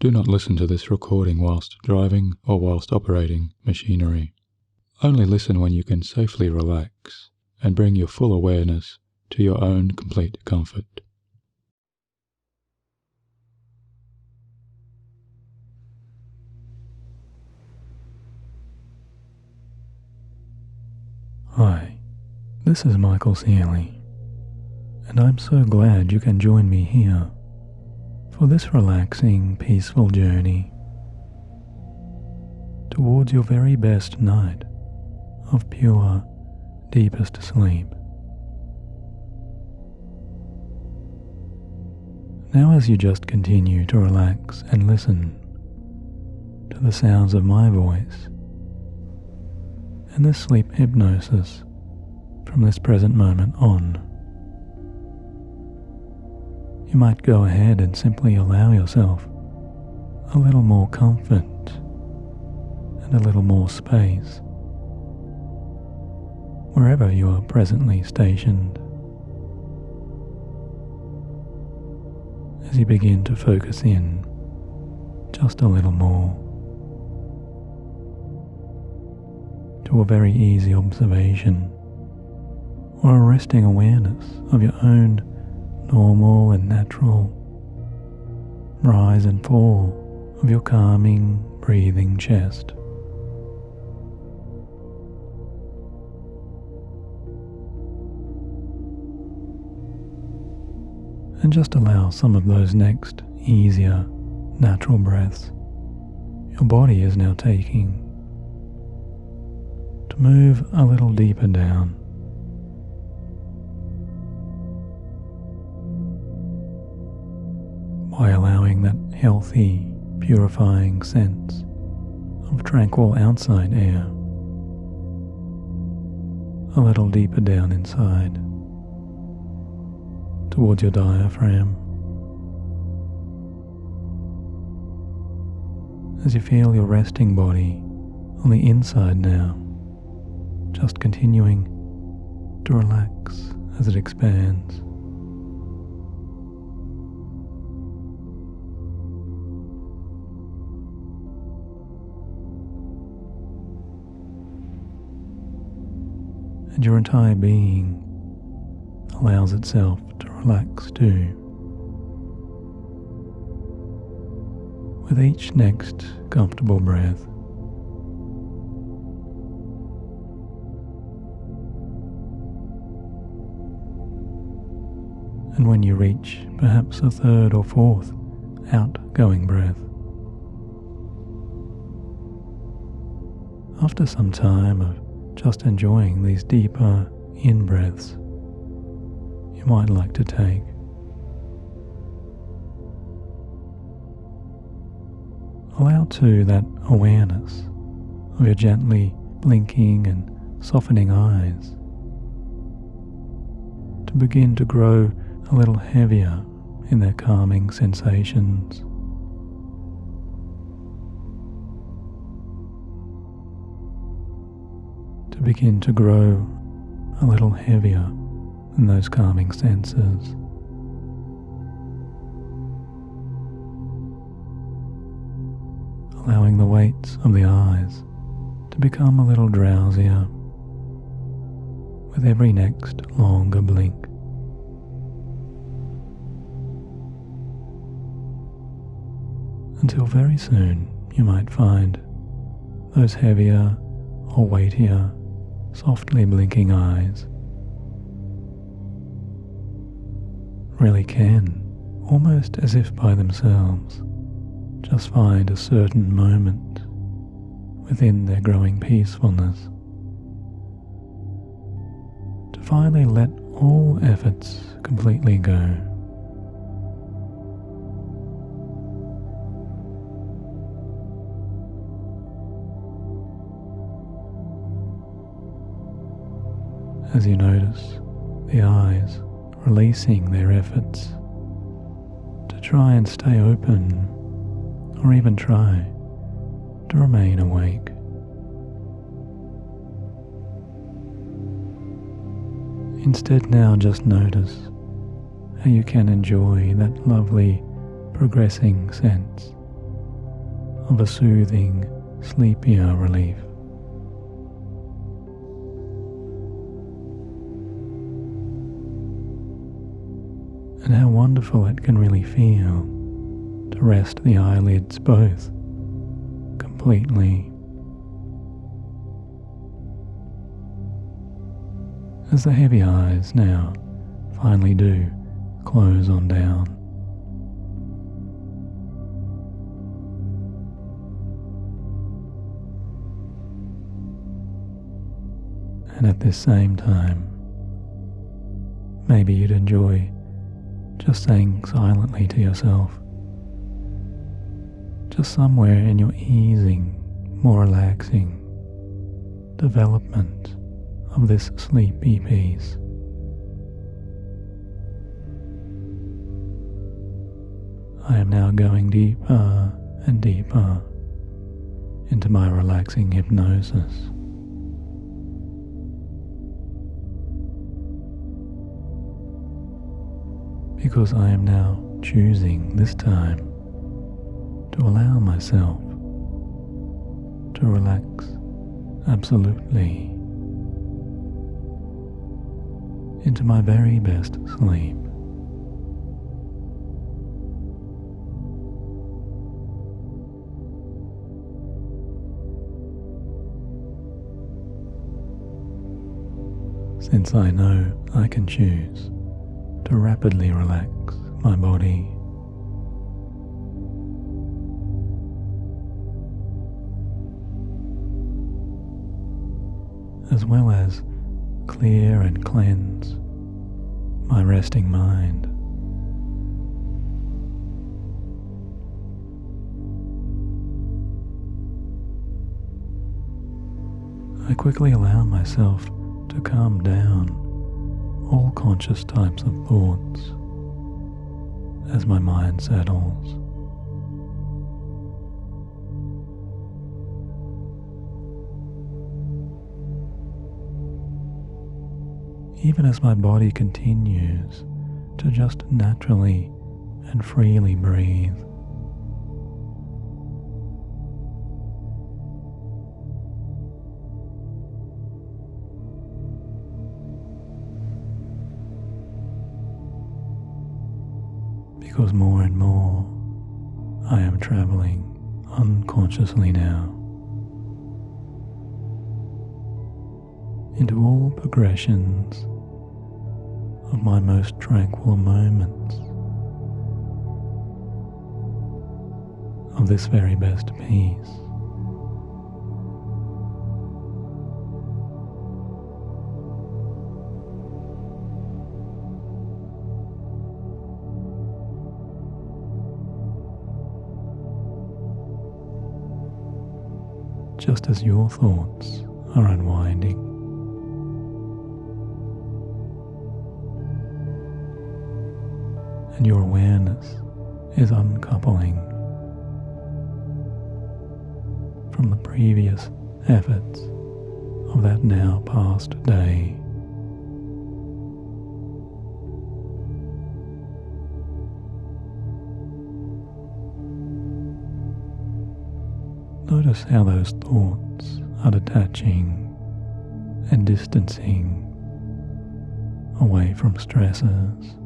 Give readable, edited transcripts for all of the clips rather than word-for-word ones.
Do not listen to this recording whilst driving or whilst operating machinery. Only listen when you can safely relax and bring your full awareness to your own complete comfort. Hi, this is Michael Sealey, and I'm so glad you can join me here for this relaxing, peaceful journey towards your very best night of pure, deepest sleep. Now, as you just continue to relax and listen to the sounds of my voice and this sleep hypnosis from this present moment on, you might go ahead and simply allow yourself a little more comfort and a little more space wherever you are presently stationed. As you begin to focus in just a little more to a very easy observation or a resting awareness of your own normal and natural rise and fall of your calming, breathing chest. And just allow some of those next easier, natural breaths your body is now taking to move a little deeper down. By allowing that healthy, purifying sense of tranquil outside air a little deeper down inside, towards your diaphragm, as you feel your resting body on the inside now, just continuing to relax as it expands. And your entire being allows itself to relax too, with each next comfortable breath. And when you reach perhaps a third or fourth outgoing breath, after some time of just enjoying these deeper in-breaths you might like to take, allow too that awareness of your gently blinking and softening eyes to begin to grow a little heavier in their calming sensations. To begin to grow a little heavier in those calming senses. Allowing the weights of the eyes to become a little drowsier with every next longer blink. Until very soon you might find those heavier or weightier, softly blinking eyes really can, almost as if by themselves, just find a certain moment within their growing peacefulness to finally let all efforts completely go. As you notice the eyes releasing their efforts to try and stay open, or even try to remain awake. Instead, now just notice how you can enjoy that lovely progressing sense of a soothing, sleepier relief. And how wonderful it can really feel to rest the eyelids both completely, as the heavy eyes now finally do close on down. And at this same time, maybe you'd enjoy just saying silently to yourself, just somewhere in your easing, more relaxing development of this sleepy piece, I am now going deeper and deeper into my relaxing hypnosis. Because I am now choosing this time to allow myself to relax absolutely into my very best sleep. Since I know I can choose to rapidly relax my body, as well as clear and cleanse my resting mind. I quickly allow myself to calm down all conscious types of thoughts as my mind settles. Even as my body continues to just naturally and freely breathe. Because more and more I am traveling unconsciously now into all progressions of my most tranquil moments of this very best peace. Just as your thoughts are unwinding, and your awareness is uncoupling from the previous efforts of that now past day. Notice how those thoughts are detaching and distancing away from stressors.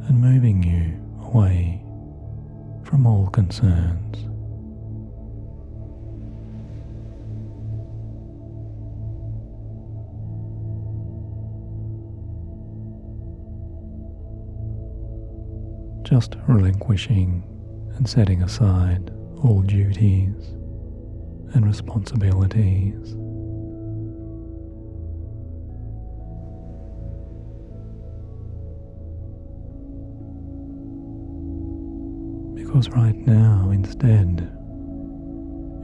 And moving you away from all concerns. Just relinquishing and setting aside all duties and responsibilities. Because right now, instead,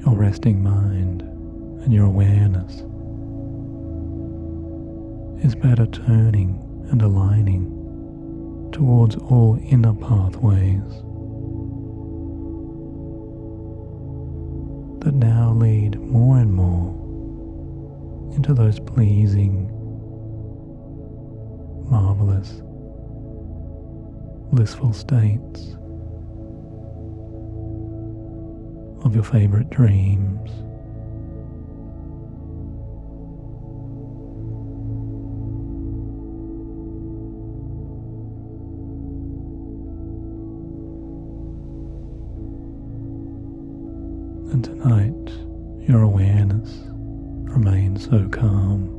your resting mind and your awareness is better turning and aligning towards all inner pathways that now lead more and more into those pleasing, marvelous, blissful states of your favorite dreams. And tonight, your awareness remains so calm.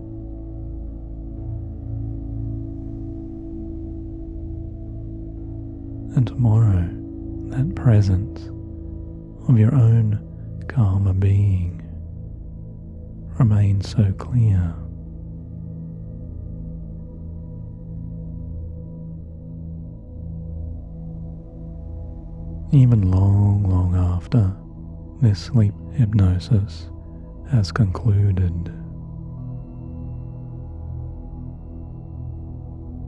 And tomorrow, that presence of your own calmer being remains so clear. Even long, long after this sleep hypnosis has concluded,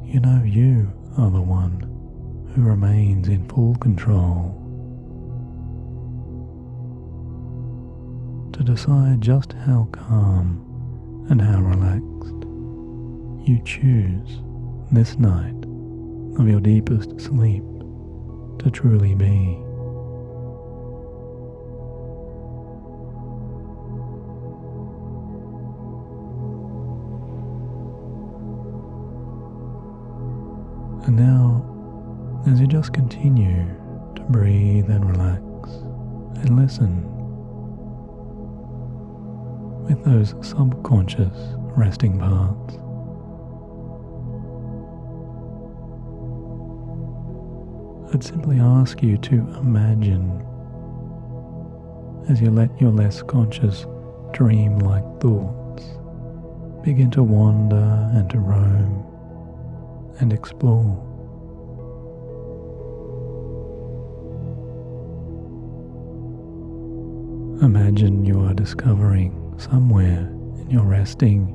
you know you are the one who remains in full control to decide just how calm and how relaxed you choose this night of your deepest sleep to truly be. And now, as you just continue to breathe and relax and listen with those subconscious resting parts, I'd simply ask you to imagine as you let your less conscious dream-like thoughts begin to wander and to roam and explore. Imagine you are discovering somewhere in your resting,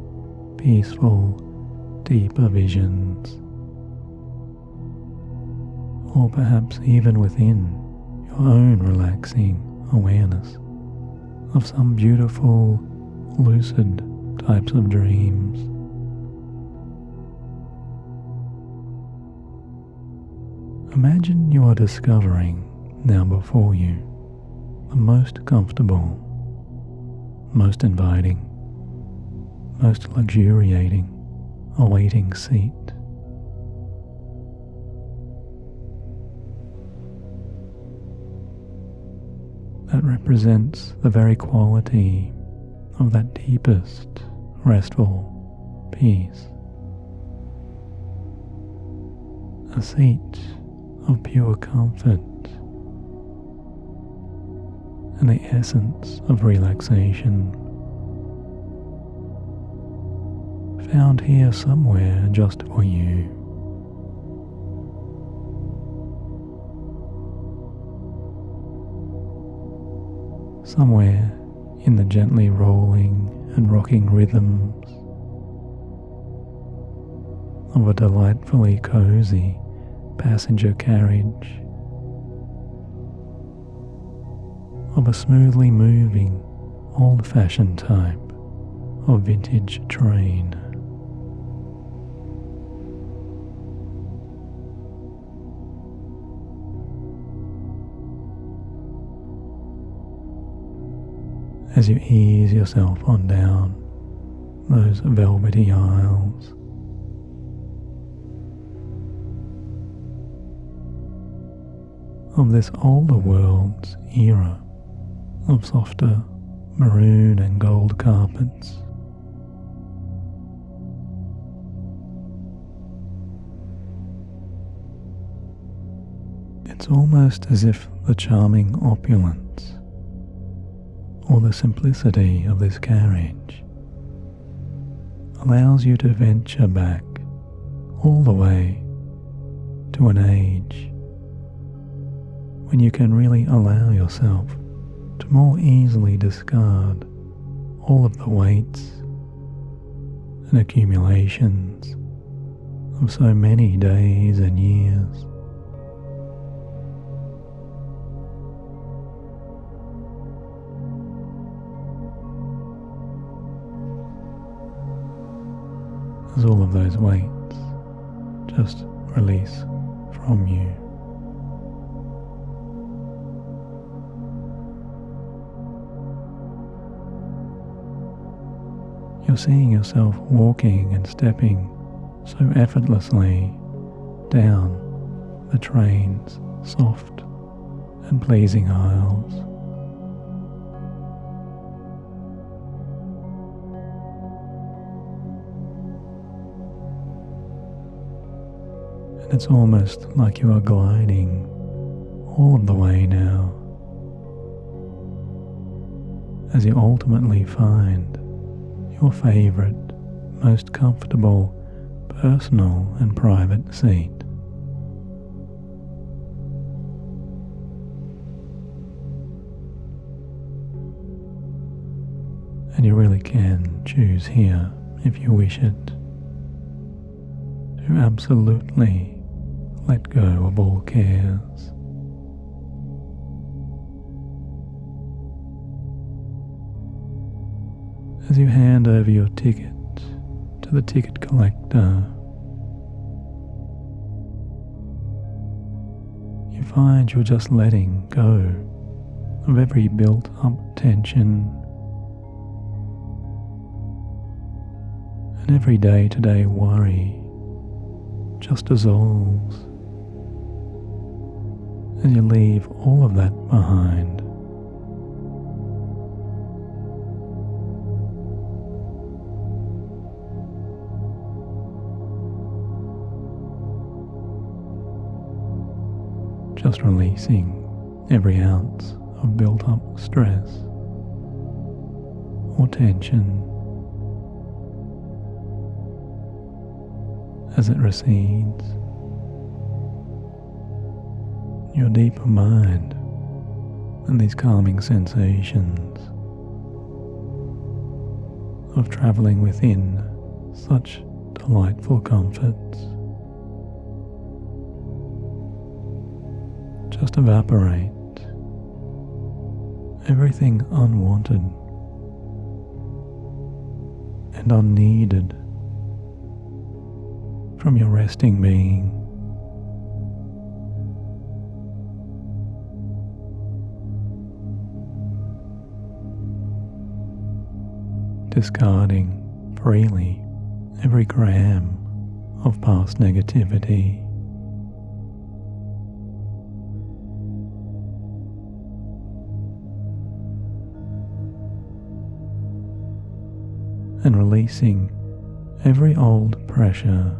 peaceful, deeper visions, or perhaps even within your own relaxing awareness of some beautiful, lucid types of dreams. Imagine you are discovering now before you the most comfortable, most inviting, most luxuriating, awaiting seat. That represents the very quality of that deepest, restful peace. A seat of pure comfort and the essence of relaxation, found here somewhere just for you. Somewhere in the gently rolling and rocking rhythms of a delightfully cozy passenger carriage, of a smoothly moving, old-fashioned type of vintage train. As you ease yourself on down those velvety aisles, of this older world's era of softer maroon and gold carpets, it's almost as if the charming opulence or the simplicity of this carriage allows you to venture back all the way to an age when you can really allow yourself to more easily discard all of the weights and accumulations of so many days and years. As all of those weights just release from you. You're seeing yourself walking and stepping so effortlessly down the train's soft and pleasing aisles. And it's almost like you are gliding all of the way now, as you ultimately find your favorite, most comfortable, personal and private seat. And you really can choose here, if you wish it, to absolutely let go of all cares. As you hand over your ticket to the ticket collector, you find you're just letting go of every built-up tension and every day-to-day worry just dissolves as you leave all of that behind. Just releasing every ounce of built-up stress or tension as it recedes. Your deeper mind and these calming sensations of travelling within such delightful comforts just evaporate. Everything unwanted and unneeded from your resting being. Discarding freely every gram of past negativity. And releasing every old pressure,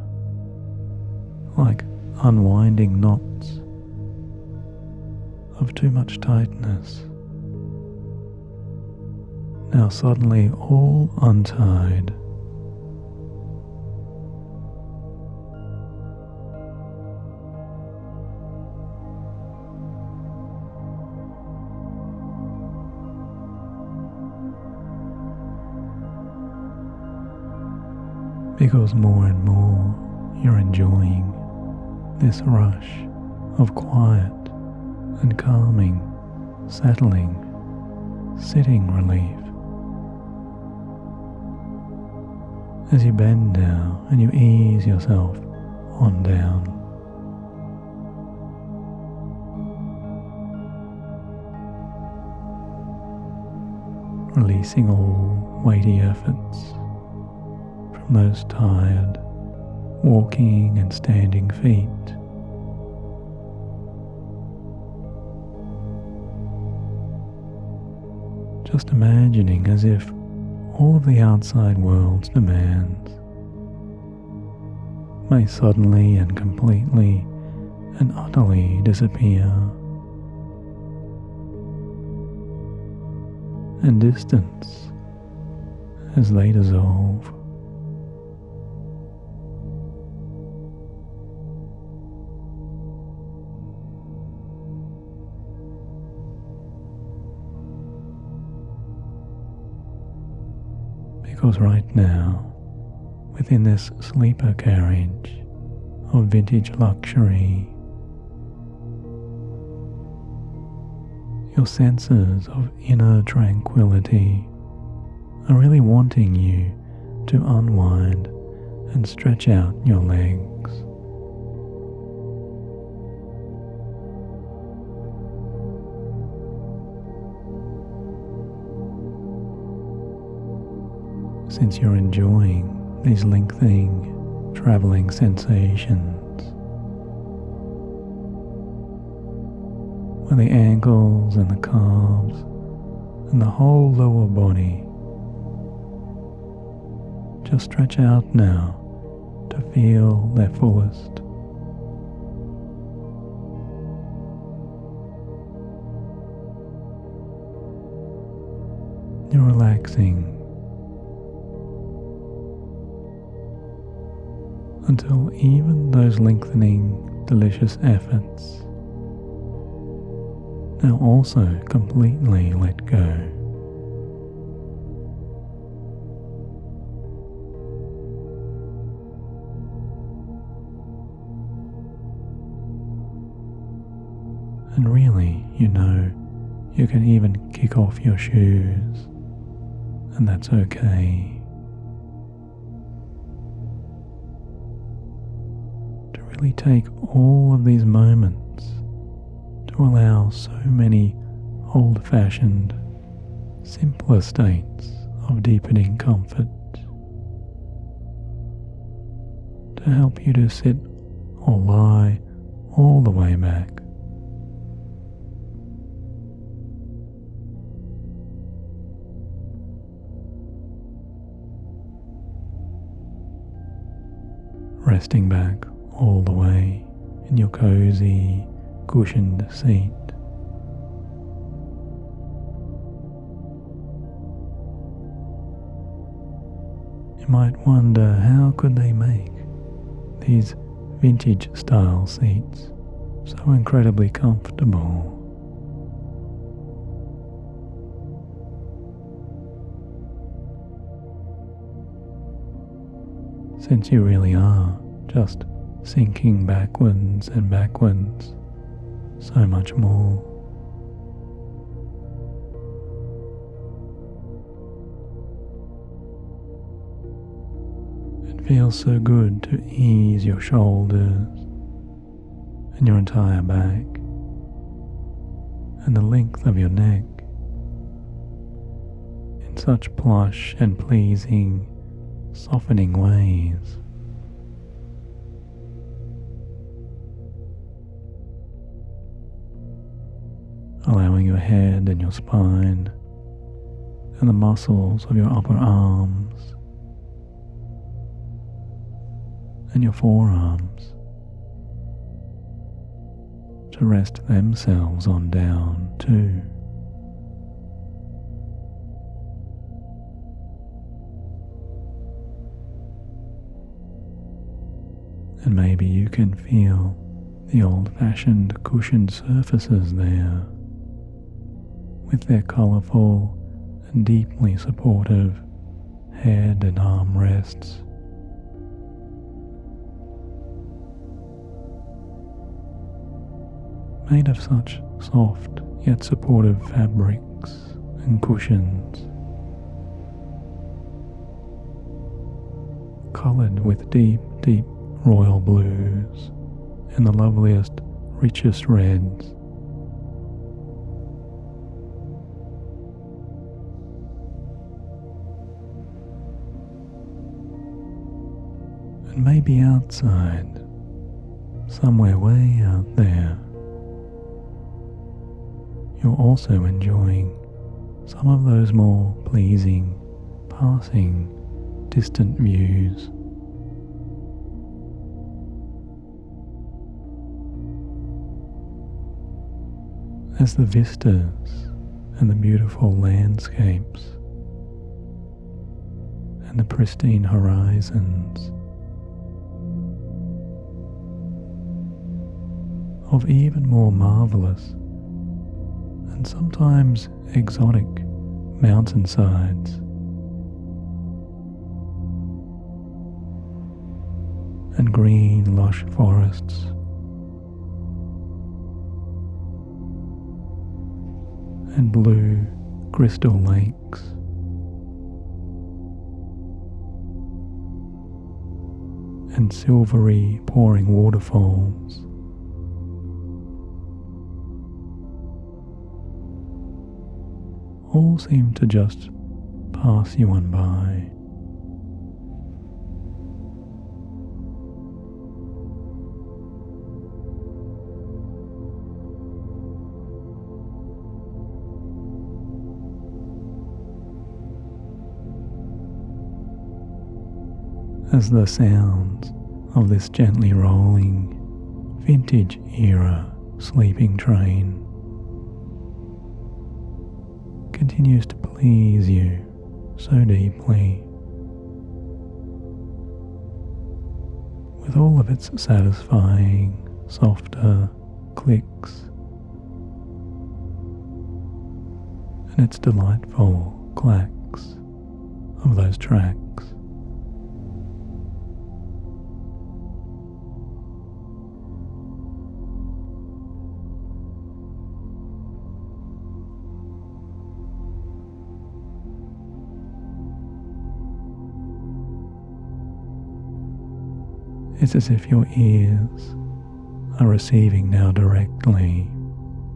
like unwinding knots of too much tightness, now suddenly all untied. Because more and more you're enjoying this rush of quiet and calming, settling, sitting relief. As you bend now and you ease yourself on down. Releasing all weighty efforts from those tired walking and standing feet. Just imagining as if all of the outside world's demands may suddenly and completely and utterly disappear, and distance as they dissolve. Because right now, within this sleeper carriage of vintage luxury, your senses of inner tranquility are really wanting you to unwind and stretch out your legs. since you're enjoying these lengthening, traveling sensations, where the ankles and the calves and the whole lower body just stretch out now to feel their fullest. You're relaxing until even those lengthening, delicious efforts now also completely let go. And really, you can even kick off your shoes, and that's okay. To really take all of these moments to allow so many old-fashioned, simpler states of deepening comfort to help you to sit or lie all the way back. Resting back all the way in your cozy, cushioned seat. You might wonder, how could they make these vintage style seats so incredibly comfortable? Since you really are just sinking backwards and backwards so much more. It feels so good to ease your shoulders and your entire back and the length of your neck in such plush and pleasing, softening ways. Allowing your head and your spine and the muscles of your upper arms and your forearms to rest themselves on down too. And maybe you can feel the old-fashioned cushioned surfaces there, with their colourful and deeply supportive head and arm rests. Made of such soft yet supportive fabrics and cushions, coloured with deep, deep royal blues and the loveliest, richest reds. And maybe outside, somewhere way out there, you're also enjoying some of those more pleasing, passing, distant views. As the vistas and the beautiful landscapes and the pristine horizons of even more marvelous and sometimes exotic mountainsides and green lush forests and blue crystal lakes and silvery pouring waterfalls all seem to just pass you on by as the sounds of this gently rolling, vintage-era sleeping train continues to please you so deeply, with all of its satisfying, softer clicks and its delightful clacks of those tracks. It's as if your ears are receiving now directly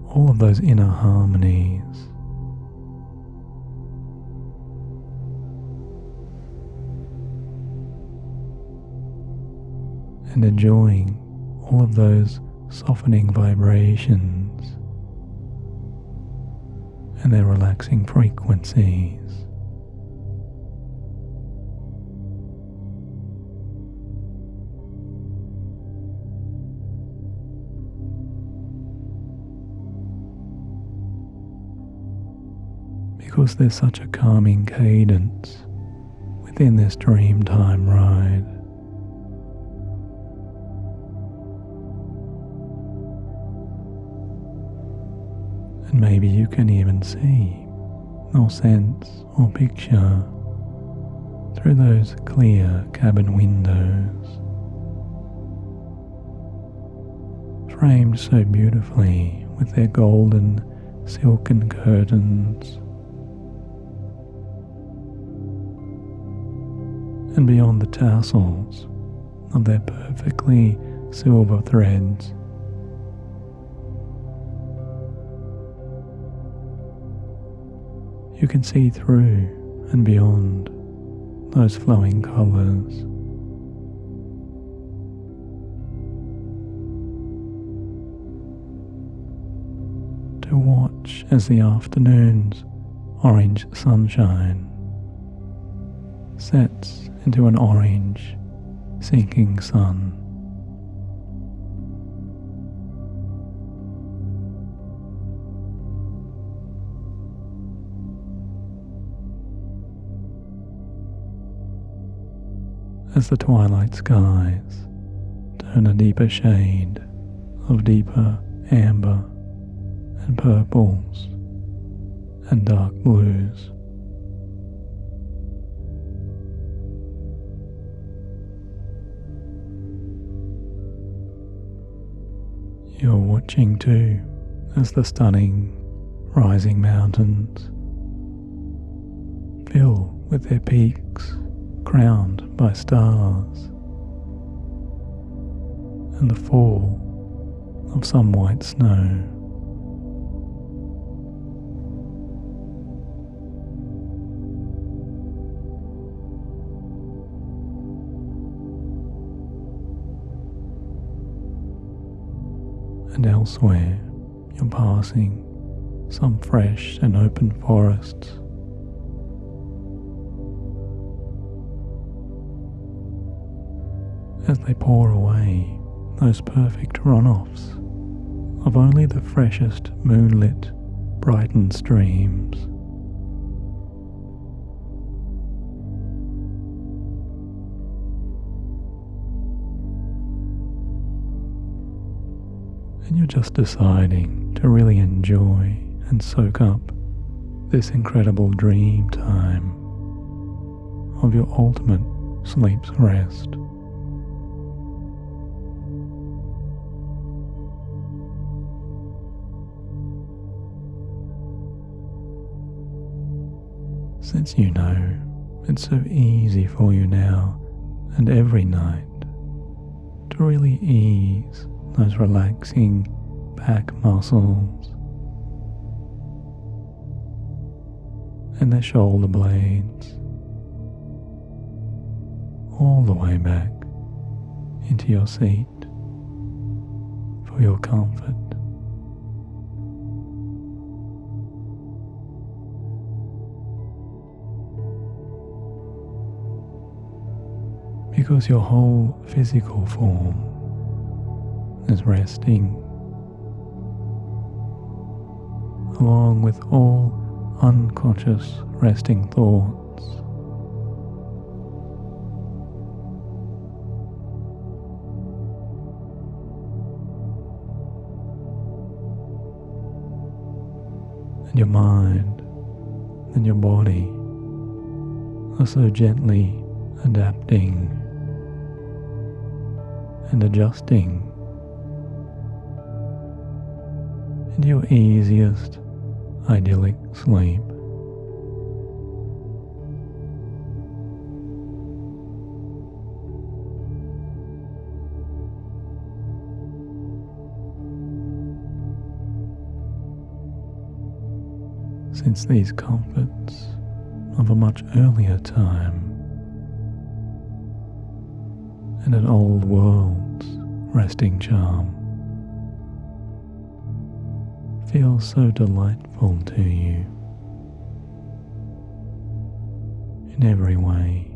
all of those inner harmonies, and enjoying all of those softening vibrations and their relaxing frequencies. Because there's such a calming cadence within this dreamtime ride. And maybe you can even see or sense or picture through those clear cabin windows, framed so beautifully with their golden silken curtains. And beyond the tassels of their perfectly silver threads, you can see through and beyond those flowing colours. To watch as the afternoon's orange sunshine sets into an orange sinking sun. As the twilight skies turn a deeper shade of deeper amber and purples and dark blues. You're watching too as the stunning rising mountains fill with their peaks crowned by stars, and the fall of some white snow. And elsewhere you're passing some fresh and open forests, as they pour away those perfect runoffs of only the freshest moonlit, brightened streams. And you're just deciding to really enjoy and soak up this incredible dream time of your ultimate sleep's rest. Since you know it's so easy for you now and every night to really ease those relaxing back muscles and their shoulder blades all the way back into your seat for your comfort. because your whole physical form is resting, along with all unconscious resting thoughts. And your mind and your body are so gently adapting and adjusting into your easiest idyllic sleep. Since these comforts of a much earlier time and an old world's resting charm feels so delightful to you in every way.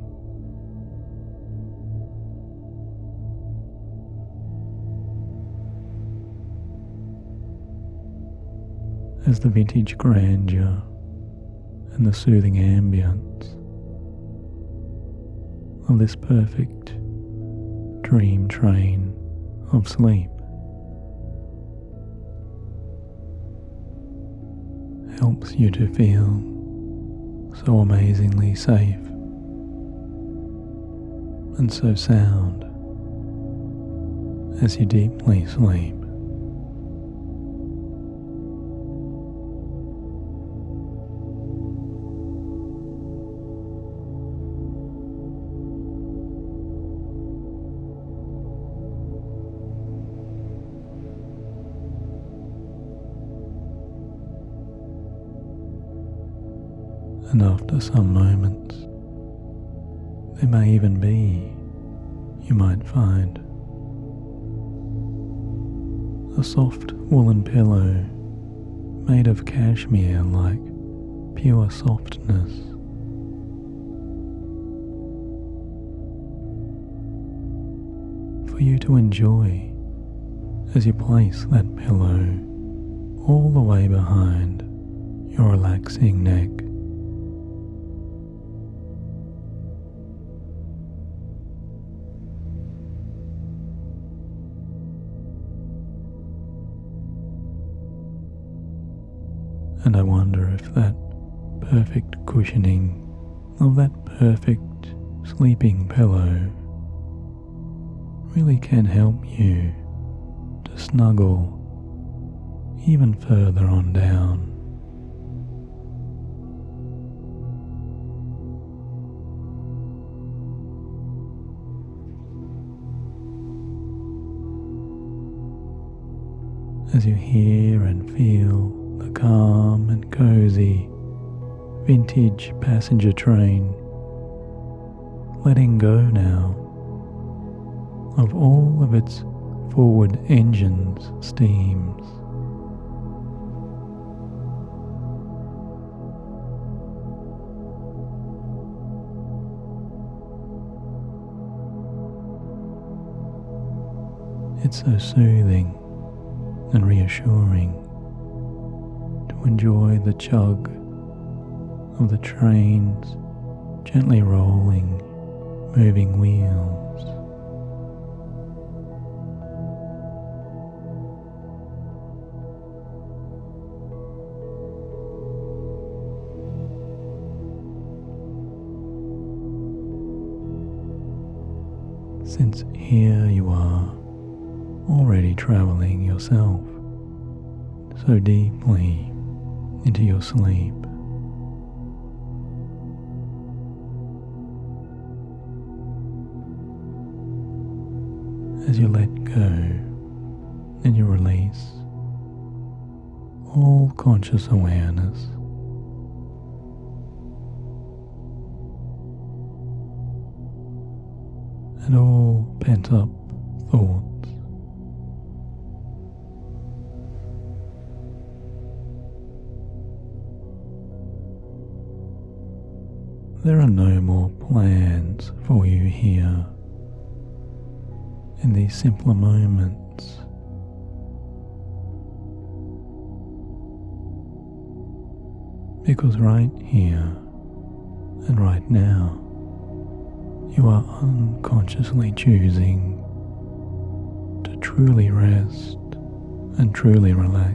As the vintage grandeur and the soothing ambience of this perfect dream train of sleep helps you to feel so amazingly safe and so sound as you deeply sleep. And after some moments, there may even be, you might find, a soft woolen pillow made of cashmere like pure softness. For you to enjoy as you place that pillow all the way behind your relaxing neck. And I wonder if that perfect cushioning of that perfect sleeping pillow really can help you to snuggle even further on down. As you hear and feel the calm and cozy vintage passenger train letting go now of all of its forward engine's steams. It's so soothing and reassuring to enjoy the chug of the train's gently rolling, moving wheels. Since here you are, already traveling yourself so deeply into your sleep. As you let go and you release all conscious awareness, and all pent-up thoughts, there are no more plans for you here in these simpler moments. Because right here and right now, you are unconsciously choosing to truly rest and truly relax.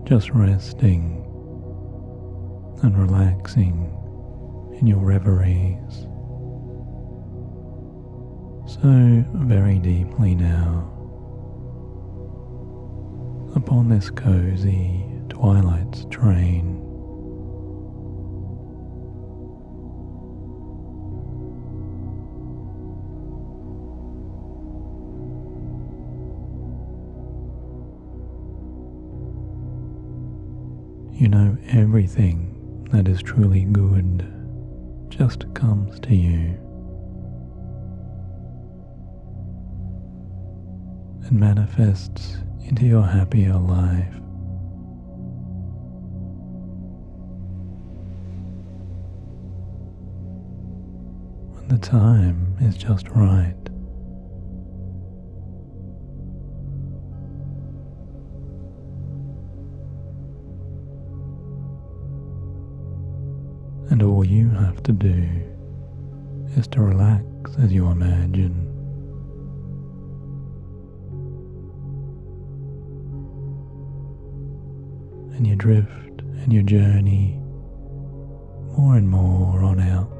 Just resting and relaxing in your reveries so very deeply now upon this cozy twilight's train. You know everything that is truly good just comes to you and manifests into your happier life. When the time is just right. And all you have to do is to relax as you imagine. And you drift and you journey more and more on out.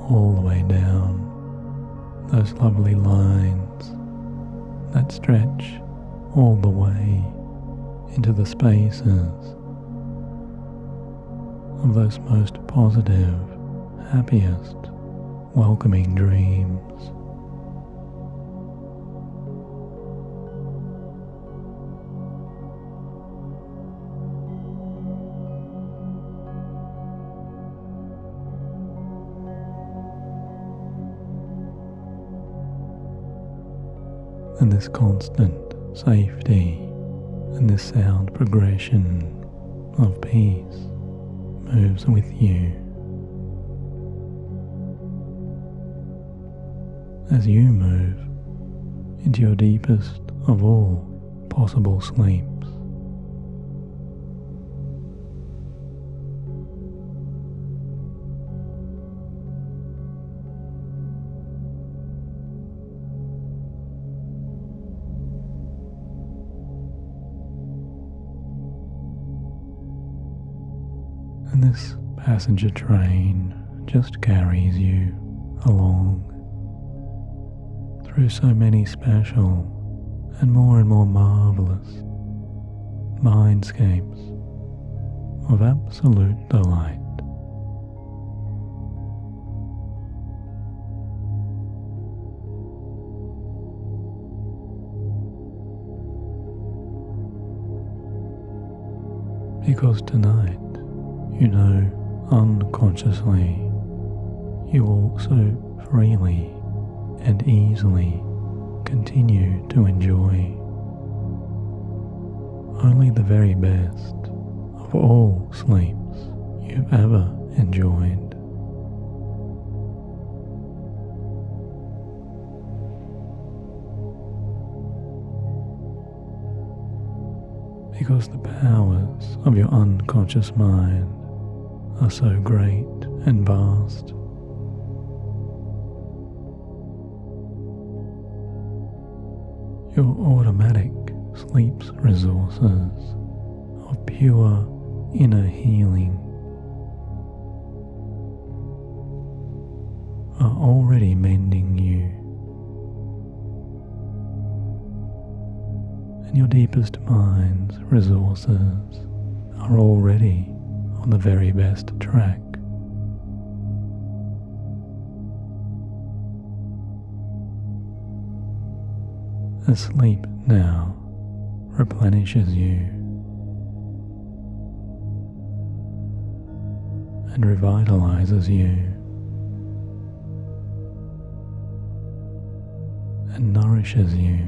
All the way down those lovely lines that stretch all the way into the spaces of those most positive, happiest, welcoming dreams. And this constant safety and this sound progression of peace moves with you as you move into your deepest of all possible sleeps. And this passenger train just carries you along through so many special and more marvelous mindscapes of absolute delight. Because tonight, you know unconsciously, you also freely and easily continue to enjoy only the very best of all sleeps you've ever enjoyed. Because the powers of your unconscious mind are so great and vast. Your automatic sleep's resources of pure inner healing are already mending you, and your deepest mind's resources are already on the very best track. As sleep now replenishes you and revitalizes you and nourishes you.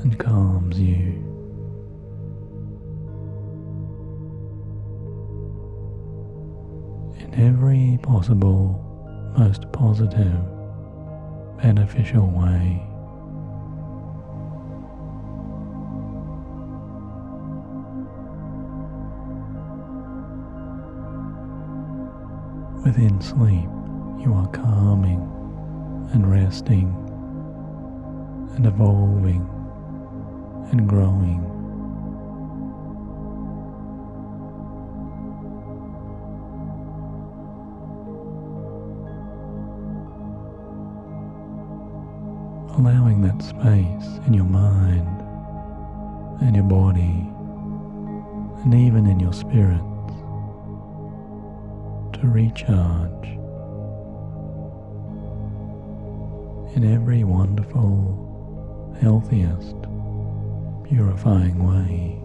And calms you. In every possible, most positive, beneficial way. Within sleep, you are calming and resting and evolving and growing. Allowing that space in your mind and your body and even in your spirits to recharge in every wonderful, healthiest, purifying way.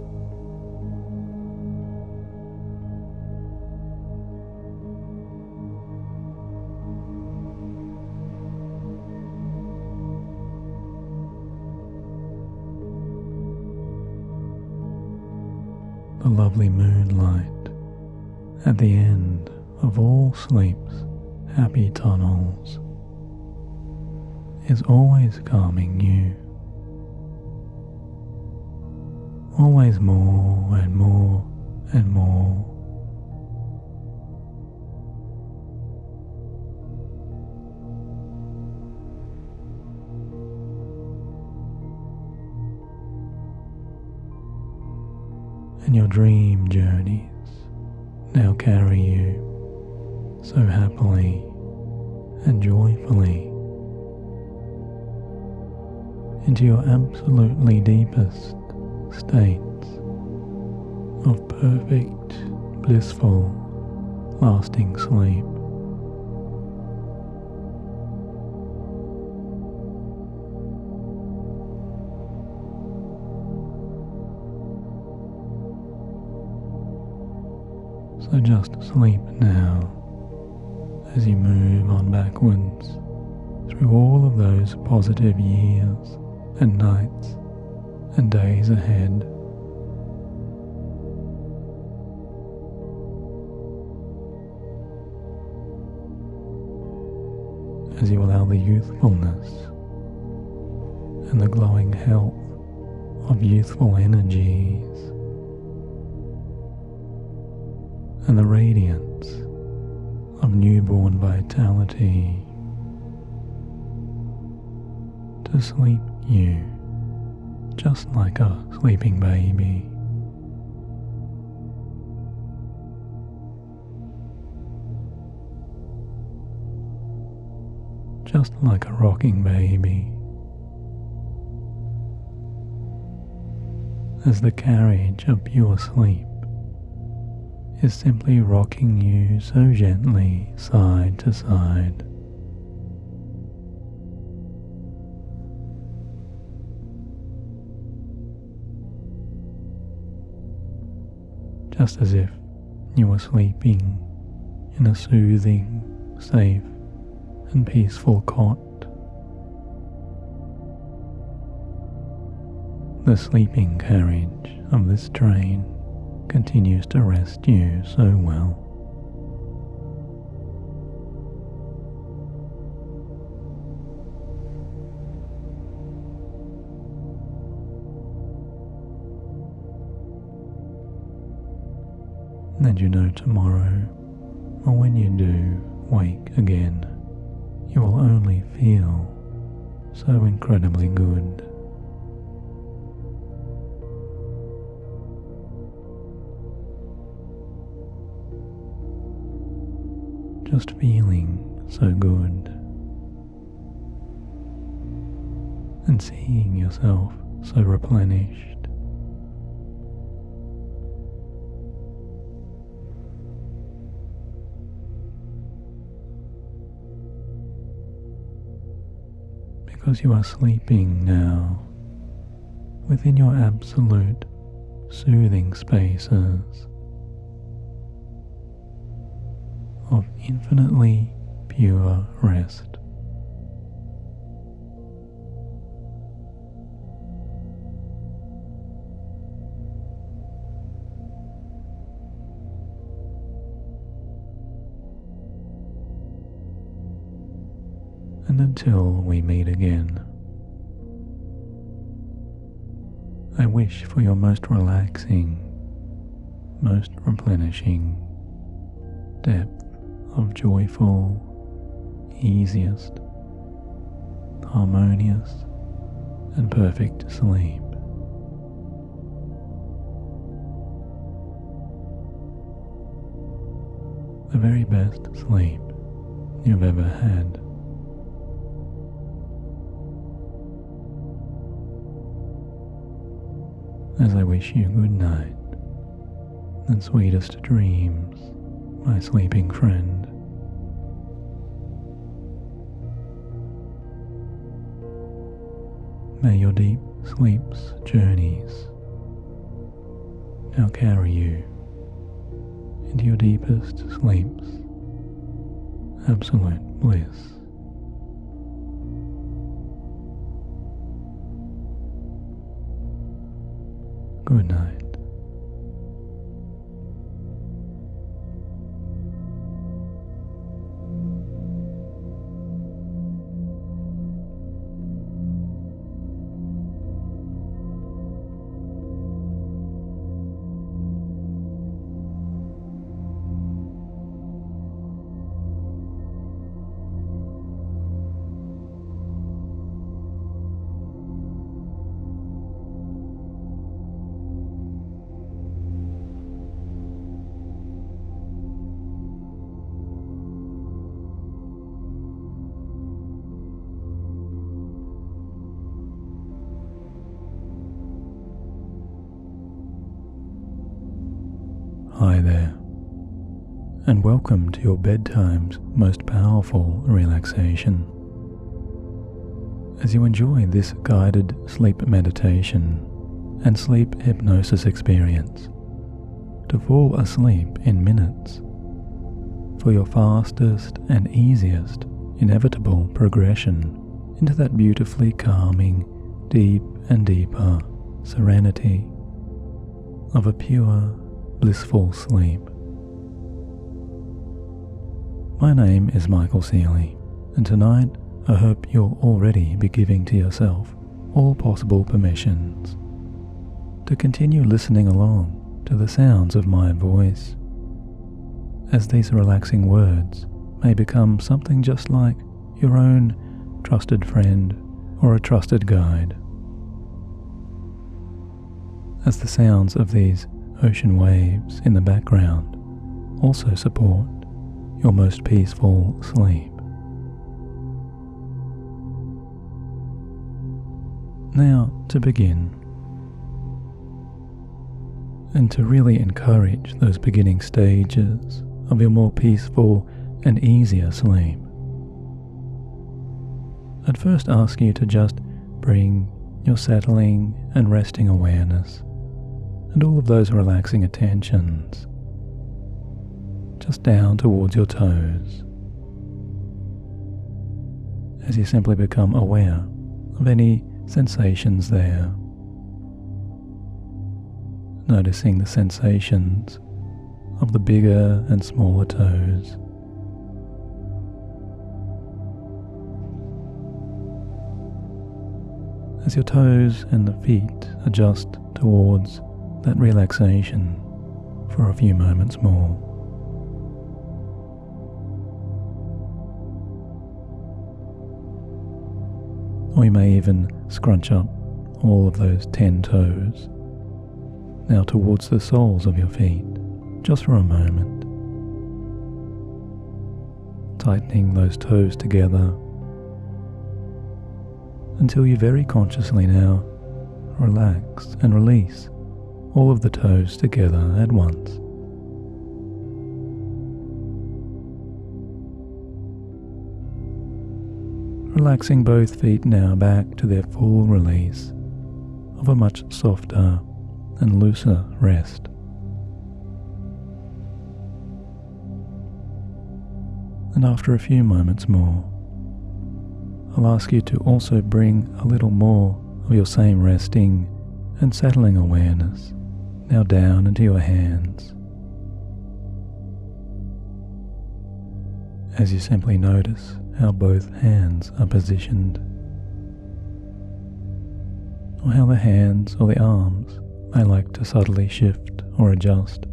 The lovely moonlight at the end of all sleep's happy tunnels is always calming you, always more and more and more. And your dream journeys now carry you so happily and joyfully into your absolutely deepest states of perfect, blissful, lasting sleep. So just sleep now as you move on backwards through all of those positive years and nights and days ahead. As you allow the youthfulness and the glowing health of youthful energies and the radiance of newborn vitality to sleep you just like a sleeping baby. Just like a rocking baby. As the carriage of pure sleep is simply rocking you so gently side to side. Just as if you were sleeping in a soothing, safe, and peaceful cot. The sleeping carriage of this train continues to rest you so well. And you know tomorrow, or when you do wake again, you will only feel so incredibly good. Just feeling so good and seeing yourself so replenished. Because you are sleeping now within your absolute soothing spaces of infinitely pure rest. And until we meet again, I wish for your most relaxing, most replenishing depth of joyful, easiest, harmonious, and perfect sleep. The very best sleep you've ever had. As I wish you good night and sweetest dreams, my sleeping friend. May your deep sleep's journeys now carry you into your deepest sleep's absolute bliss. Good night. Hi there, and welcome to your bedtime's most powerful relaxation. As you enjoy this guided sleep meditation and sleep hypnosis experience, to fall asleep in minutes for your fastest and easiest inevitable progression into that beautifully calming, deep and deeper serenity of a pure, blissful sleep. My name is Sealey, and tonight I hope you'll already be giving to yourself all possible permissions to continue listening along to the sounds of my voice, as these relaxing words may become something just like your own trusted friend or a trusted guide, as the sounds of these ocean waves in the background also support your most peaceful sleep. Now, to begin, and to really encourage those beginning stages of your more peaceful and easier sleep, I'd first ask you to just bring your settling and resting awareness and all of those relaxing attentions just down towards your toes, as you simply become aware of any sensations there, noticing the sensations of the bigger and smaller toes, as your toes and the feet adjust towards that relaxation for a few moments more. Or you may even scrunch up all of those 10 toes now towards the soles of your feet, just for a moment, tightening those toes together until you very consciously now relax and release all of the toes together at once. Relaxing both feet now back to their full release of a much softer and looser rest. And after a few moments more, I'll ask you to also bring a little more of your same resting and settling awareness now down into your hands. As you simply notice how both hands are positioned, or how the hands or the arms may like to subtly shift or adjust.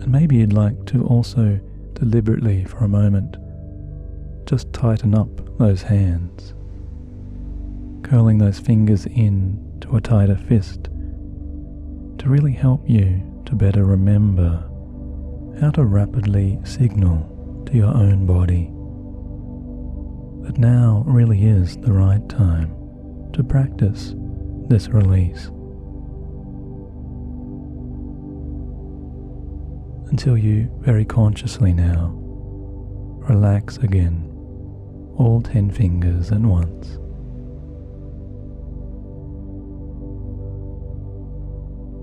And maybe you'd like to also deliberately for a moment just tighten up those hands, curling those fingers in to a tighter fist to really help you to better remember how to rapidly signal to your own body that now really is the right time to practice this release. Until you very consciously now relax again all 10 fingers at once.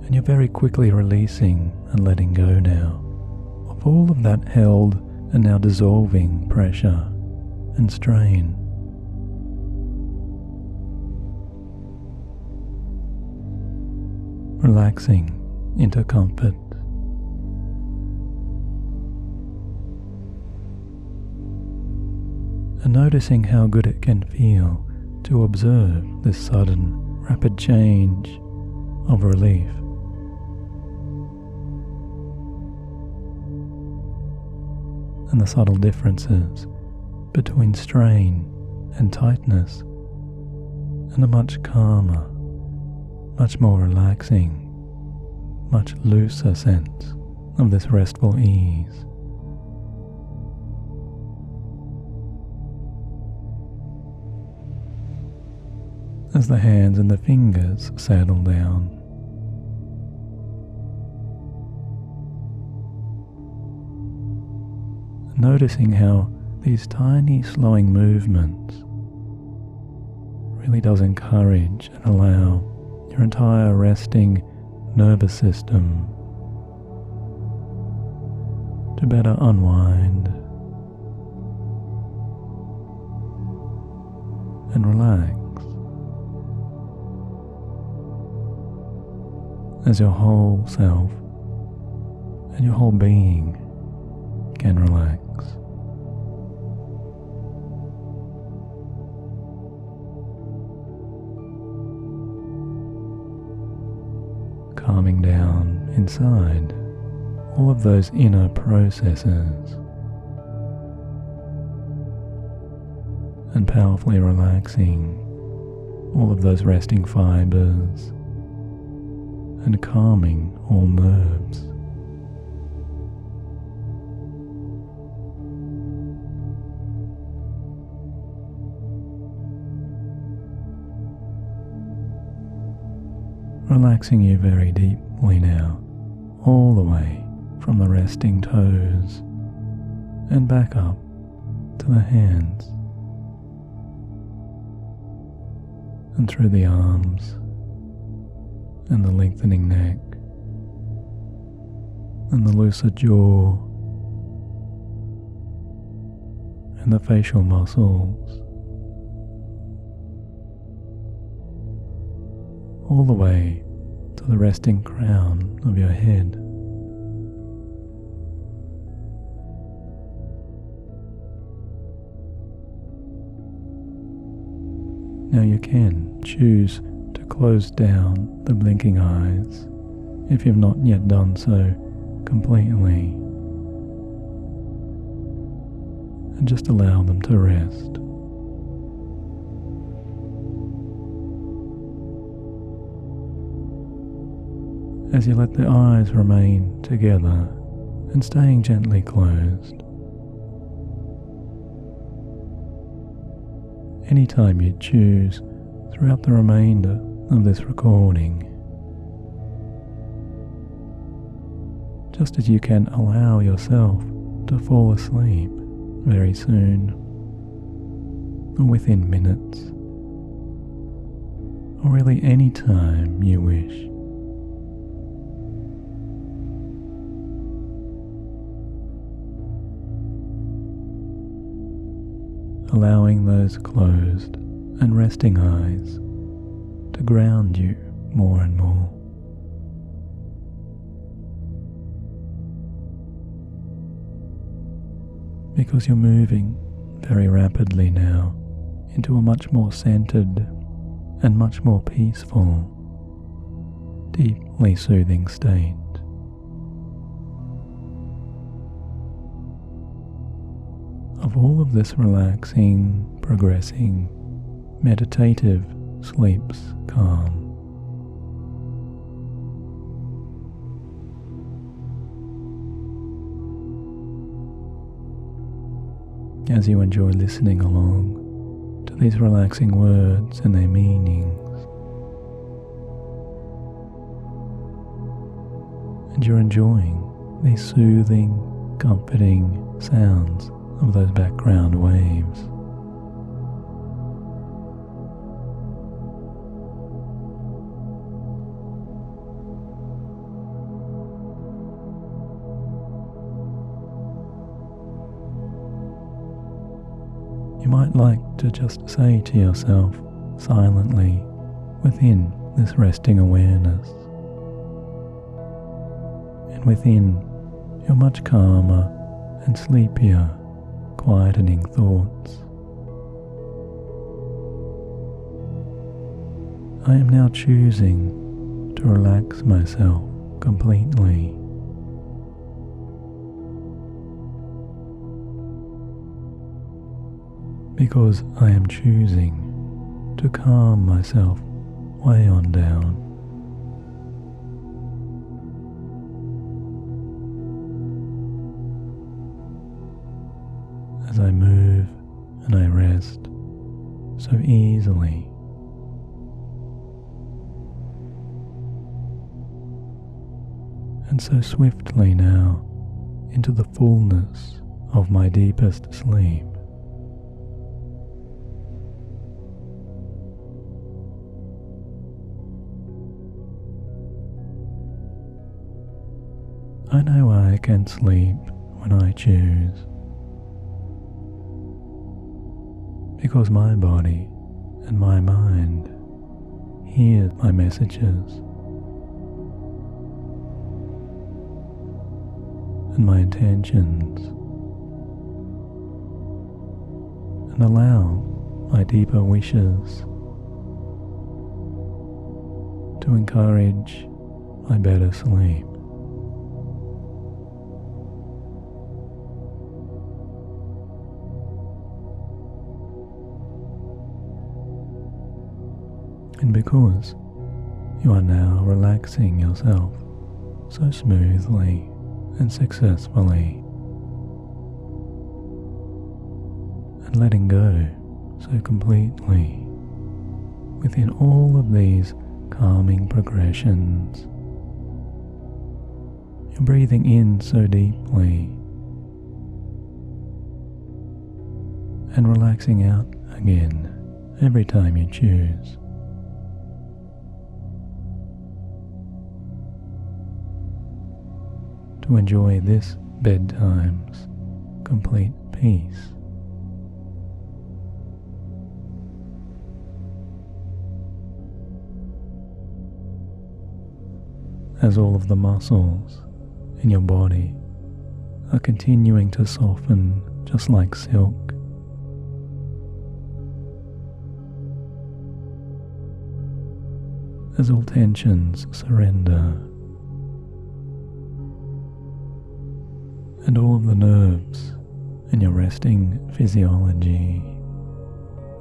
And you're very quickly releasing and letting go now of all of that held and now dissolving pressure and strain. Relaxing into comfort. And noticing how good it can feel to observe this sudden, rapid change of relief. And the subtle differences between strain and tightness, and a much calmer, much more relaxing, much looser sense of this restful ease. As the hands and the fingers settle down, noticing how these tiny slowing movements really does encourage and allow your entire resting nervous system to better unwind and relax, as your whole self and your whole being can relax. Calming down inside all of those inner processes and powerfully relaxing all of those resting fibers and calming all nerves. Relaxing you very deeply now, all the way from the resting toes and back up to the hands and through the arms and the lengthening neck and the looser jaw and the facial muscles, all the way to the resting crown of your head. Now you can choose to close down the blinking eyes if you've not yet done so completely, and just allow them to rest. As you let the eyes remain together and staying gently closed. Anytime you choose throughout the remainder of this recording, just as you can allow yourself to fall asleep very soon, or within minutes, or really any time you wish. allowing those closed and resting eyes to ground you more and more. Because you're moving very rapidly now into a much more centered and much more peaceful, deeply soothing state. Of all of this relaxing, progressing, meditative sleep's calm. As you enjoy listening along to these relaxing words and their meanings, and you're enjoying these soothing, comforting sounds of those background waves. You might like to just say to yourself silently within this resting awareness, and within your much calmer and sleepier, quietening thoughts. I am now choosing to relax myself completely. Because I am choosing to calm myself way on down. As I move and I rest so easily. And so swiftly now into the fullness of my deepest sleep. I know I can sleep when I choose, because my body and my mind hear my messages, and my intentions, and allow my deeper wishes to encourage my better sleep. And because you are now relaxing yourself so smoothly and successfully, and letting go so completely within all of these calming progressions, you're breathing in so deeply and relaxing out again every time you choose. To enjoy this bedtime's complete peace. As all of the muscles in your body are continuing to soften just like silk. As all tensions surrender. And all of the nerves in your resting physiology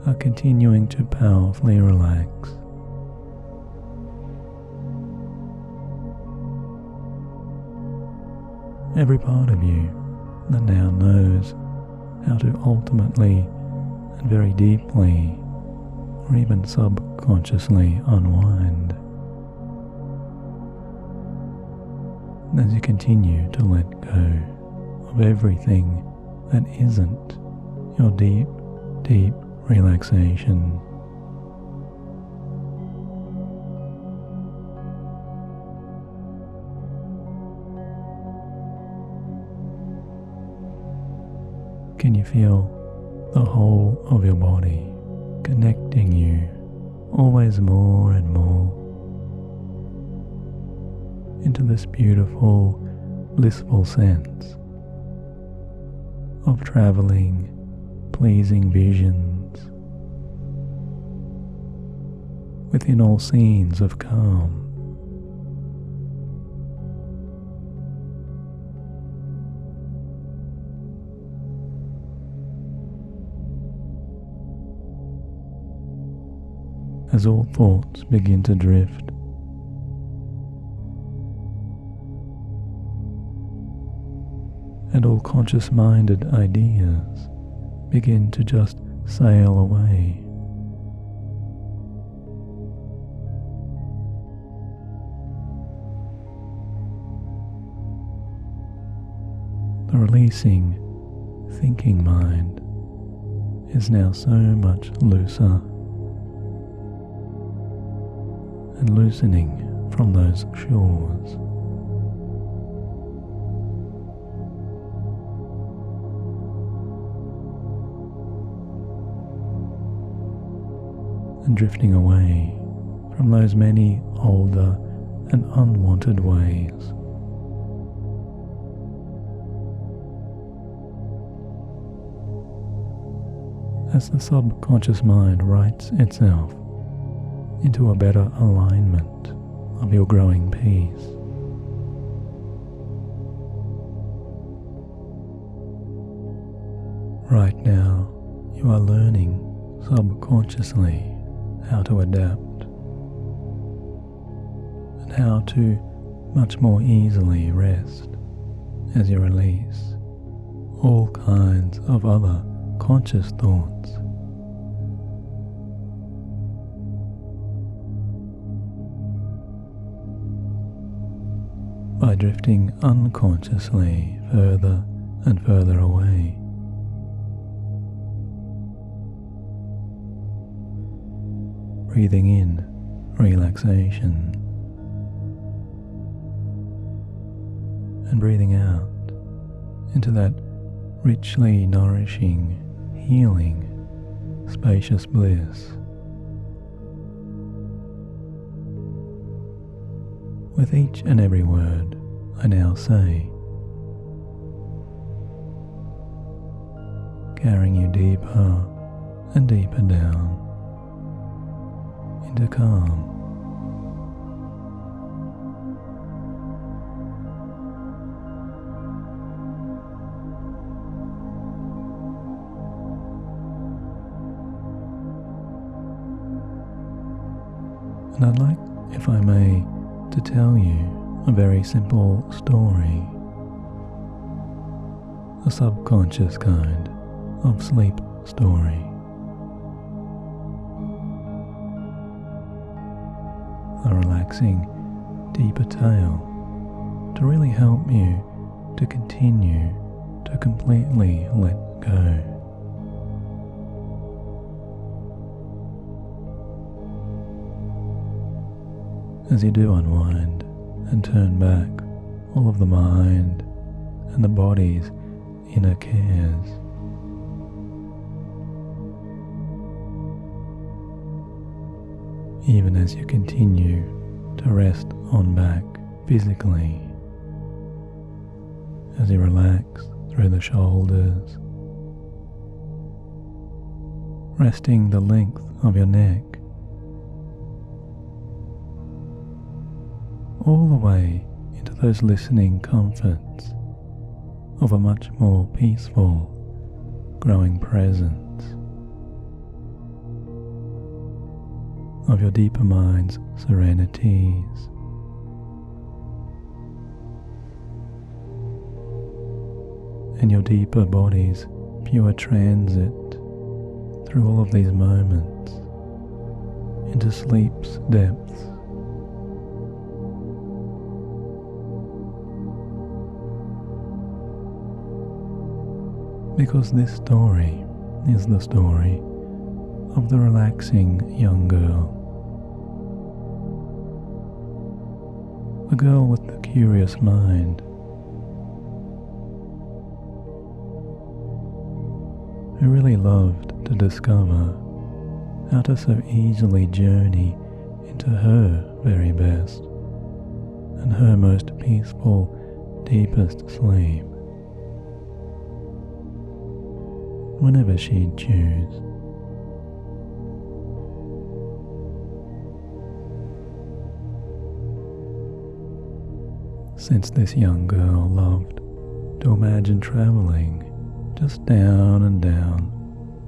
are continuing to powerfully relax. Every part of you that now knows how to ultimately and very deeply, or even subconsciously unwind. As you continue to let go of everything that isn't your deep, deep relaxation. Can you feel the whole of your body, connecting you always more and more into this beautiful, blissful sense of traveling, pleasing visions within all scenes of calm. As all thoughts begin to drift, and all conscious-minded ideas begin to just sail away, the releasing, thinking mind is now so much looser and loosening from those shores. And drifting away from those many older and unwanted ways. As the subconscious mind rights itself into a better alignment of your growing peace. Right now, you are learning subconsciously how to adapt and how to much more easily rest as you release all kinds of other conscious thoughts. By drifting unconsciously further and further away. Breathing in relaxation and breathing out into that richly nourishing, healing, spacious bliss. With each and every word I now say, carrying you deeper and deeper down into calm. And I'd like, if I may, to tell you a very simple story, a subconscious kind of sleep story. A relaxing, deeper tale to really help you to continue to completely let go. As you do unwind and turn back all of the mind and the body's inner cares, even as you continue to rest on back physically, as you relax through the shoulders, resting the length of your neck, all the way into those listening comforts of a much more peaceful, growing presence of your deeper mind's serenities, and your deeper body's pure transit through all of these moments into sleep's depths. Because this story is the story of the relaxing young girl. The girl with the curious mind, who really loved to discover how to so easily journey into her very best and her most peaceful, deepest sleep whenever she'd choose. Since this young girl loved to imagine travelling just down and down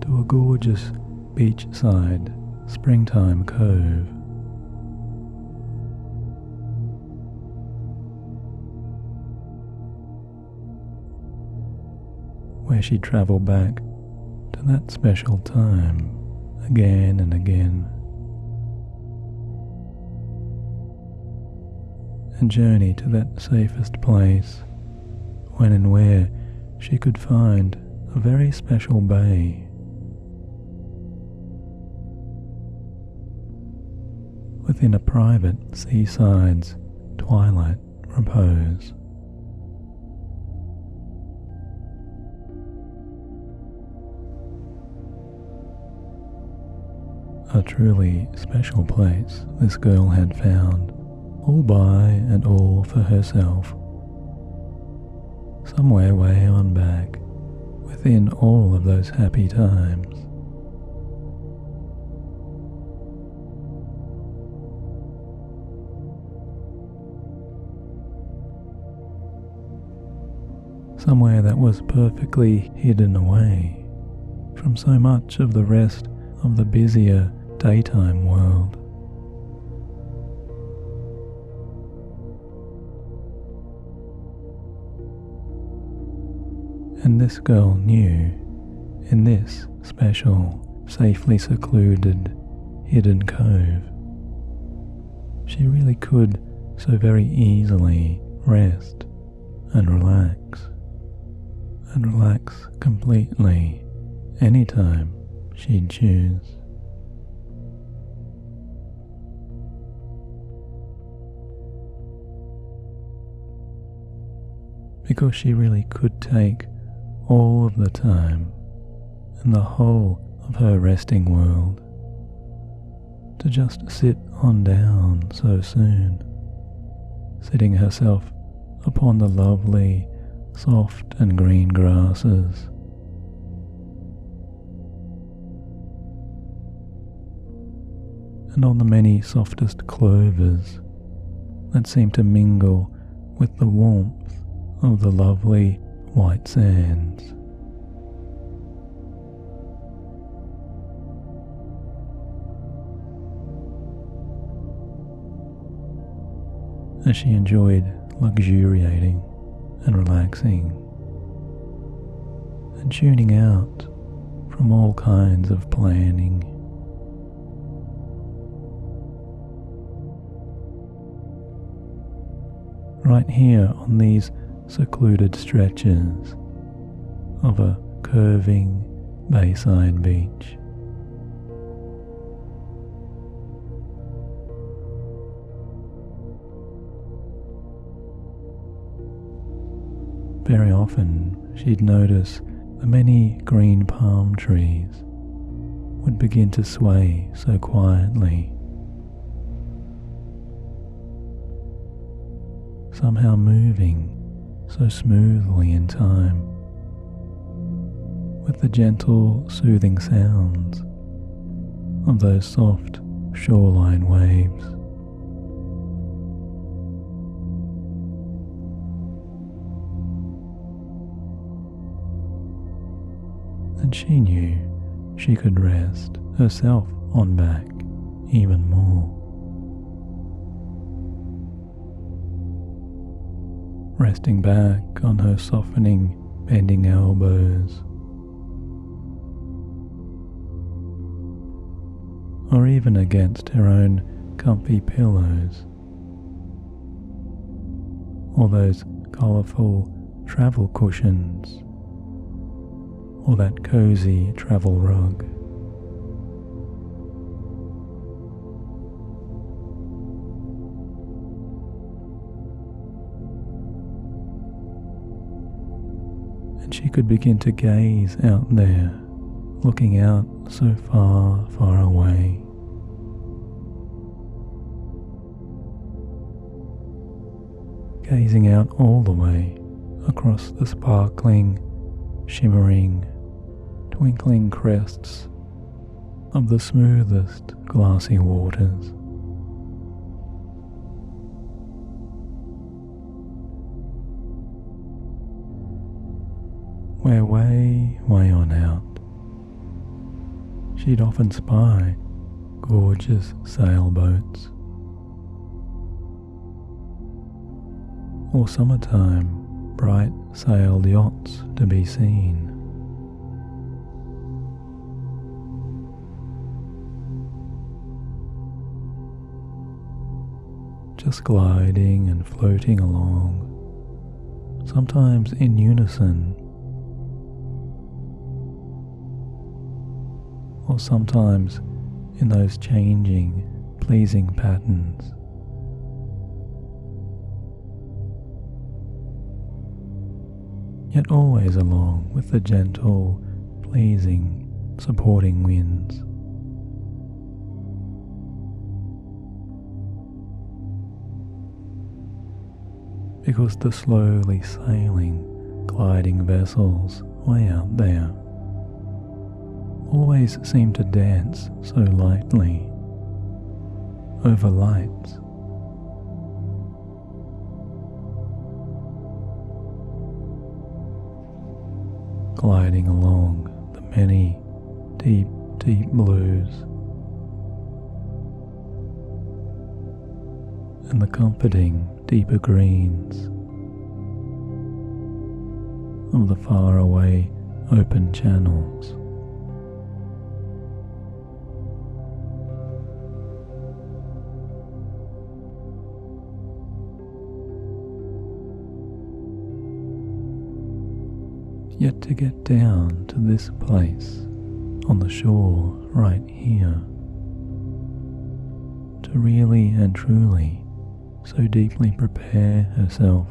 to a gorgeous beachside springtime cove, where she'd travel back to that special time again and again, and journey to that safest place when and where she could find a very special bay within a private seaside's twilight repose. A truly special place this girl had found, all by and all for herself, somewhere way on back within all of those happy times. Somewhere that was perfectly hidden away from so much of the rest of the busier daytime world. And this girl knew, in this special, safely secluded, hidden cove, she really could so very easily rest and relax completely anytime she'd choose. Because she really could take all of the time in the whole of her resting world to just sit on down so soon, sitting herself upon the lovely, soft and green grasses, and on the many softest clovers that seem to mingle with the warmth of the lovely white sands. As she enjoyed luxuriating and relaxing and tuning out from all kinds of planning. Right here on these secluded stretches of a curving bayside beach. Very often she'd notice the many green palm trees would begin to sway so quietly, somehow moving so smoothly in time with the gentle, soothing sounds of those soft shoreline waves. And she knew she could rest herself on back even more. Resting back on her softening, bending elbows, or even against her own comfy pillows, or those colourful travel cushions, or that cozy travel rug. And she could begin to gaze out there looking out so far, far away. Gazing out all the way across the sparkling, shimmering, twinkling crests of the smoothest glassy waters. Where way, way on out, she'd often spy gorgeous sailboats, or summertime bright sailed yachts to be seen. Just gliding and floating along, sometimes in unison, or sometimes in those changing, pleasing patterns. Yet always along with the gentle, pleasing, supporting winds. Because the slowly sailing, gliding vessels way out there always seem to dance so lightly over lights. Gliding along the many deep, deep blues and the comforting deeper greens of the faraway open channels. Yet to get down to this place on the shore right here, to really and truly so deeply prepare herself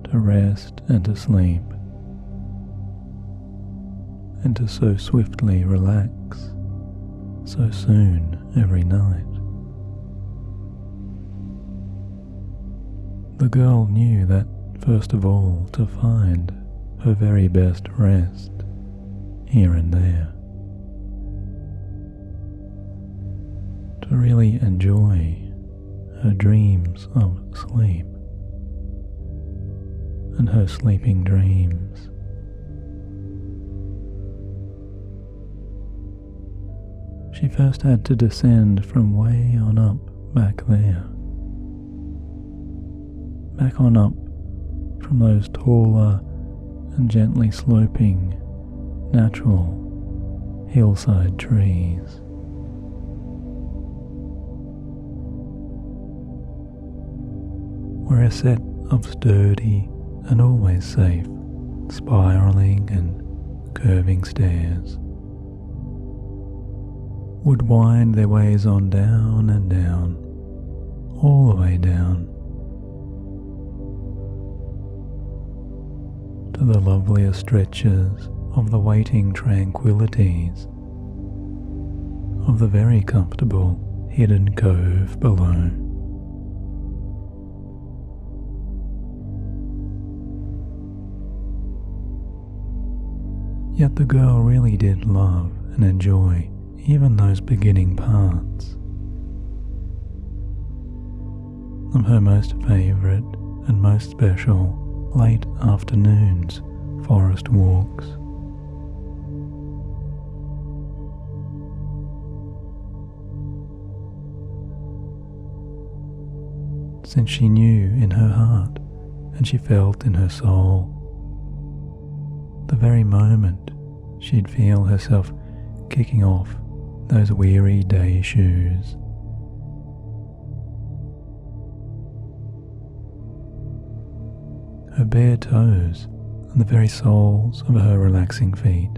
to rest and to sleep, and to so swiftly relax so soon every night. The girl knew that first of all to find her very best rest here and there, to really enjoy her dreams of sleep and her sleeping dreams. She first had to descend from way on up back there, back on up from those taller and gently sloping, natural hillside trees. Where a set of sturdy and always safe spiraling and curving stairs would wind their ways on down and down, all the way down to the lovelier stretches of the waiting tranquillities of the very comfortable hidden cove below. Yet the girl really did love and enjoy even those beginning parts of her most favourite and most special late afternoons forest walks. Since she knew in her heart and she felt in her soul the very moment she'd feel herself kicking off those weary day shoes, her bare toes and the very soles of her relaxing feet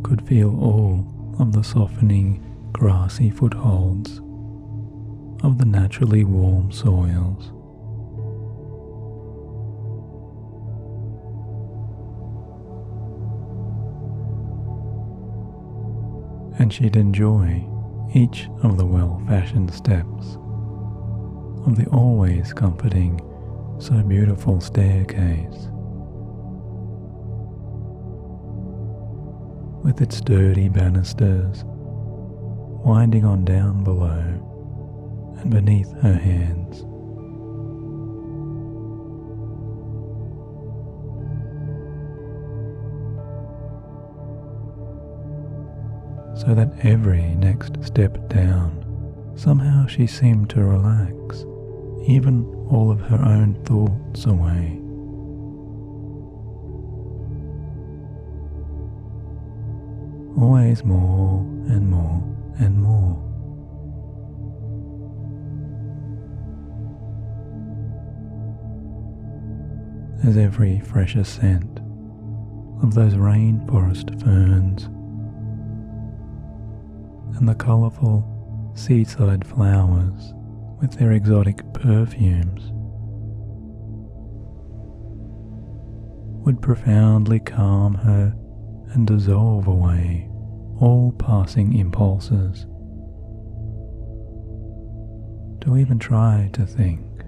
could feel all of the softening grassy footholds of the naturally warm soils. and she'd enjoy each of the well-fashioned steps of the always comforting, so beautiful staircase, with its sturdy banisters winding on down below and beneath her hands. So that every next step down, somehow she seemed to relax even all of her own thoughts away. Always more and more and more. As every fresher scent of those rainforest ferns and the colourful seaside flowers with their exotic perfumes would profoundly calm her and dissolve away all passing impulses to even try to think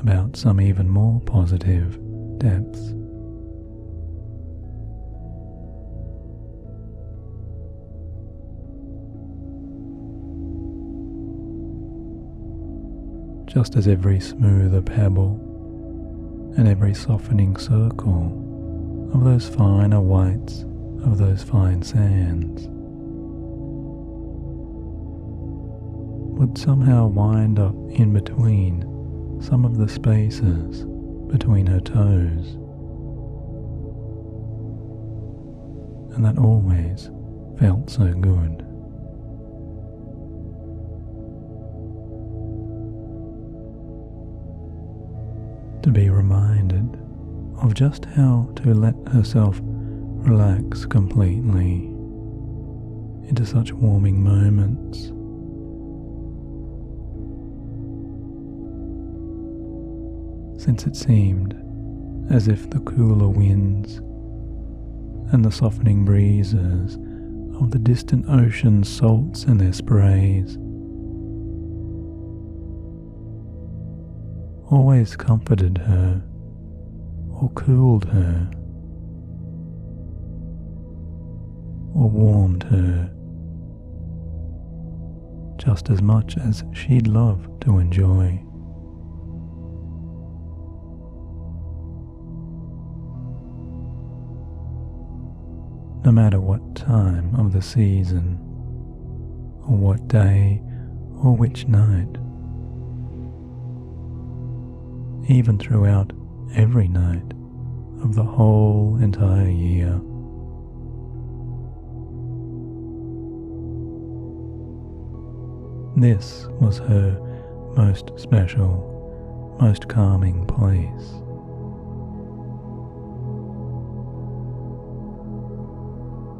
about some even more positive depths. Just as every smoother pebble and every softening circle of those finer whites of those fine sands would somehow wind up in between some of the spaces between her toes, and that always felt so good. To be reminded of just how to let herself relax completely into such warming moments. Since it seemed as if the cooler winds and the softening breezes of the distant ocean's salts and their sprays always comforted her or cooled her or warmed her just as much as she'd love to enjoy. No matter what time of the season, or what day, or which night, even throughout every night of the whole entire year. This was her most special, most calming place.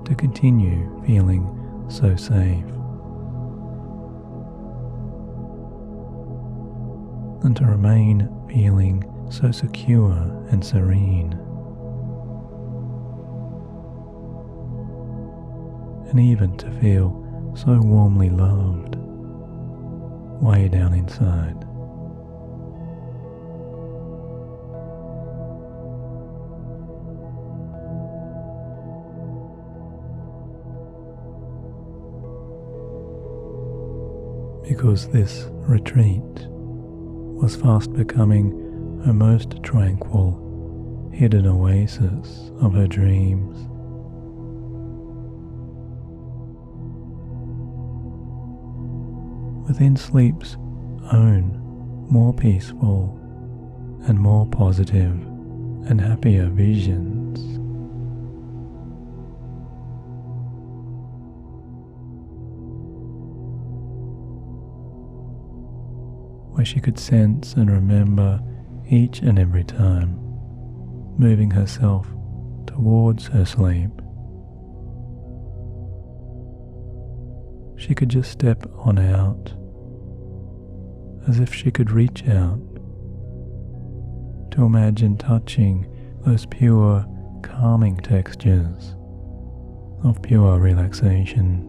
To continue feeling so safe, and to remain feeling so secure and serene, and even to feel so warmly loved way down inside. Because this retreat was fast becoming her most tranquil, hidden oasis of her dreams. Within sleep's own more peaceful and more positive and happier visions. Where she could sense and remember each and every time, moving herself towards her sleep. She could just step on out, as if she could reach out to imagine touching those pure, calming textures of pure relaxation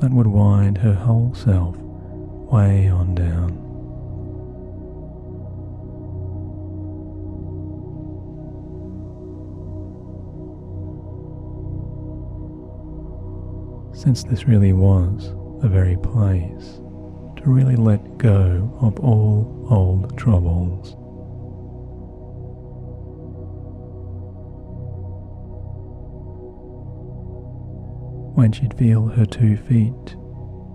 that would wind her whole self way on down. Since this really was the very place to really let go of all old troubles. When she'd feel her 2 feet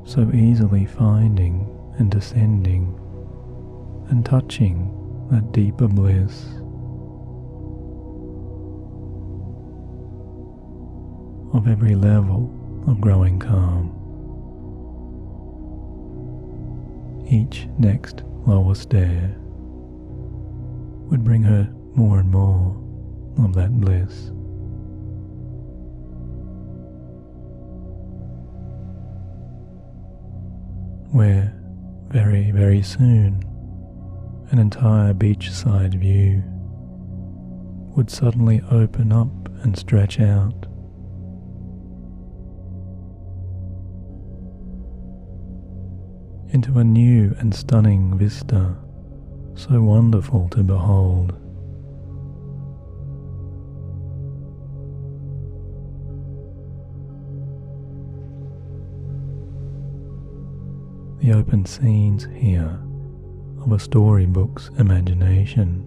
so easily finding and descending and touching that deeper bliss. Of every level of growing calm. Each next lower stair would bring her more and more of that bliss. Where very, very soon an entire beachside view would suddenly open up and stretch out. Into a new and stunning vista, so wonderful to behold. The open scenes here of a storybook's imagination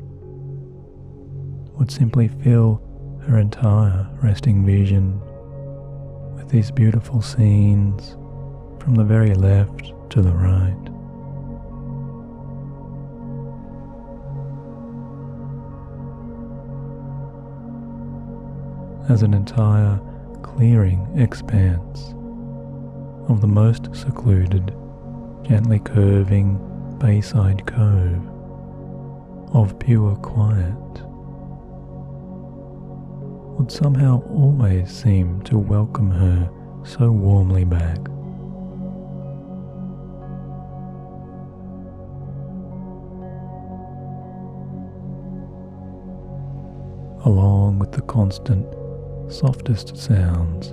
would simply fill her entire resting vision with these beautiful scenes from the very left to the right. As an entire clearing expanse of the most secluded, gently curving bayside cove of pure quiet would somehow always seem to welcome her so warmly back. Along with the constant, softest sounds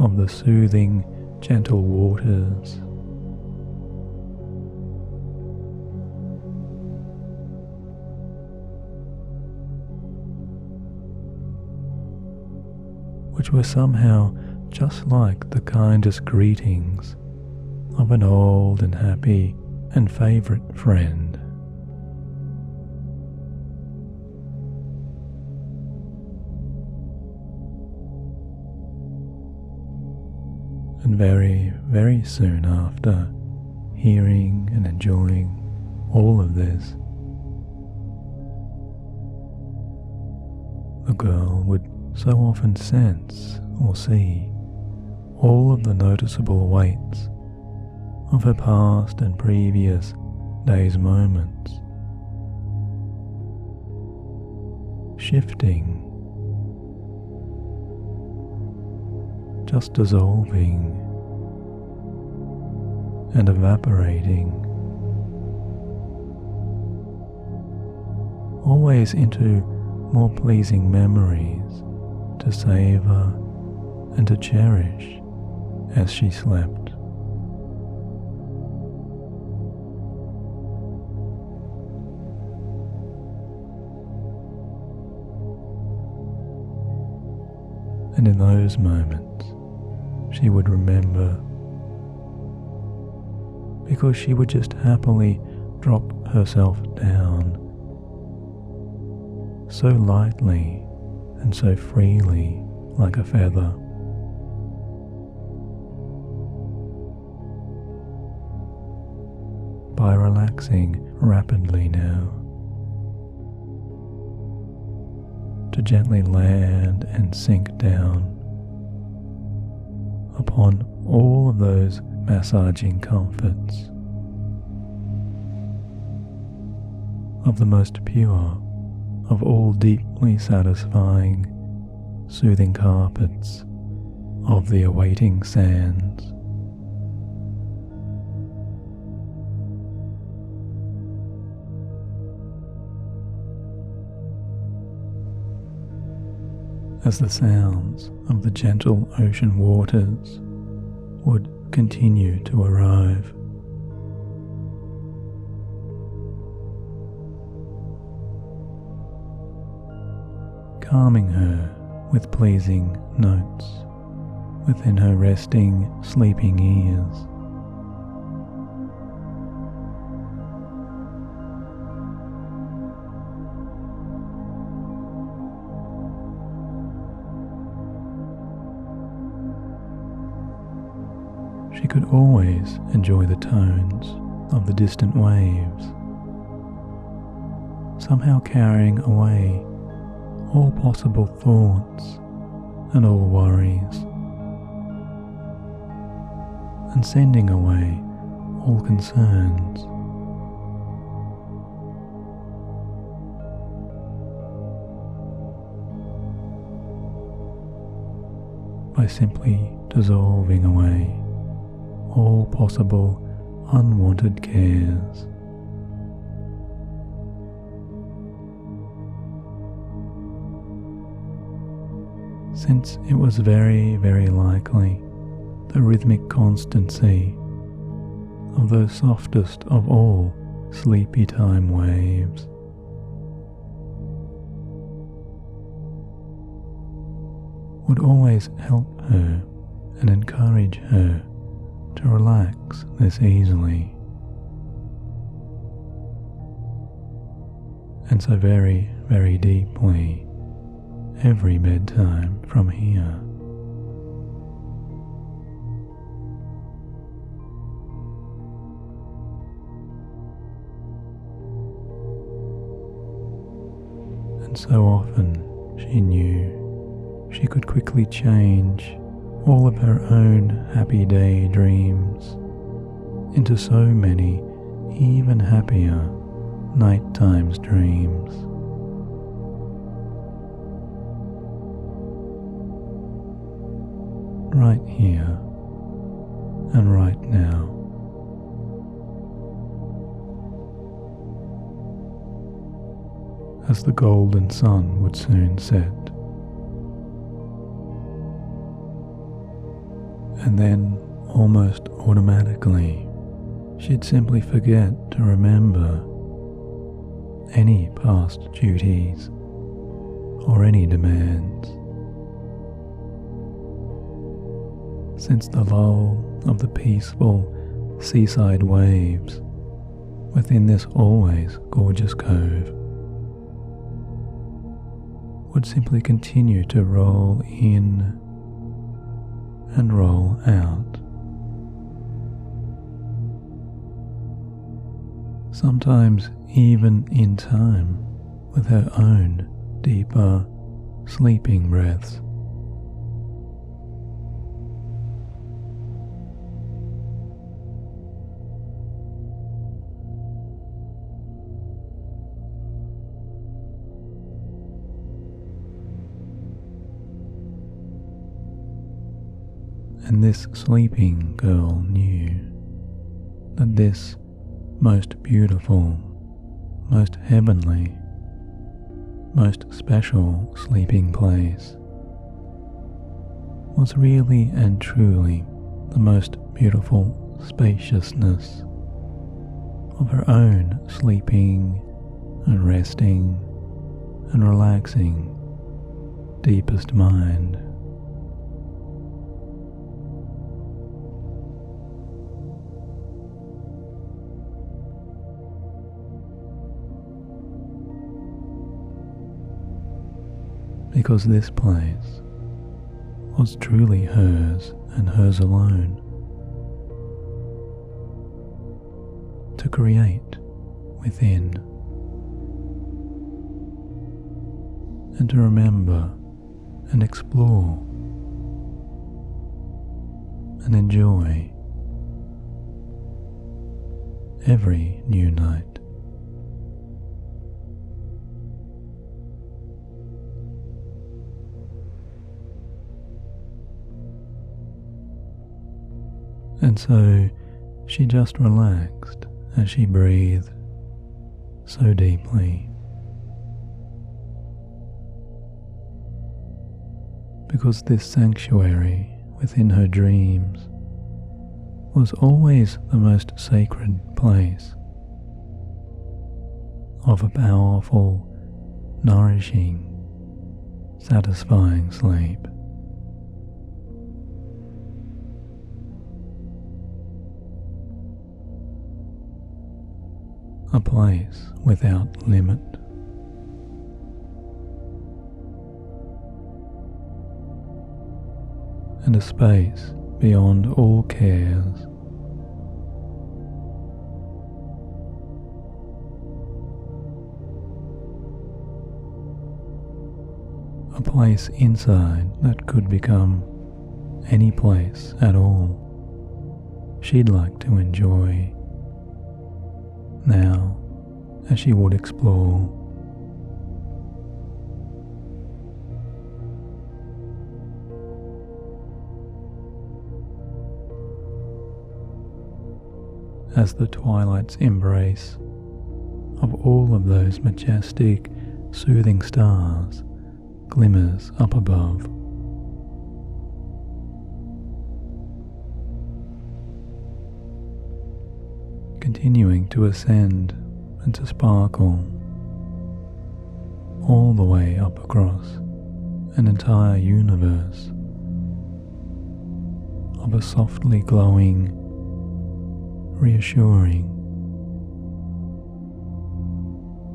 of the soothing, gentle waters, which were somehow just like the kindest greetings of an old and happy and favourite friend. And very, very soon after hearing and enjoying all of this, the girl would so often sense or see all of the noticeable weights of her past and previous day's moments shifting, just dissolving and evaporating, always into more pleasing memories to savour and to cherish as she slept. And in those moments she would remember, because she would just happily drop herself down so lightly and so freely like a feather. By relaxing rapidly now, to gently land and sink down upon all of those massaging comforts of the most pure of all deeply satisfying, soothing carpets of the awaiting sands. as the sounds of the gentle ocean waters would continue to arrive. Calming her with pleasing notes within her resting, sleeping ears. She could always enjoy the tones of the distant waves, somehow carrying away all possible thoughts and all worries, and sending away all concerns. By simply dissolving away all possible unwanted cares. Since it was very, very likely the rhythmic constancy of those softest of all sleepy time waves would always help her and encourage her to relax this easily. And so very, very deeply every bedtime from here. And so often she knew she could quickly change all of her own happy daydreams into so many even happier nighttime's dreams. Right here and right now. As the golden sun would soon set. And then, almost automatically, she'd simply forget to remember any past duties or any demands. Since the lull of the peaceful seaside waves within this always gorgeous cove would simply continue to roll in and roll out. Sometimes even in time with her own deeper sleeping breaths. And this sleeping girl knew that this most beautiful, most heavenly, most special sleeping place was really and truly the most beautiful spaciousness of her own sleeping and resting and relaxing deepest mind. Because this place was truly hers and hers alone, to create within and to remember and explore and enjoy every new night. And so she just relaxed as she breathed so deeply. because this sanctuary within her dreams was always the most sacred place of a powerful, nourishing, satisfying sleep. A place without limit. And a space beyond all cares. A place inside that could become any place at all she'd like to enjoy now as she would explore. As the twilight's embrace of all of those majestic, soothing stars glimmers up above. Continuing to ascend and to sparkle all the way up across an entire universe of a softly glowing, reassuring,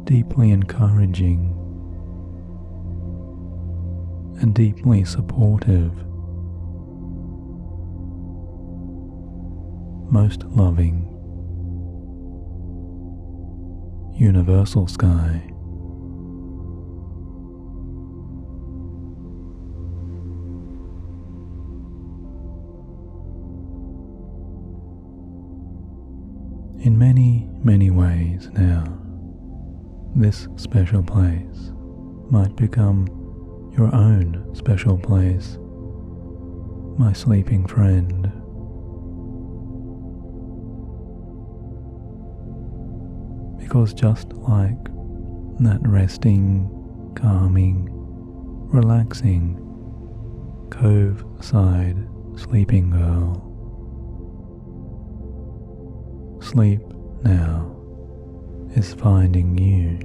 deeply encouraging, and deeply supportive, most loving, universal sky. In many, many ways now, this special place might become your own special place, my sleeping friend. Because just like that resting, calming, relaxing, cove-side sleeping girl, sleep now is finding you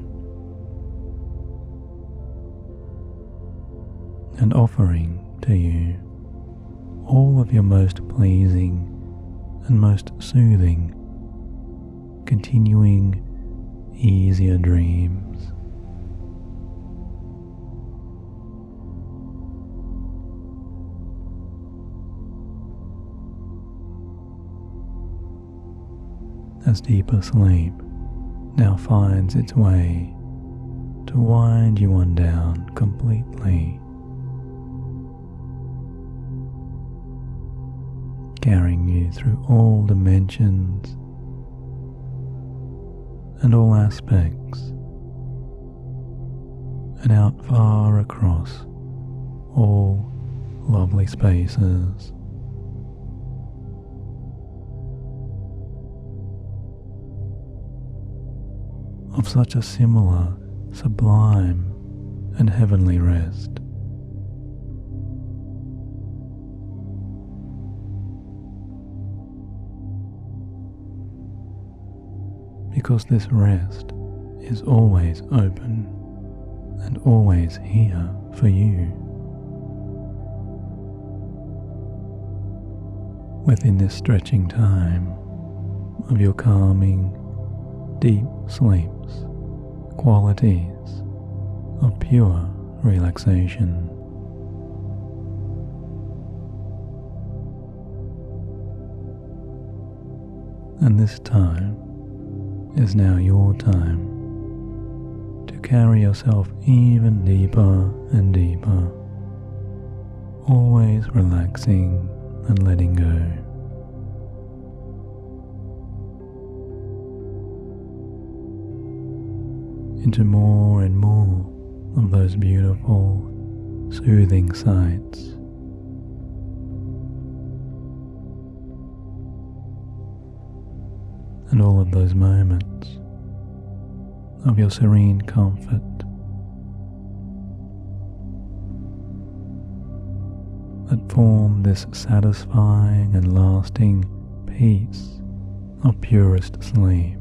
and offering to you all of your most pleasing and most soothing, continuing, easier dreams. As deeper sleep now finds its way to wind you on down completely, carrying you through all dimensions and all aspects, and out far across all lovely spaces. Of such a similar, sublime, and heavenly rest. Because this rest is always open and always here for you. Within this stretching time of your calming, deep sleeps, qualities of pure relaxation. And this time is now your time to carry yourself even deeper and deeper, always relaxing and letting go. Into more and more of those beautiful, soothing sights. And all of those moments of your serene comfort that form this satisfying and lasting peace of purest sleep.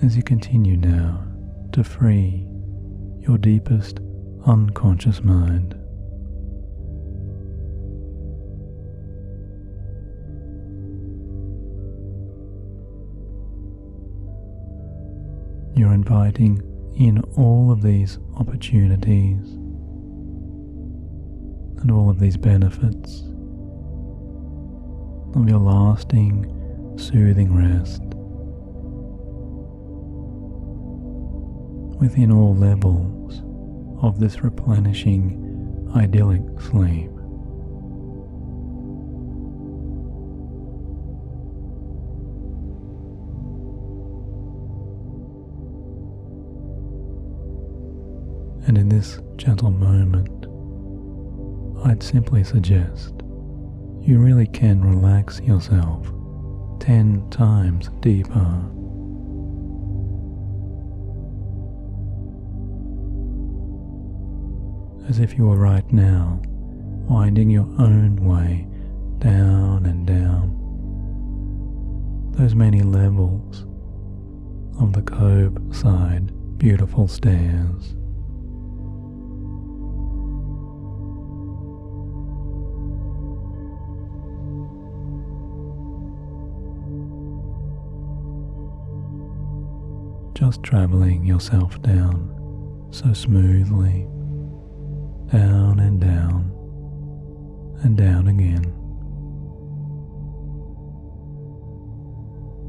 As you continue now to free your deepest unconscious mind, you're inviting in all of these opportunities and all of these benefits of your lasting, soothing rest within all levels of this replenishing, idyllic sleep. And in this gentle moment, I'd simply suggest you really can relax yourself 10 times deeper. As if you were right now winding your own way down and down those many levels of the cove side beautiful stairs. Just traveling yourself down so smoothly, down and down and down again,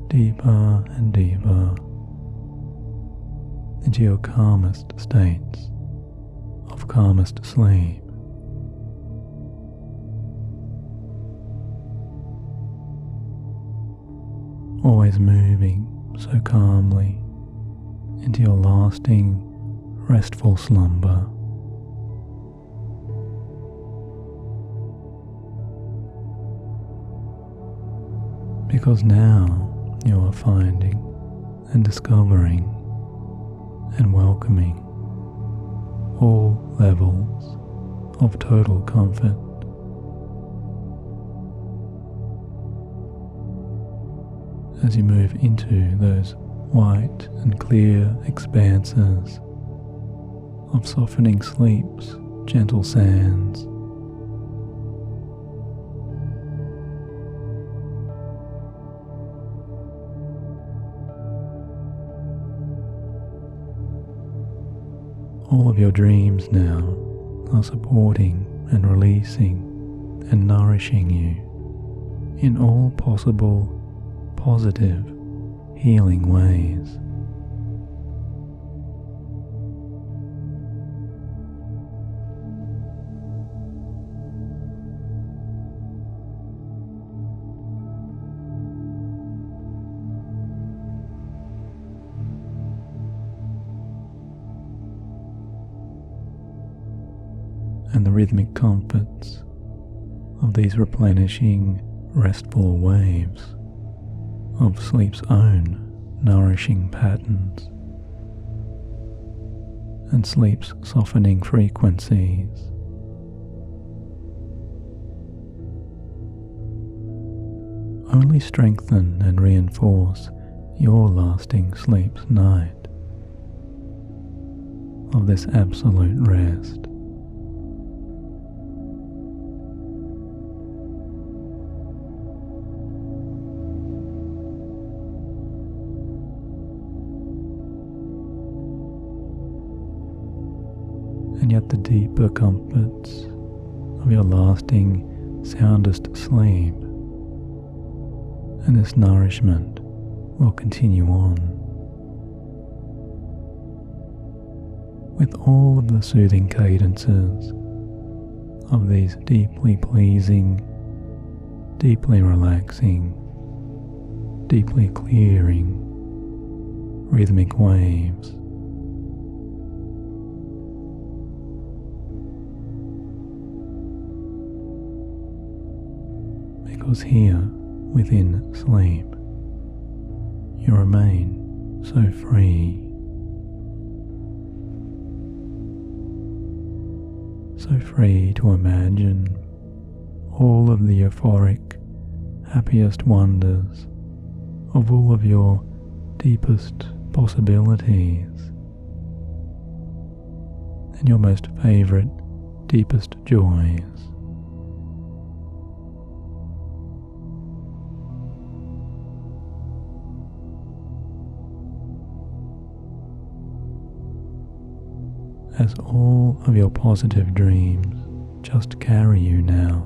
deeper and deeper into your calmest states of calmest sleep. Always moving so calmly into your lasting, restful slumber. Because now you are finding and discovering and welcoming all levels of total comfort. As you move into those white and clear expanses of softening sleep's gentle sands, all of your dreams now are supporting and releasing and nourishing you in all possible positive healing ways. And the rhythmic comforts of these replenishing, restful waves of sleep's own nourishing patterns and sleep's softening frequencies only strengthen and reinforce your lasting sleep's night of this absolute rest. And yet the deeper comforts of your lasting, soundest sleep and this nourishment will continue on with all of the soothing cadences of these deeply pleasing, deeply relaxing, deeply clearing rhythmic waves. Because here, within sleep, you remain so free, so free to imagine all of the euphoric, happiest wonders of all of your deepest possibilities and your most favourite, deepest joys. As all of your positive dreams just carry you now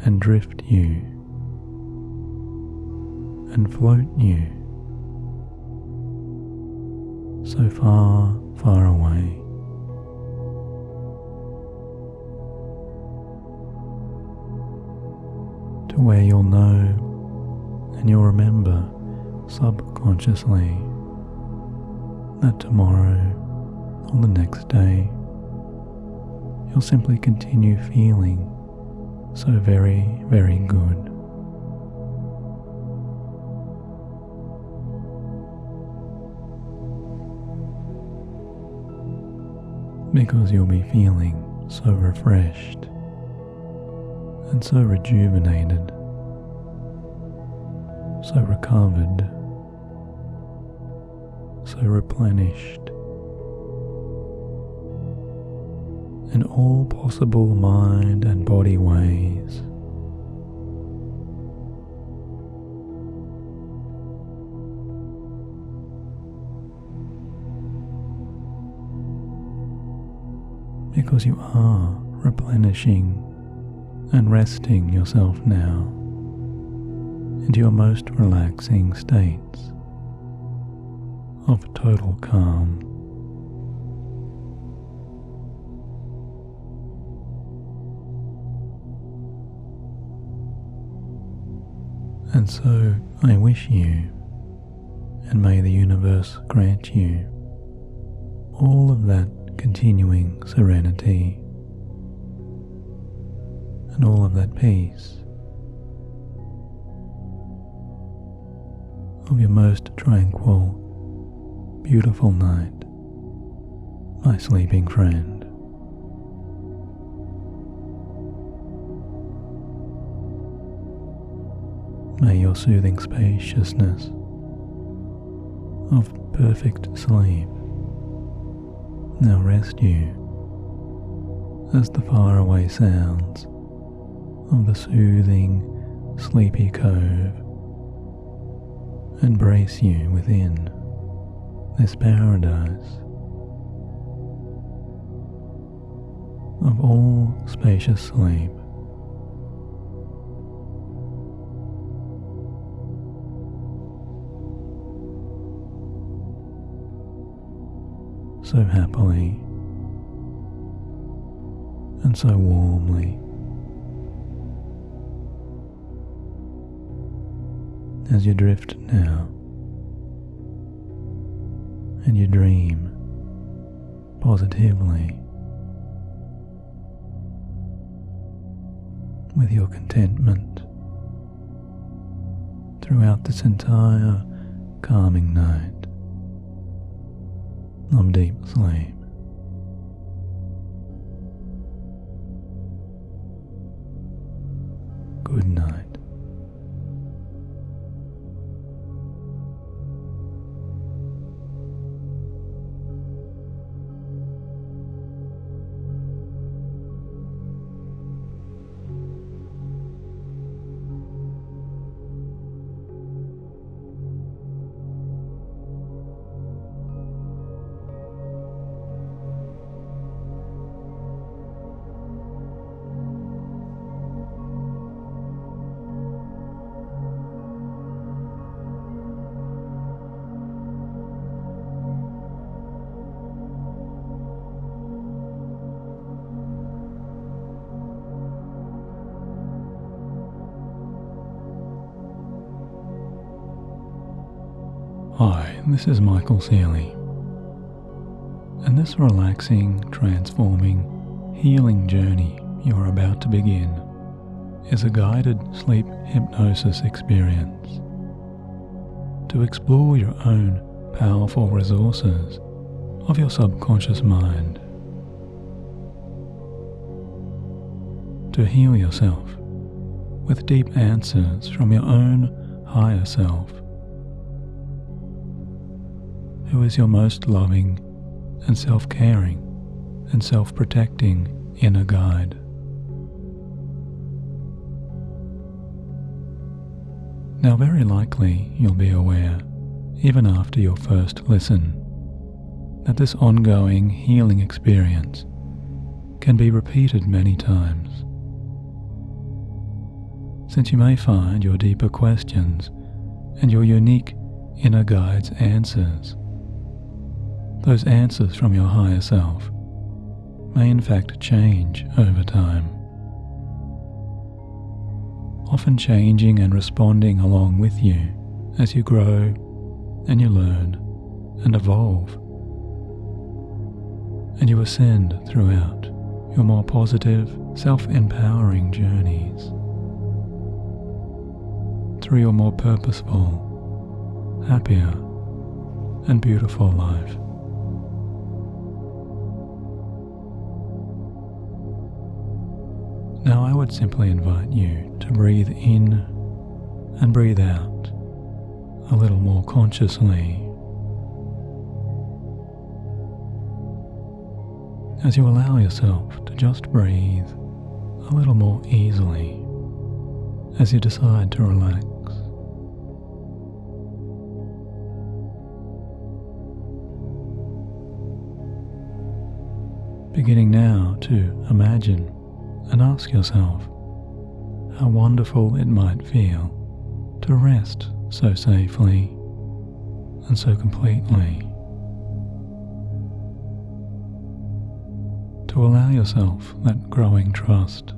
and drift you and float you so far, far away. To where you'll know and you'll remember subconsciously that tomorrow or the next day you'll simply continue feeling so very, very good. Because you'll be feeling so refreshed and so rejuvenated, so recovered, so replenished, in all possible mind and body ways. Because you are replenishing and resting yourself now into your most relaxing states of total calm. And so I wish you, and may the universe grant you, all of that continuing serenity and all of that peace of your most tranquil, beautiful night, my sleeping friend. May your soothing spaciousness of perfect sleep now rest you as the faraway sounds of the soothing, sleepy cove embrace you within this paradise of all spacious sleep. So happily and so warmly as you drift now and you dream positively with your contentment throughout this entire calming night of deep sleep. Good night. Hi, this is Michael Sealey, and this relaxing, transforming, healing journey you're about to begin is a guided sleep hypnosis experience to explore your own powerful resources of your subconscious mind, to heal yourself with deep answers from your own higher self, who is your most loving and self-caring and self-protecting inner guide. Now, very likely you'll be aware, even after your first listen, that this ongoing healing experience can be repeated many times, since you may find your deeper questions and your unique inner guide's answers, those answers from your higher self, may in fact change over time, often changing and responding along with you as you grow and you learn and evolve, and you ascend throughout your more positive, self-empowering journeys, through your more purposeful, happier, and beautiful life. Now I would simply invite you to breathe in and breathe out a little more consciously as you allow yourself to just breathe a little more easily as you decide to relax. Beginning now to imagine and ask yourself how wonderful it might feel to rest so safely and so completely, to allow yourself that growing trust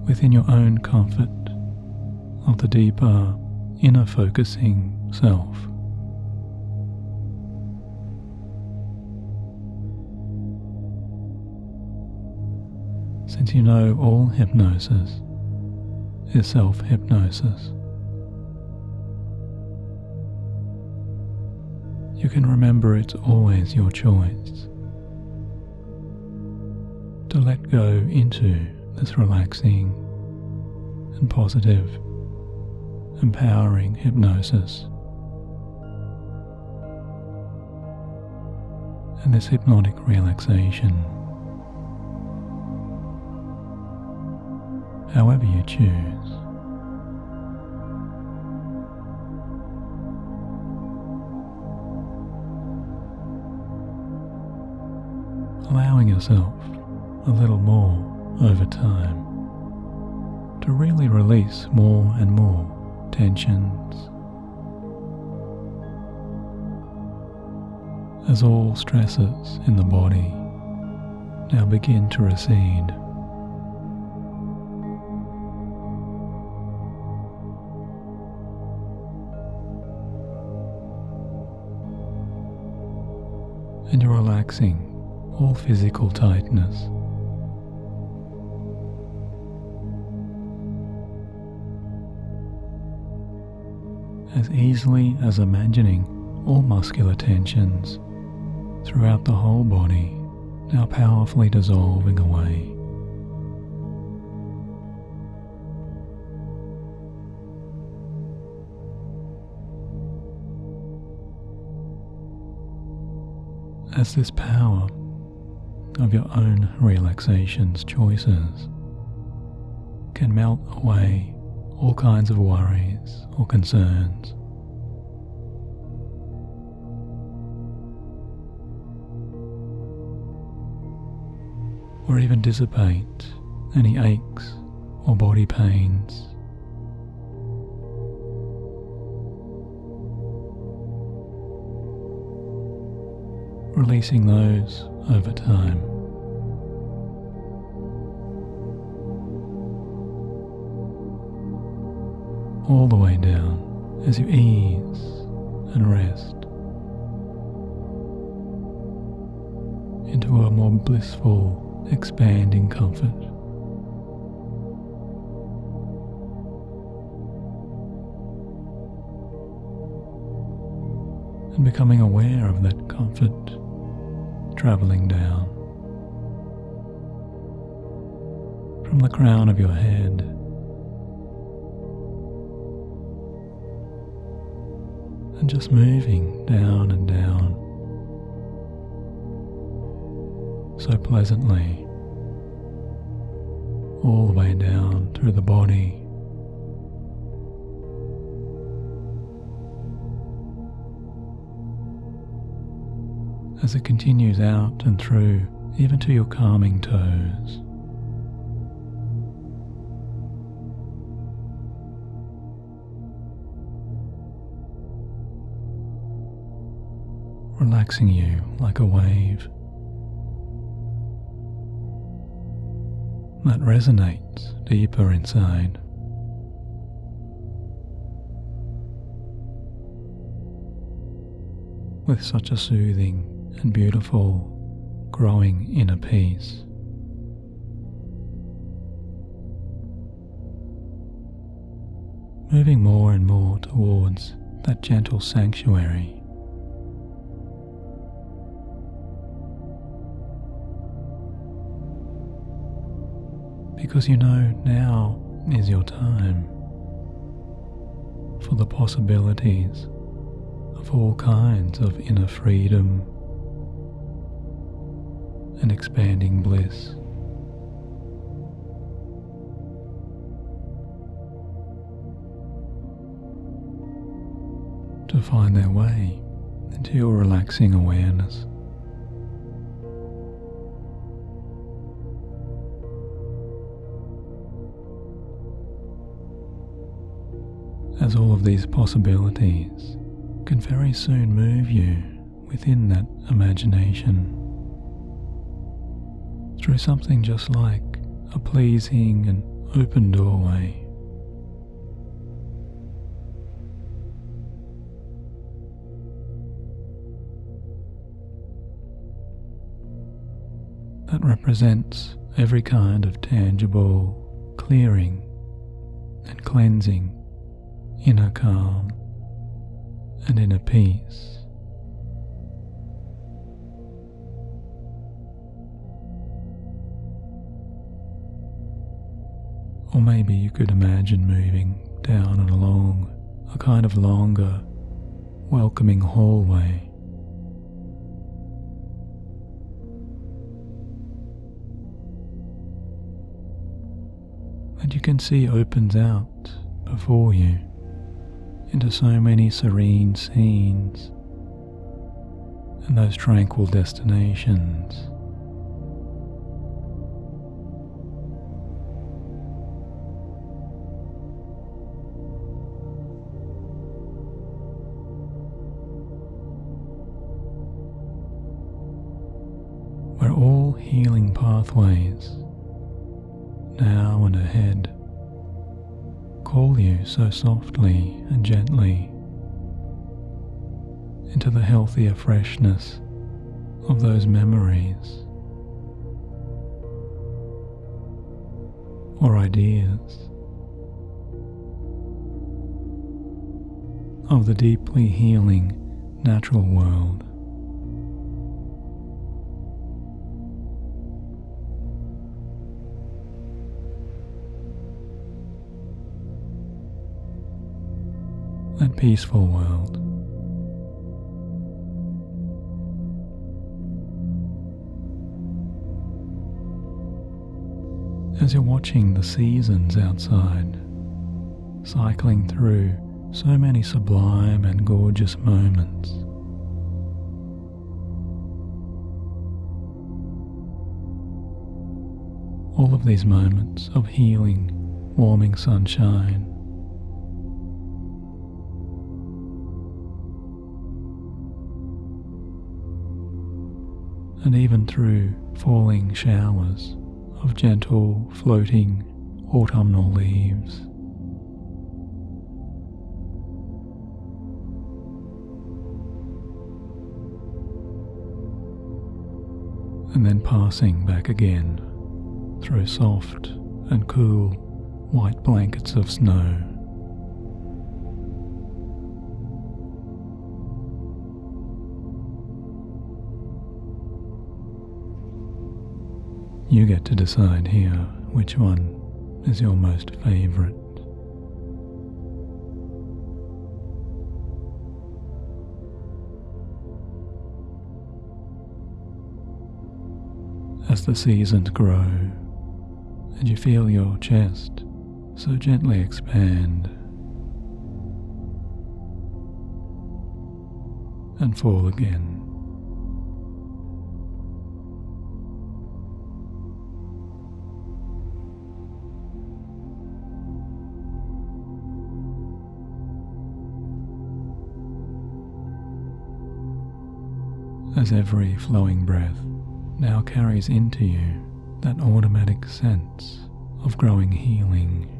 within your own comfort of the deeper, inner focusing self. Since you know all hypnosis is self-hypnosis, you can remember it's always your choice to let go into this relaxing and positive, empowering hypnosis, and this hypnotic relaxation, however you choose. Allowing yourself a little more over time to really release more and more tensions as all stresses in the body now begin to recede. And you're relaxing all physical tightness, as easily as imagining all muscular tensions throughout the whole body now powerfully dissolving away. As this power of your own relaxation's choices can melt away all kinds of worries or concerns, or even dissipate any aches or body pains, releasing those over time. All the way down as you ease and rest into a more blissful, expanding comfort. and becoming aware of that comfort travelling down from the crown of your head and just moving down and down so pleasantly all the way down through the body, as it continues out and through even to your calming toes. Relaxing you like a wave that resonates deeper inside. With such a soothing and beautiful, growing inner peace. Moving more and more towards that gentle sanctuary. Because you know now is your time for the possibilities of all kinds of inner freedom and expanding bliss. To find their way into your relaxing awareness. As all of these possibilities can very soon move you within that imagination through something just like a pleasing and open doorway. That represents every kind of tangible clearing and cleansing, inner calm and inner peace. Or maybe you could imagine moving down and along a kind of longer, welcoming hallway. And you can see opens out before you into so many serene scenes and those tranquil destinations. Where all healing pathways, now and ahead, call you so softly and gently into the healthier freshness of those memories or ideas of the deeply healing natural world. That peaceful world. As you're watching the seasons outside, cycling through so many sublime and gorgeous moments. All of these moments of healing, warming sunshine, and even through falling showers of gentle, floating autumnal leaves. And then passing back again through soft and cool white blankets of snow. You get to decide here which one is your most favorite. As the seasons grow and you feel your chest so gently expand and fall again, as every flowing breath now carries into you that automatic sense of growing healing.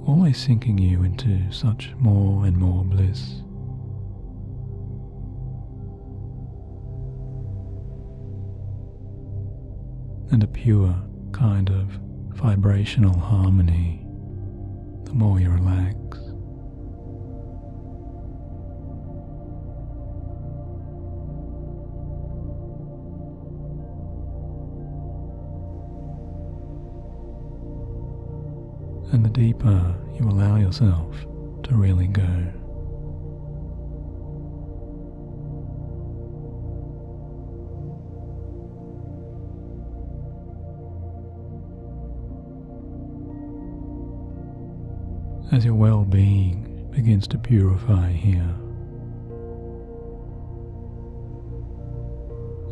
Always sinking you into such more and more bliss. And a pure kind of vibrational harmony the more you relax. And the deeper you allow yourself to really go. As your well-being begins to purify here,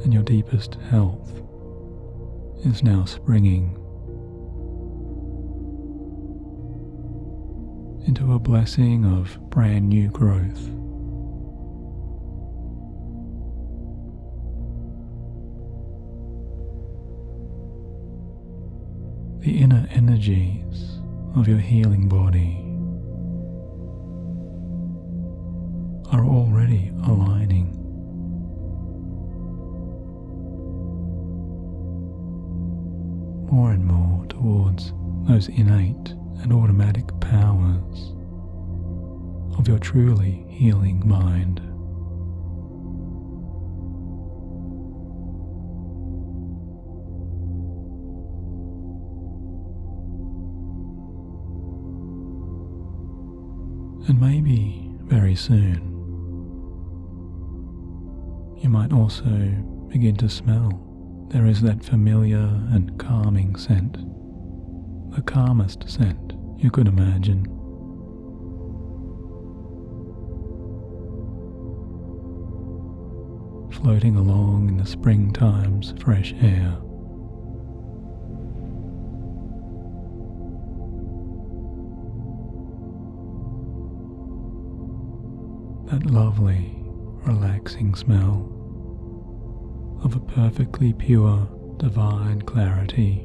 and your deepest health is now springing into a blessing of brand new growth. The inner energies of your healing body are already aligning. More and more towards those innate and automatic powers of your truly healing mind. And maybe very soon you might also begin to smell. There is that familiar and calming scent, the calmest scent you could imagine. Floating along in the springtime's fresh air. That lovely, relaxing smell of a perfectly pure, divine clarity.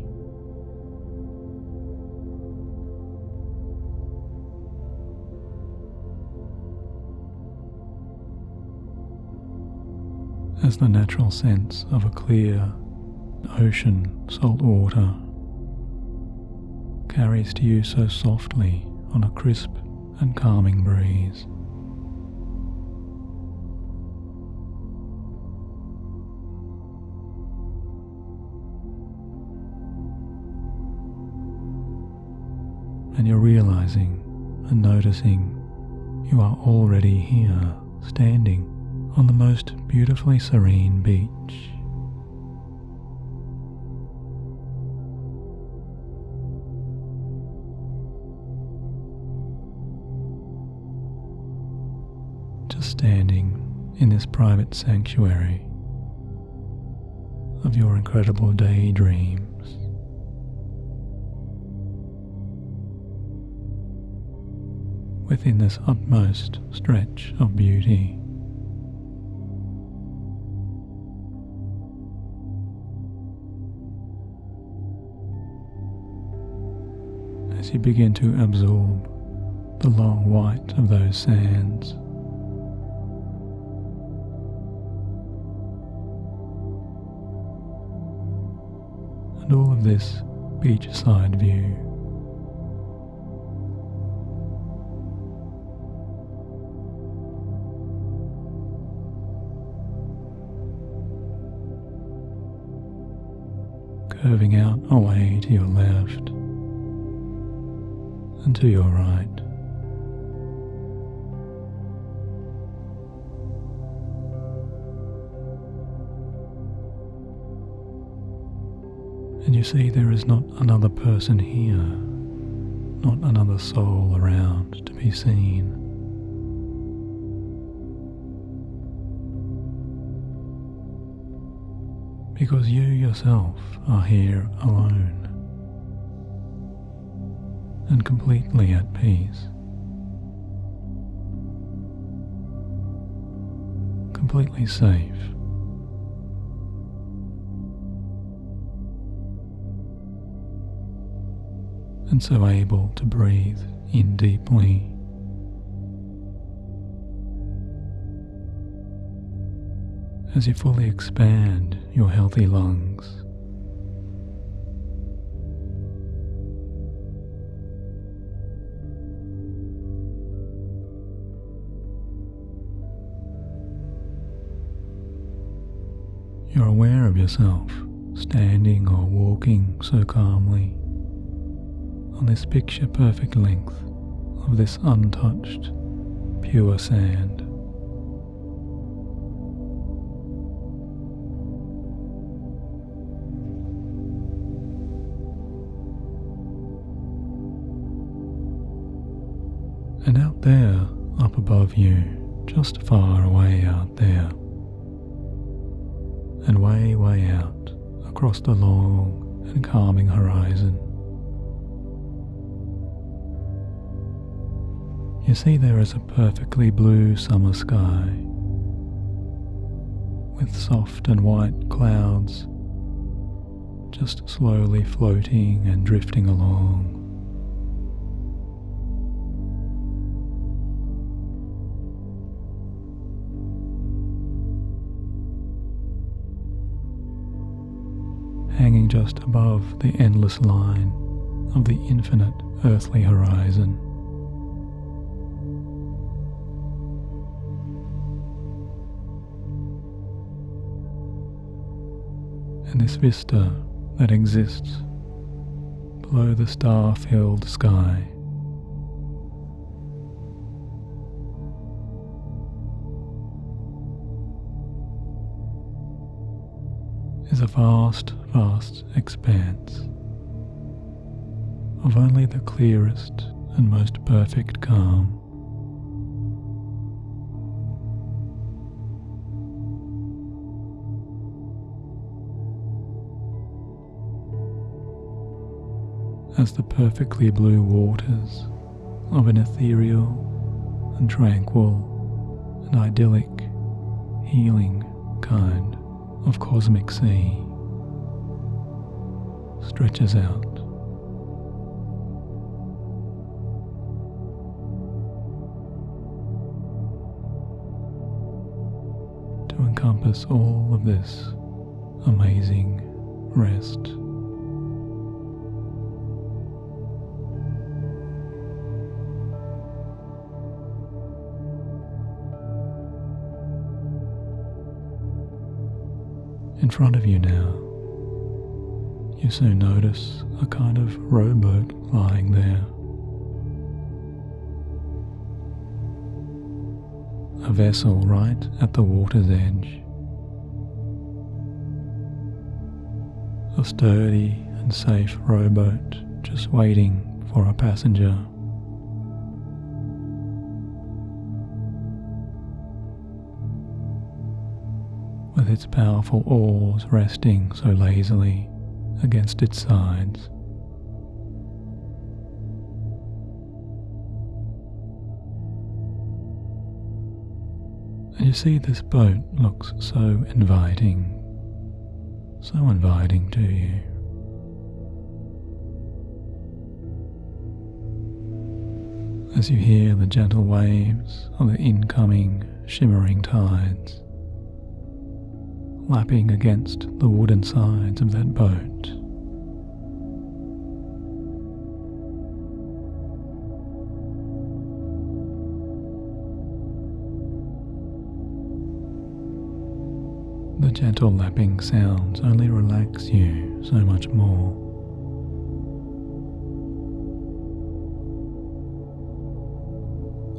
As the natural sense of a clear ocean salt water carries to you so softly on a crisp and calming breeze. And you're realizing and noticing you are already here, standing on the most beautifully serene beach. Just standing in this private sanctuary of your incredible daydreams. Within this utmost stretch of beauty. As you begin to absorb the long white of those sands, and all of this beachside view. curving out away to your left and to your right. And you see there is not another person here, not another soul around to be seen. Because you yourself are here alone and completely at peace, completely safe. And so able to breathe in deeply as you fully expand your healthy lungs. You're aware of yourself standing or walking so calmly on this picture-perfect length of this untouched, pure sand. And out there, up above you, just far away out there, and way, way out across the long and calming horizon, you see there is a perfectly blue summer sky with soft and white clouds just slowly floating and drifting along. Hanging just above the endless line of the infinite earthly horizon. And this vista that exists below the star-filled sky is a vast, vast expanse of only the clearest and most perfect calm. As the perfectly blue waters of an ethereal and tranquil and idyllic, healing kind of cosmic sea stretches out. To encompass all of this amazing rest. In front of you now, you soon notice a kind of rowboat lying there. A vessel right at the water's edge. A sturdy and safe rowboat just waiting for a passenger. With its powerful oars resting so lazily against its sides. And you see this boat looks so inviting to you. As you hear the gentle waves of the incoming shimmering tides lapping against the wooden sides of that boat. The gentle lapping sounds only relax you so much more.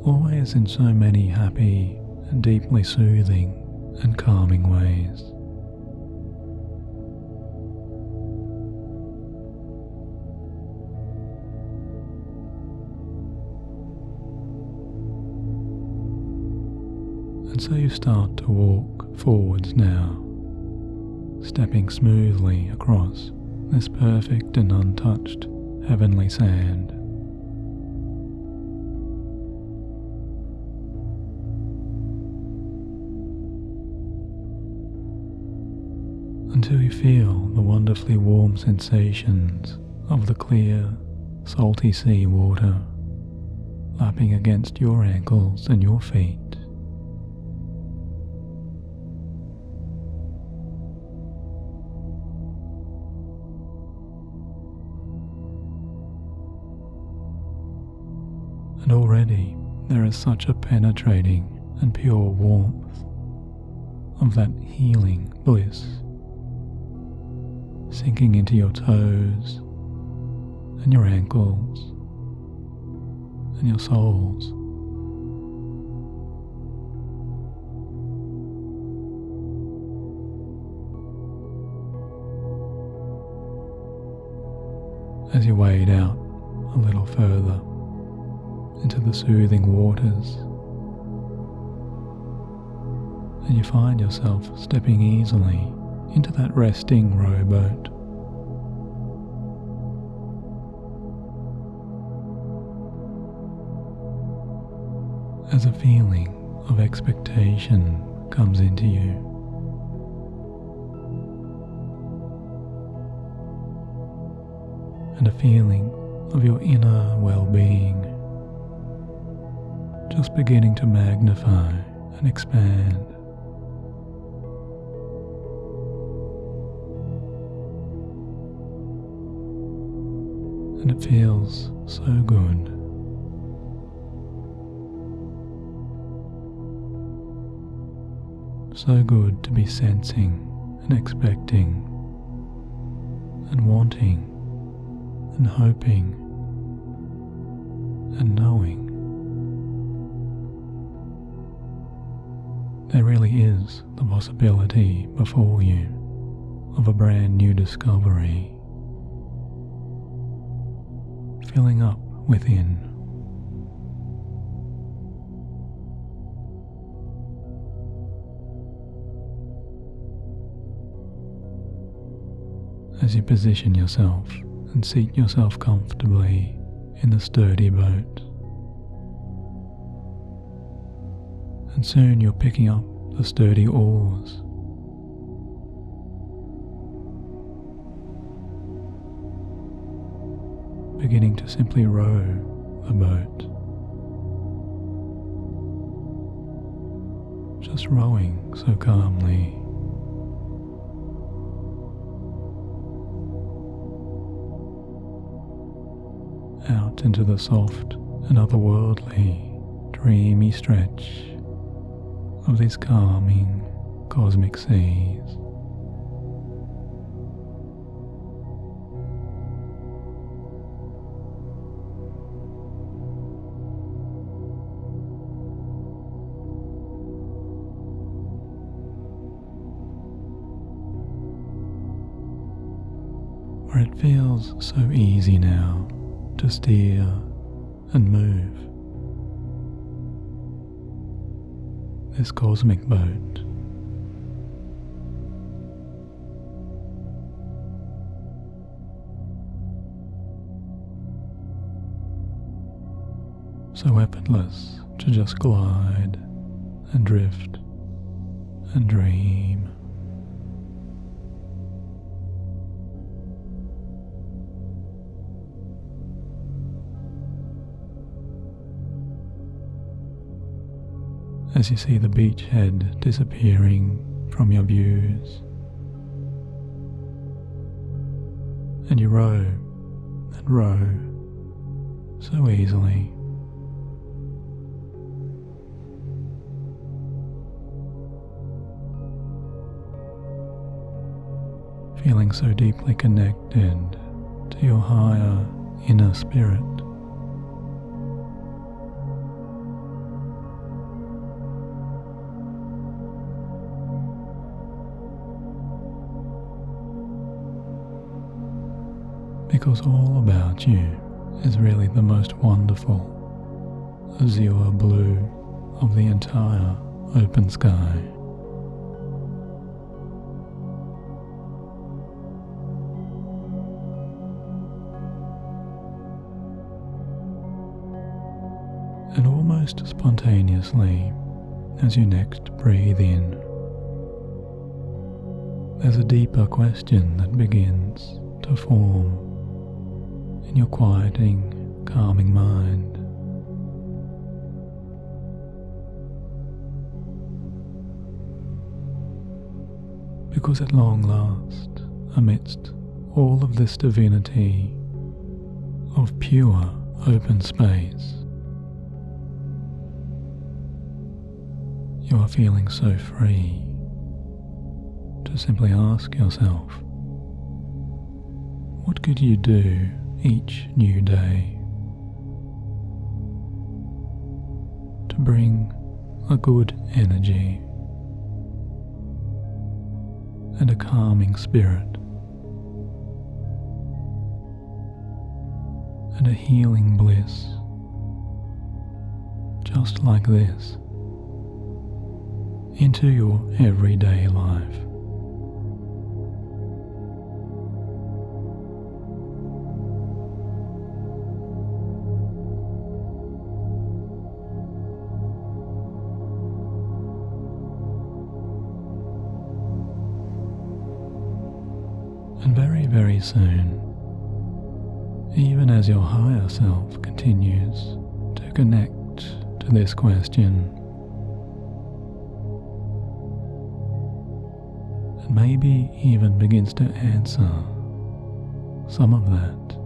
Always in so many happy and deeply soothing and calming ways. And so you start to walk forwards now, stepping smoothly across this perfect and untouched heavenly sand. Until you feel the wonderfully warm sensations of the clear, salty sea water lapping against your ankles and your feet. And already there is such a penetrating and pure warmth of that healing bliss sinking into your toes and your ankles and your soles. As you wade out a little further into the soothing waters, and you find yourself stepping easily into that resting rowboat. As a feeling of expectation comes into you, and a feeling of your inner well-being just beginning to magnify and expand. And it feels so good. So good to be sensing and expecting and wanting and hoping and knowing. There really is the possibility before you of a brand new discovery filling up within. As you position yourself and seat yourself comfortably in the sturdy boat, and soon you're picking up the sturdy oars, beginning to simply row the boat, just rowing so calmly. Out into the soft and otherworldly, dreamy stretch of these calming cosmic seas. Where it feels so easy now to steer and move this cosmic boat. So effortless to just glide and drift and dream. As you see the beachhead disappearing from your views, and you row and row so easily. feeling so deeply connected to your higher inner spirit. Because all about you is really the most wonderful azure blue of the entire open sky. And almost spontaneously, as you next breathe in, there's a deeper question that begins to form in your quieting, calming mind. Because at long last, amidst all of this divinity of pure open space, you are feeling so free to simply ask yourself, what could you do each new day to bring a good energy and a calming spirit and a healing bliss just like this into your everyday life? And very, very soon, even as your higher self continues to connect to this question, and maybe even begins to answer some of that,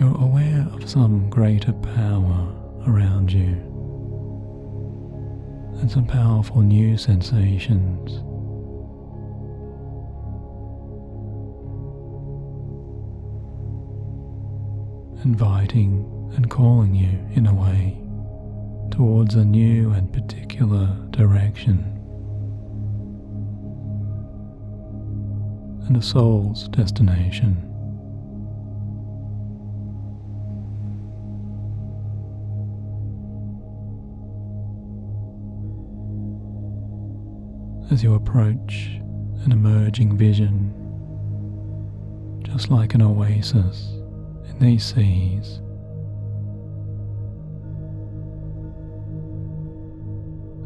you're aware of some greater power around you and some powerful new sensations. Inviting and calling you in a way towards a new and particular direction, and a soul's destination. As you approach an emerging vision, just like an oasis in these seas,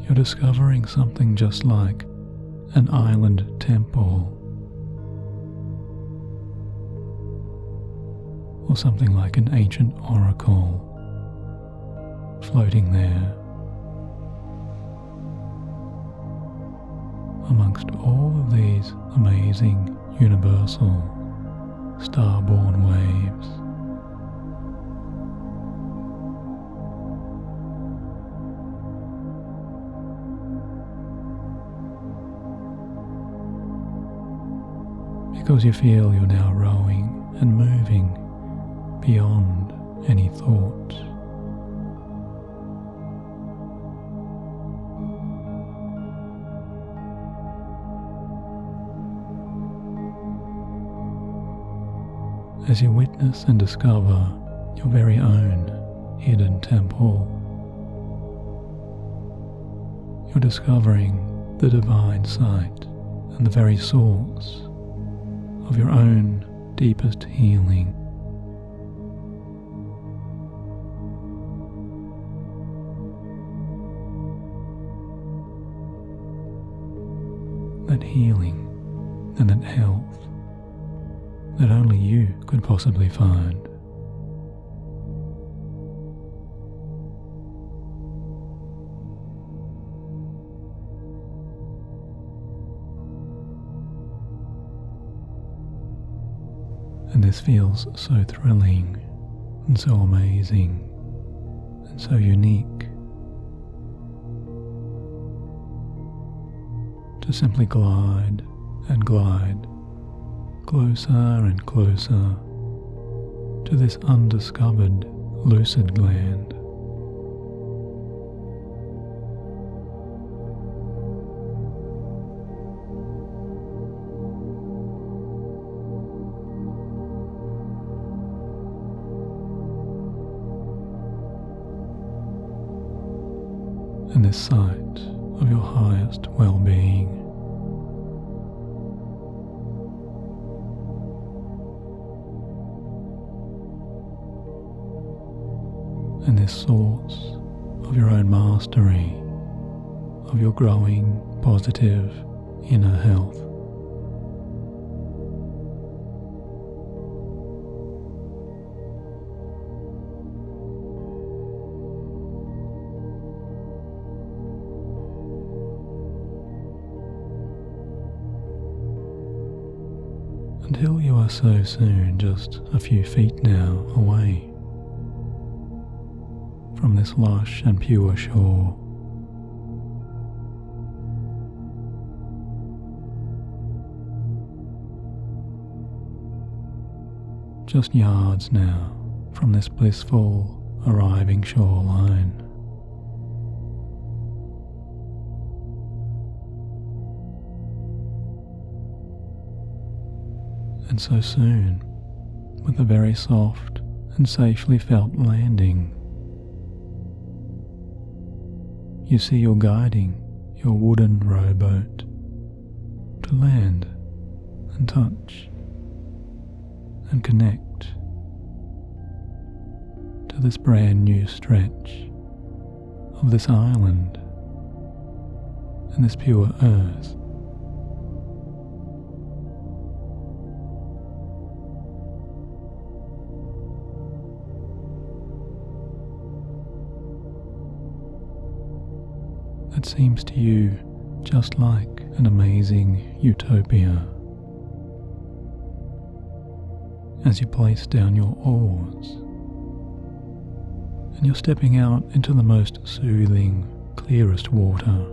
you're discovering something just like an island temple, or something like an ancient oracle floating there amongst all of these amazing universal starborn waves. Because you feel you're now rowing and moving beyond any thoughts. As you witness and discover your very own hidden temple, you're discovering the divine sight and the very source of your own deepest healing. That healing and that health that only you could possibly find. And this feels so thrilling and so amazing and so unique. to simply glide and glide closer and closer to this undiscovered lucid gland. And this site of your highest well-being. And this source of your own mastery, of your growing positive inner health. Until you are so soon just a few feet now away from this lush and pure shore. Just yards now from this blissful arriving shoreline. And so soon, with a very soft and safely felt landing, you see you're guiding your wooden rowboat to land and touch and connect to this brand new stretch of this island and this pure earth. That seems to you just like an amazing utopia. As you place down your oars and you're stepping out into the most soothing, clearest water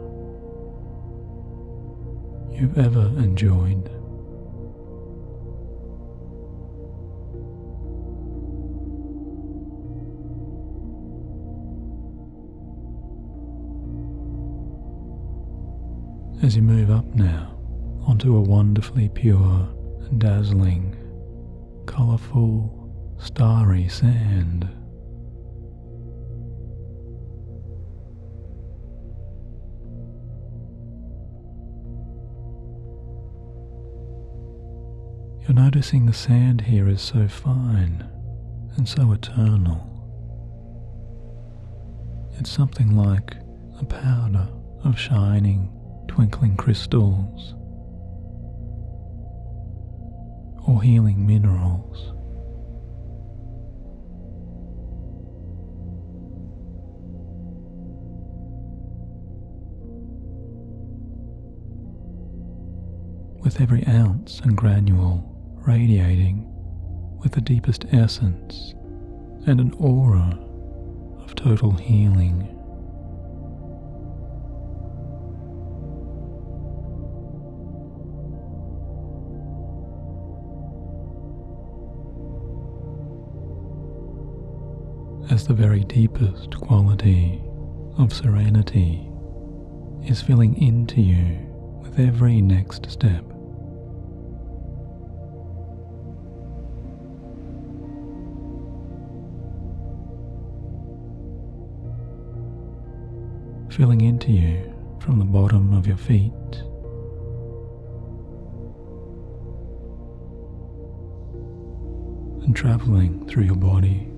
you've ever enjoyed. As you move up now onto a wonderfully pure and dazzling, colourful, starry sand. You're noticing the sand here is so fine and so eternal. It's something like a powder of shining, twinkling crystals or healing minerals. With every ounce and granule radiating with the deepest essence and an aura of total healing. As the very deepest quality of serenity is filling into you with every next step. Filling into you from the bottom of your feet and traveling through your body.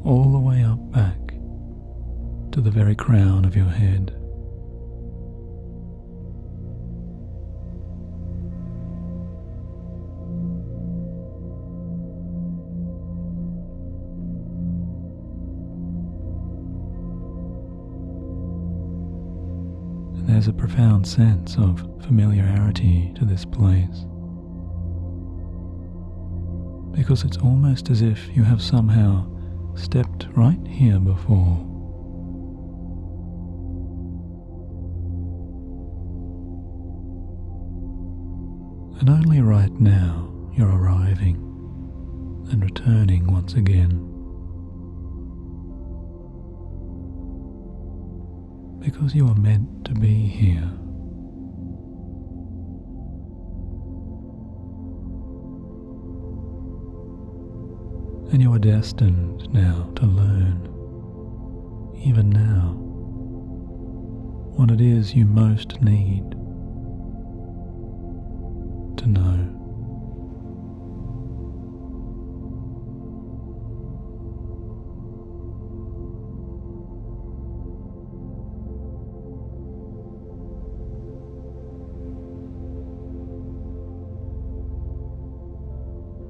All the way up back to the very crown of your head. And there's a profound sense of familiarity to this place, because it's almost as if you have somehow stepped right here before, And only right now you're arriving and returning once again. Because you are meant to be here. And you are destined now to learn, even now, what it is you most need to know.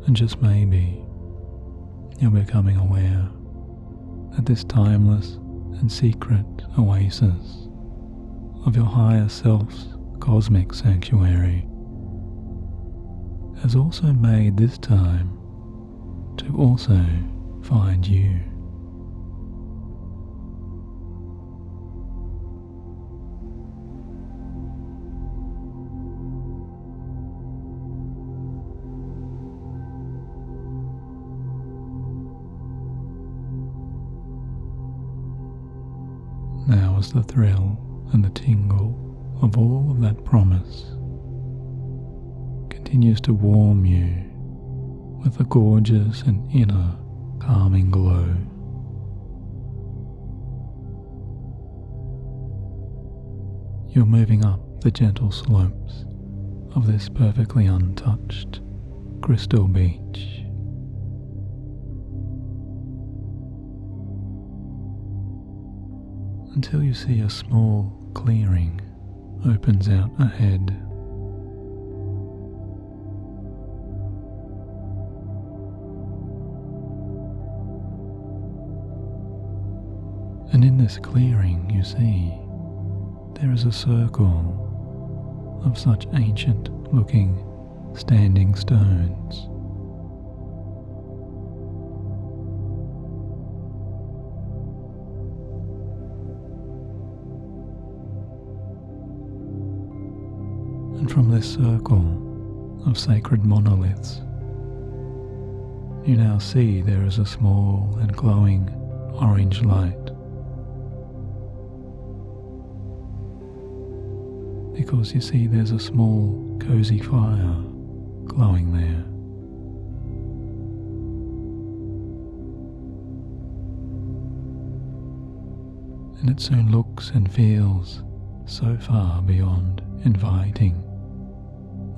And just maybe you're becoming aware that this timeless and secret oasis of your higher self's cosmic sanctuary has also made this time to also find you. Now as the thrill and the tingle of all of that promise continues to warm you with a gorgeous and inner calming glow, you're moving up the gentle slopes of this perfectly untouched crystal beach. Until you see a small clearing opens out ahead. And in this clearing you see there is a circle of such ancient looking standing stones. And from this circle of sacred monoliths, you now see there is a small and glowing orange light. Because you see there's a small cozy fire glowing there. And it soon looks and feels so far beyond inviting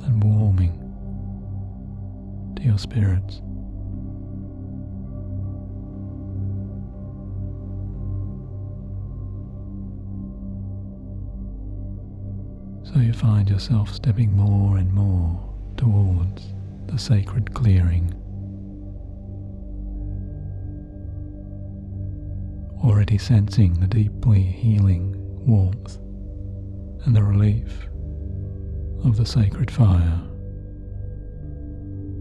and warming to your spirits. So you find yourself stepping more and more towards the sacred clearing, already sensing the deeply healing warmth and the relief of the sacred fire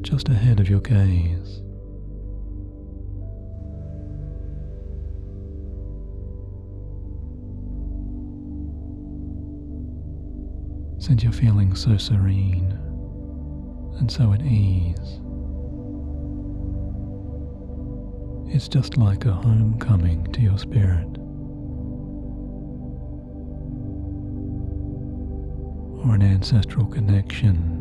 just ahead of your gaze. Since you're feeling so serene and so at ease, it's just like a homecoming to your spirit, or an ancestral connection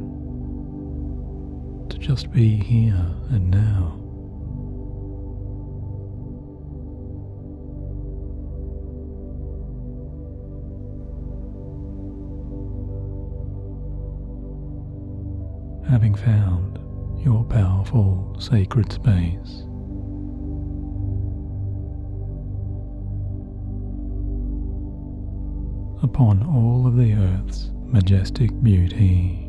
to just be here and now. Having found your powerful sacred space, upon all of the earth's majestic beauty,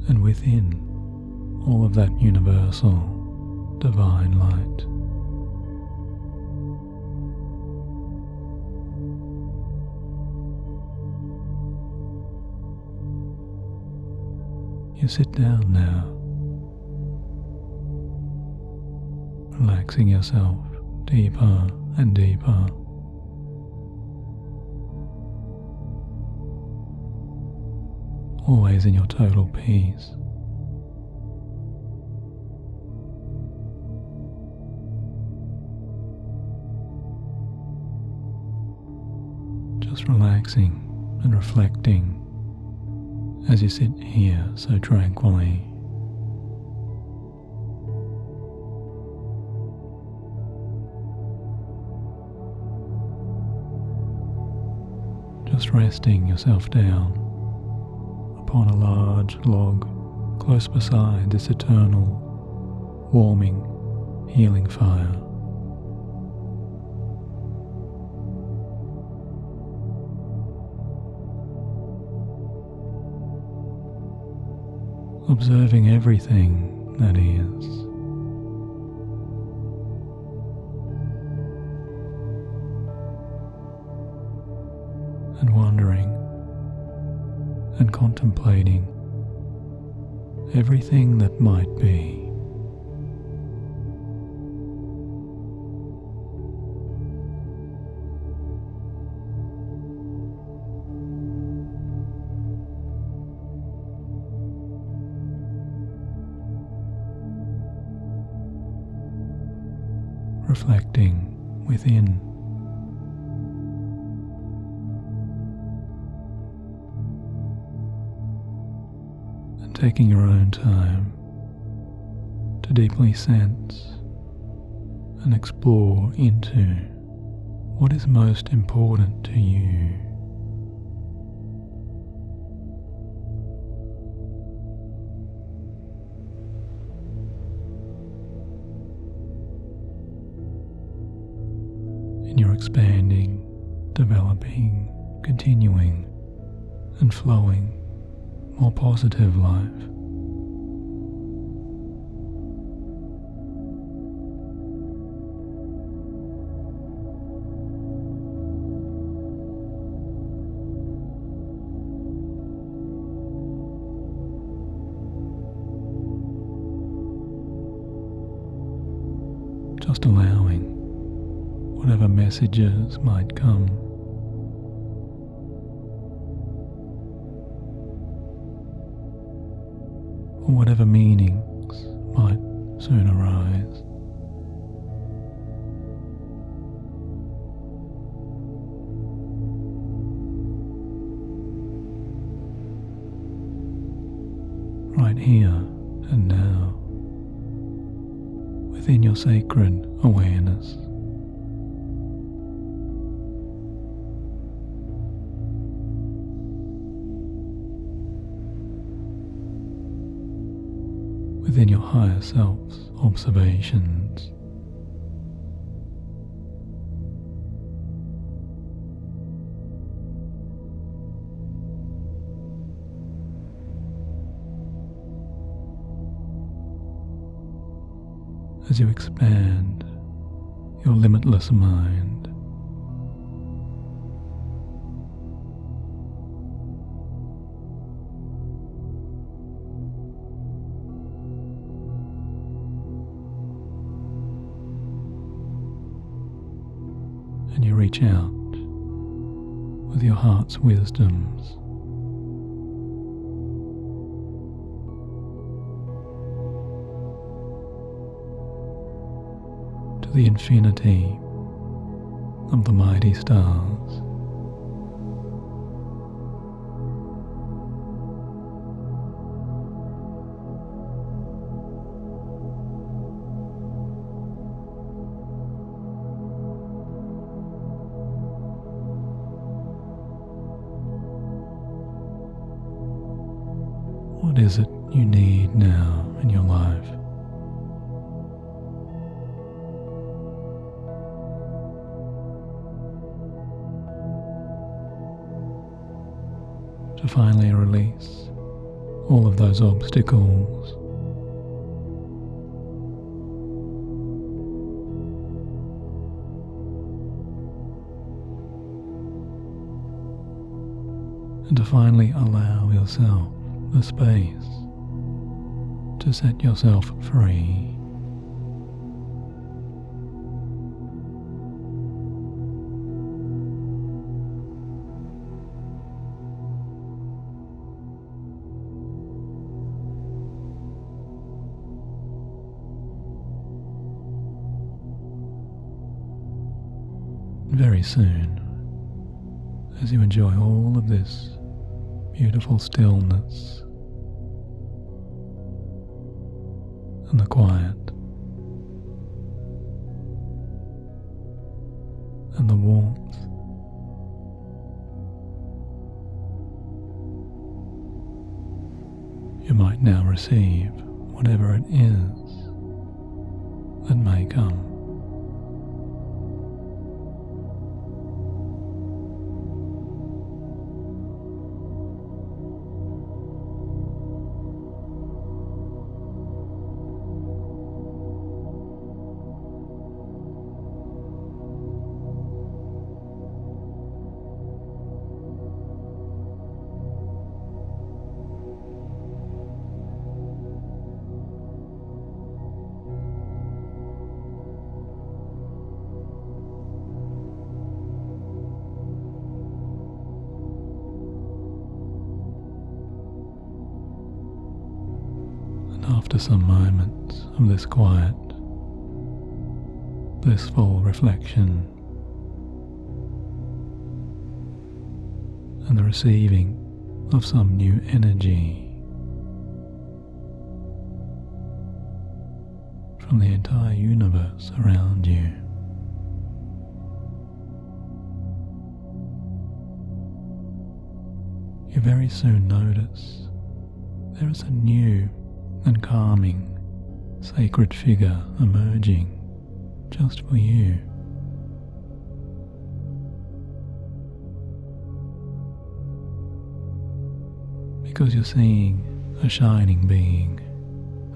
and within all of that universal divine light, you sit down now, relaxing yourself deeper and deeper. Always in your total peace. Just relaxing and reflecting as you sit here so tranquilly. Just resting yourself down upon a large log close beside this eternal, warming, healing fire. Observing everything that is. And wondering and contemplating everything that might be. Reflecting within. And taking your own time to deeply sense and explore into what is most important to you. In your expanding, developing, continuing, and flowing, more positive life. Just allowing whatever messages might come. Or whatever meanings might soon arise. Right here and now, within your sacred awareness. Within your higher self's observations. As you expand your limitless mind. And you reach out with your heart's wisdoms to the infinity of the mighty stars. What is it you need now in your life? To finally release all of those obstacles. And to finally allow yourself the space to set yourself free. very soon, as you enjoy all of this beautiful stillness and the quiet and the warmth, you might now receive whatever it is that may come. After some moments of this quiet, blissful reflection and the receiving of some new energy from the entire universe around you, you very soon notice there is a new and calming sacred figure emerging just for you. Because you're seeing a shining being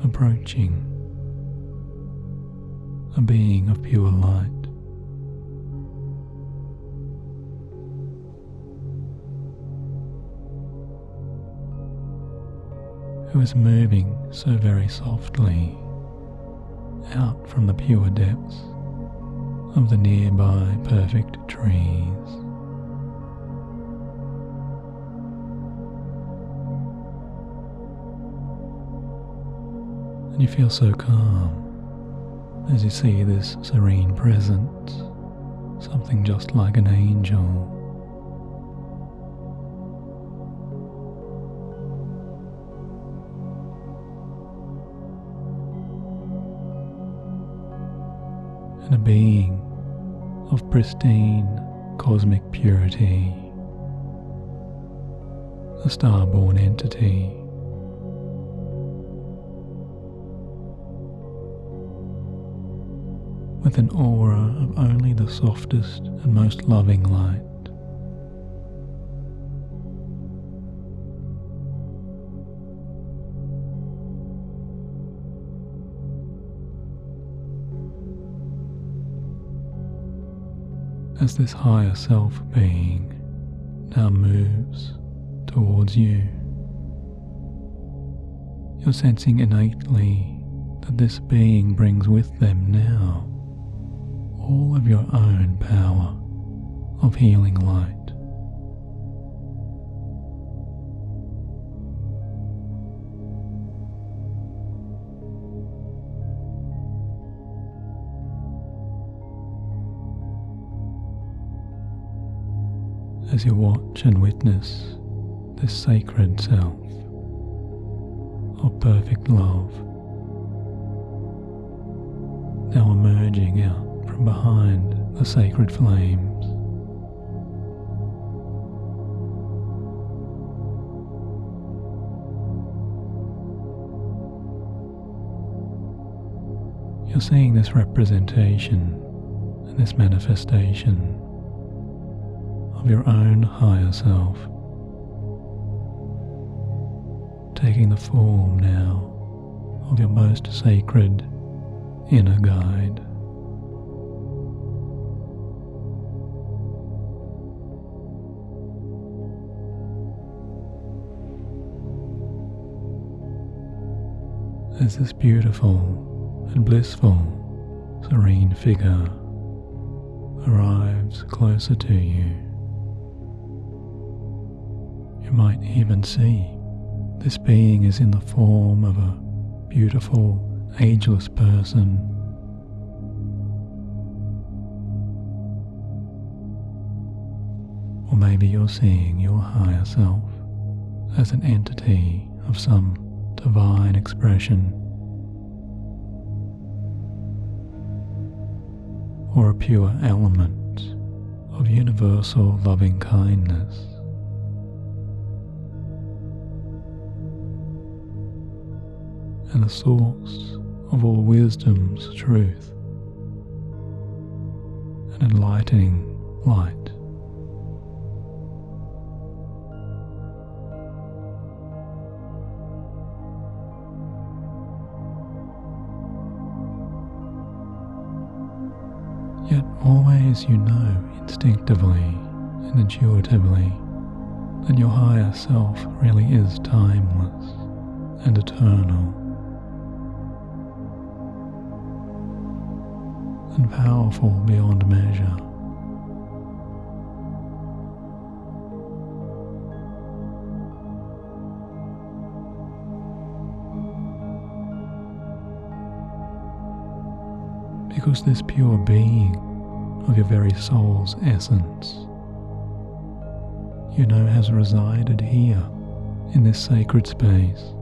approaching, a being of pure light. Who is moving so very softly out from the pure depths of the nearby perfect trees. And you feel so calm as you see this serene presence, something just like an angel. A being of pristine cosmic purity, a star-born entity, with an aura of only the softest and most loving light. As this higher self being now moves towards you, you're sensing innately that this being brings with them now all of your own power of healing light. As you watch and witness this sacred self of perfect love now emerging out from behind the sacred flames, you're seeing this representation and this manifestation of your own higher self, taking the form now of your most sacred inner guide. As this beautiful and blissful, serene figure arrives closer to you, you might even see this being is in the form of a beautiful, ageless person maybe you're seeing your higher self as an entity of some divine expression, or a pure element of universal loving kindness. And the source of all wisdom's truth and enlightening light. Yet always you know instinctively and intuitively that your higher self really is timeless and eternal, and powerful beyond measure. Because this pure being of your very soul's essence, you know, has resided here in this sacred space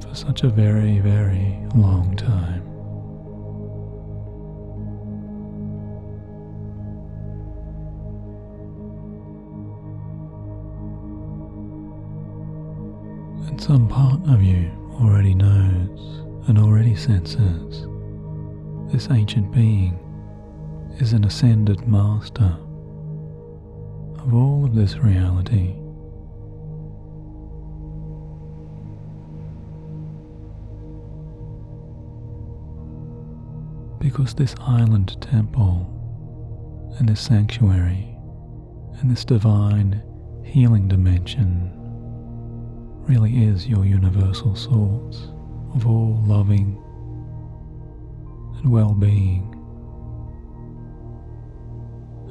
for such a very, very long time. And some part of you already knows and already senses this ancient being is an ascended master of all of this reality. Because this island temple and this sanctuary and this divine healing dimension really is your universal source of all loving and well-being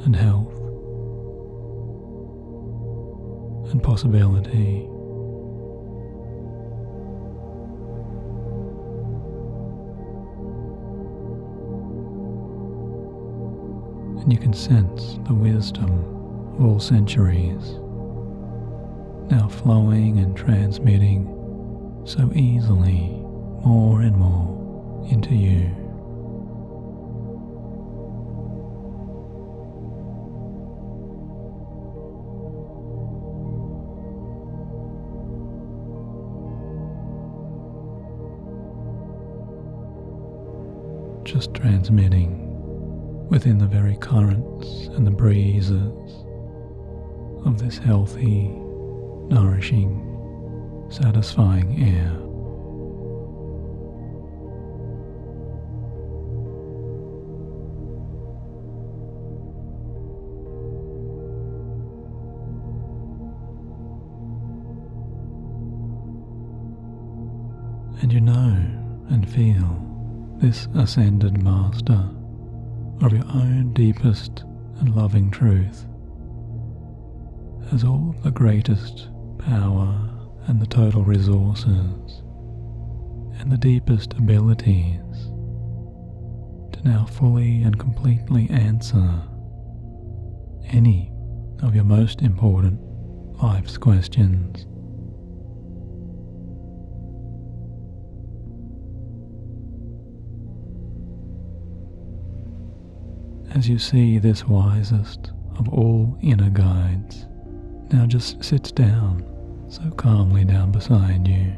and health and possibility. And you can sense the wisdom of all centuries now flowing and transmitting so easily more and more into you. Just transmitting within the very currents and the breezes of this healthy, nourishing, satisfying air. And you know and feel this ascended master of your own deepest and loving truth has all of the greatest power and the total resources and the deepest abilities to now fully and completely answer any of your most important life's questions. As you see this wisest of all inner guides now just sits down so calmly down beside you.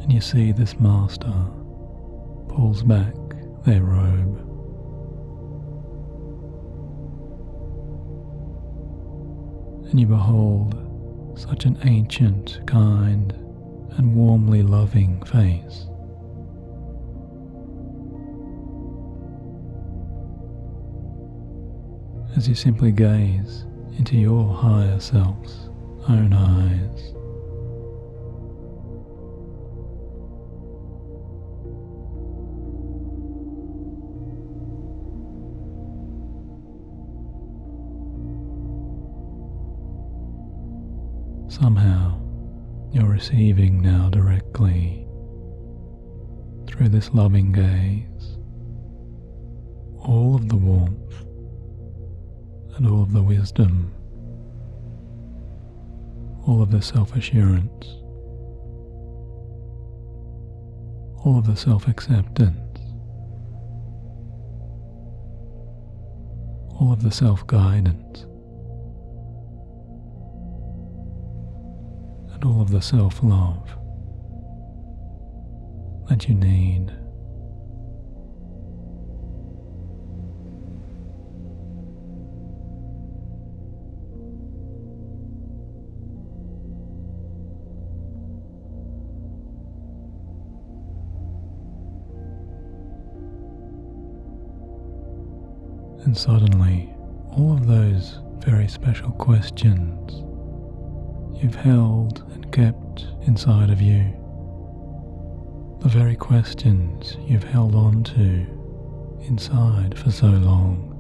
And you see this master pulls back their robe. And you behold such an ancient, kind, and warmly loving face. As you simply gaze into your higher self's own eyes. Somehow, you're receiving now directly through this loving gaze all of the warmth and all of the wisdom, all of the self-assurance, all of the self-acceptance, all of the self-guidance, and all of the self-love that you need. And suddenly, all of those very special questions you've held and kept inside of you, the very questions you've held on to inside for so long,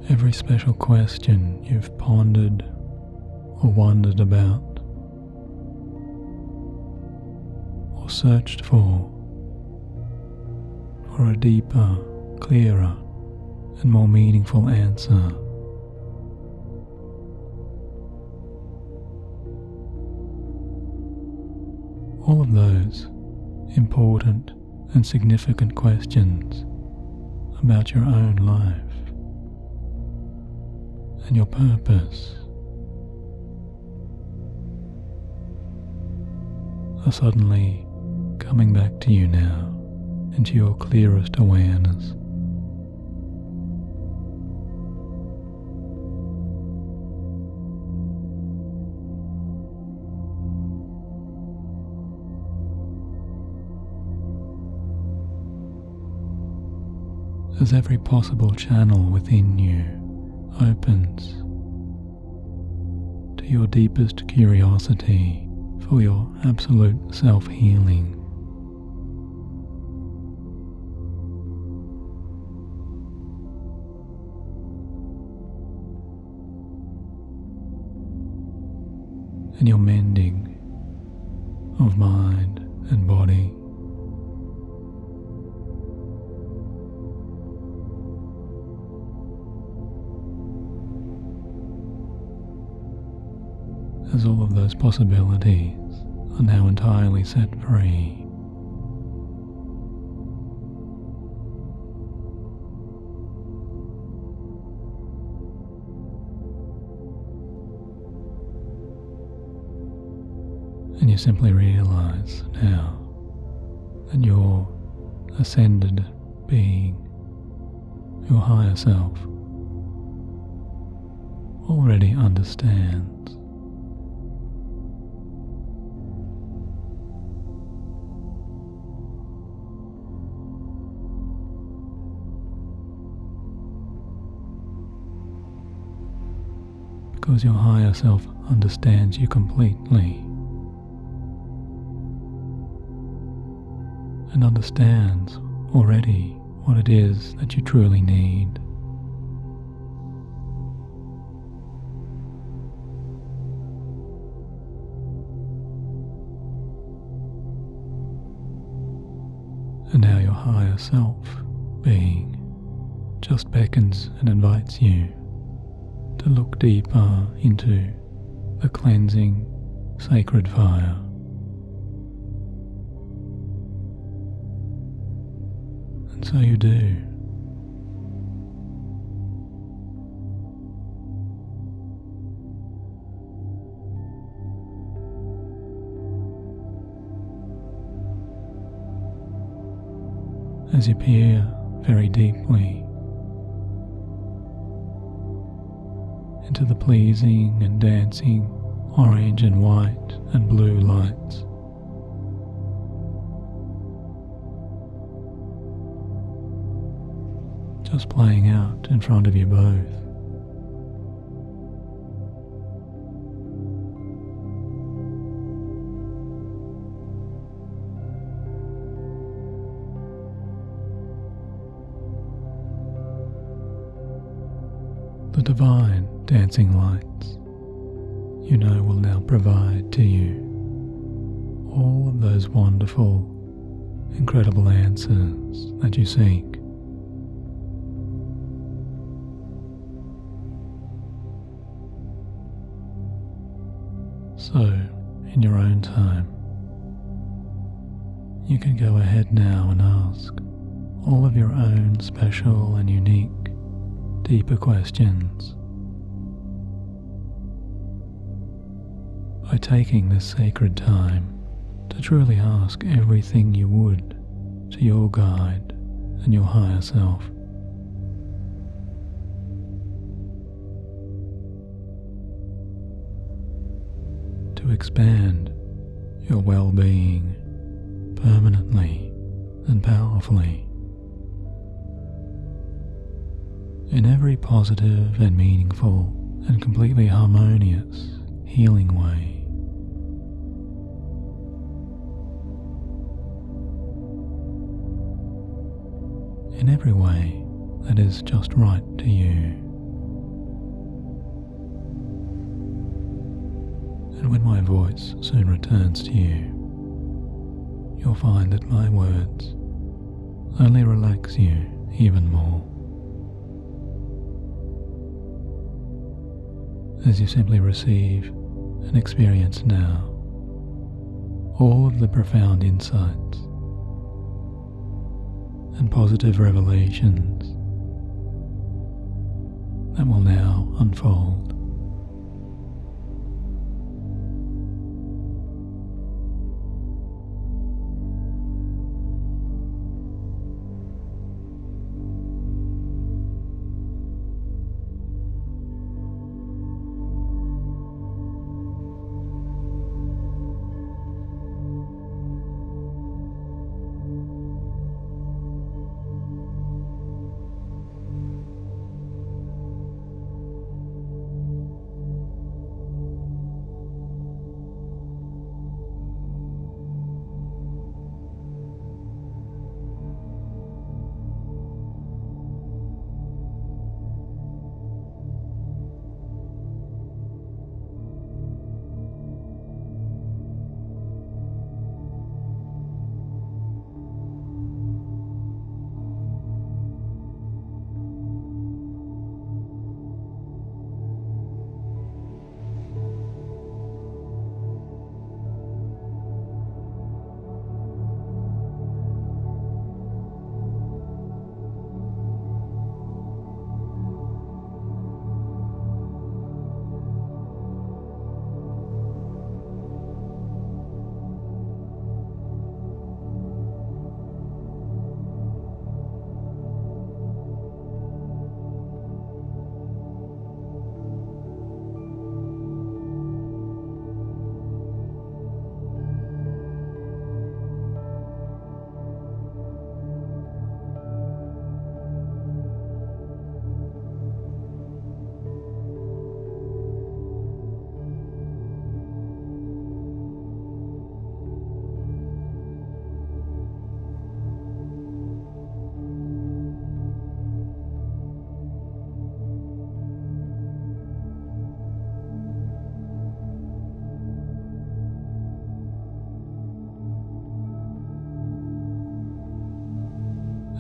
every special question you've pondered or wondered about or searched for a deeper, clearer, and more meaningful answer. All of those important and significant questions about your own life and your purpose are suddenly coming back to you now into your clearest awareness. As every possible channel within you opens to your deepest curiosity for your absolute self-healing, and your mending of mind and body, as all of those possibilities are now entirely set free. And you simply realize now that your ascended being, your higher self, already understands. Because your higher self understands you completely and understands already what it is that you truly need. And now your higher self being just beckons and invites you to look deeper into the cleansing sacred fire. And so you do. As you peer very deeply into the pleasing and dancing orange and white and blue lights, just playing out in front of you both. The divine dancing lights, you know, will now provide to you all of those wonderful incredible answers that you seek. So, in your own time, you can go ahead now and ask all of your own special and unique, deeper questions. By taking this sacred time to truly ask everything you would to your guide and your higher self. To expand your well-being permanently and powerfully in every positive and meaningful and completely harmonious healing way. In every way that is just right to you. And when my voice soon returns to you, you'll find that my words only relax you even more, as you simply receive and experience now all of the profound insights and positive revelations that will now unfold.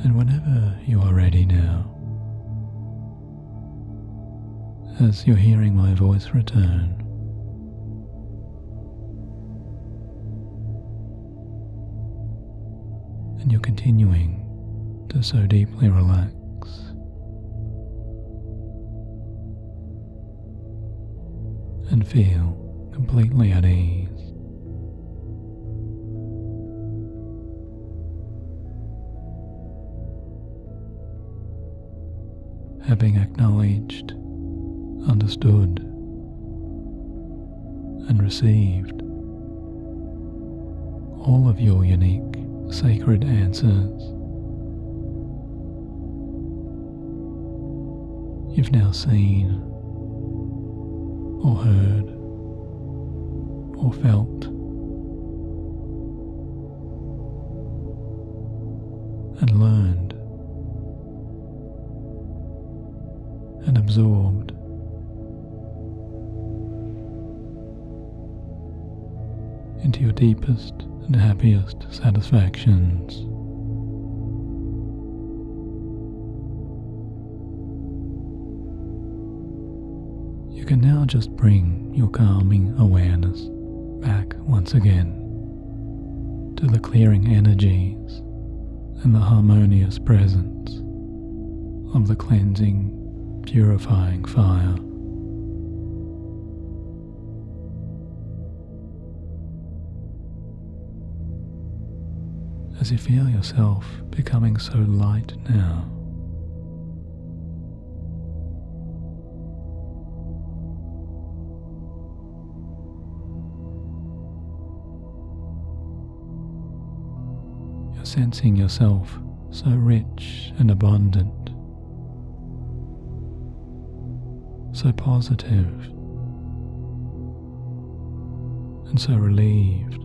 And whenever you are ready now, as you're hearing my voice return, and you're continuing to so deeply relax, and feel completely at ease. Having acknowledged, understood, and received all of your unique sacred answers, you've now seen or heard or felt and learned and absorbed into your deepest and happiest satisfactions. You can now just bring your calming awareness back once again to the clearing energies and the harmonious presence of the cleansing, purifying fire. As you feel yourself becoming so light now, you're sensing yourself so rich and abundant, so positive, and so relieved.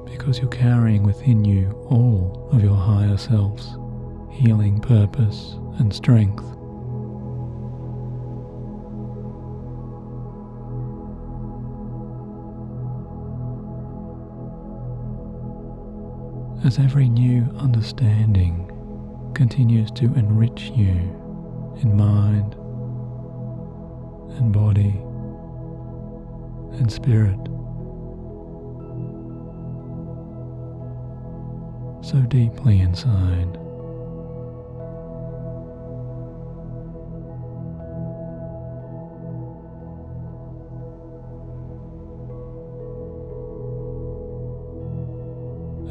Because you're carrying within you all of your higher self's healing purpose and strength. As every new understanding continues to enrich you in mind and body and spirit, so deeply inside.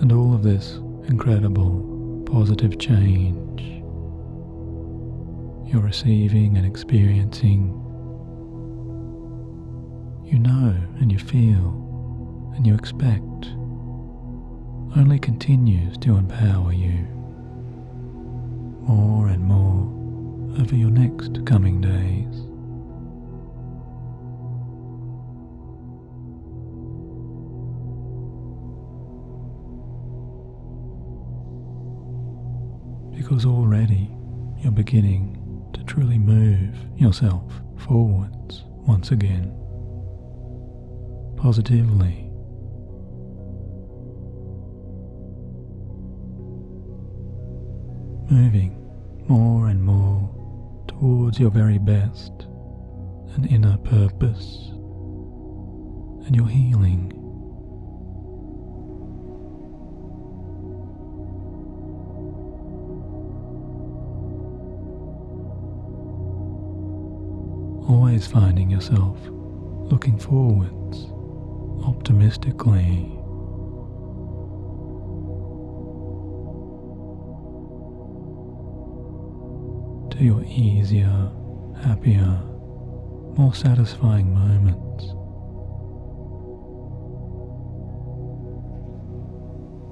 And all of this incredible positive change you're receiving and experiencing, you know and you feel and you expect, only continues to empower you more and more over your next coming days. Because already you're beginning to truly move yourself forwards once again, positively. Moving more and more towards your very best and inner purpose and your healing. Always finding yourself looking forwards optimistically. To your easier, happier, more satisfying moments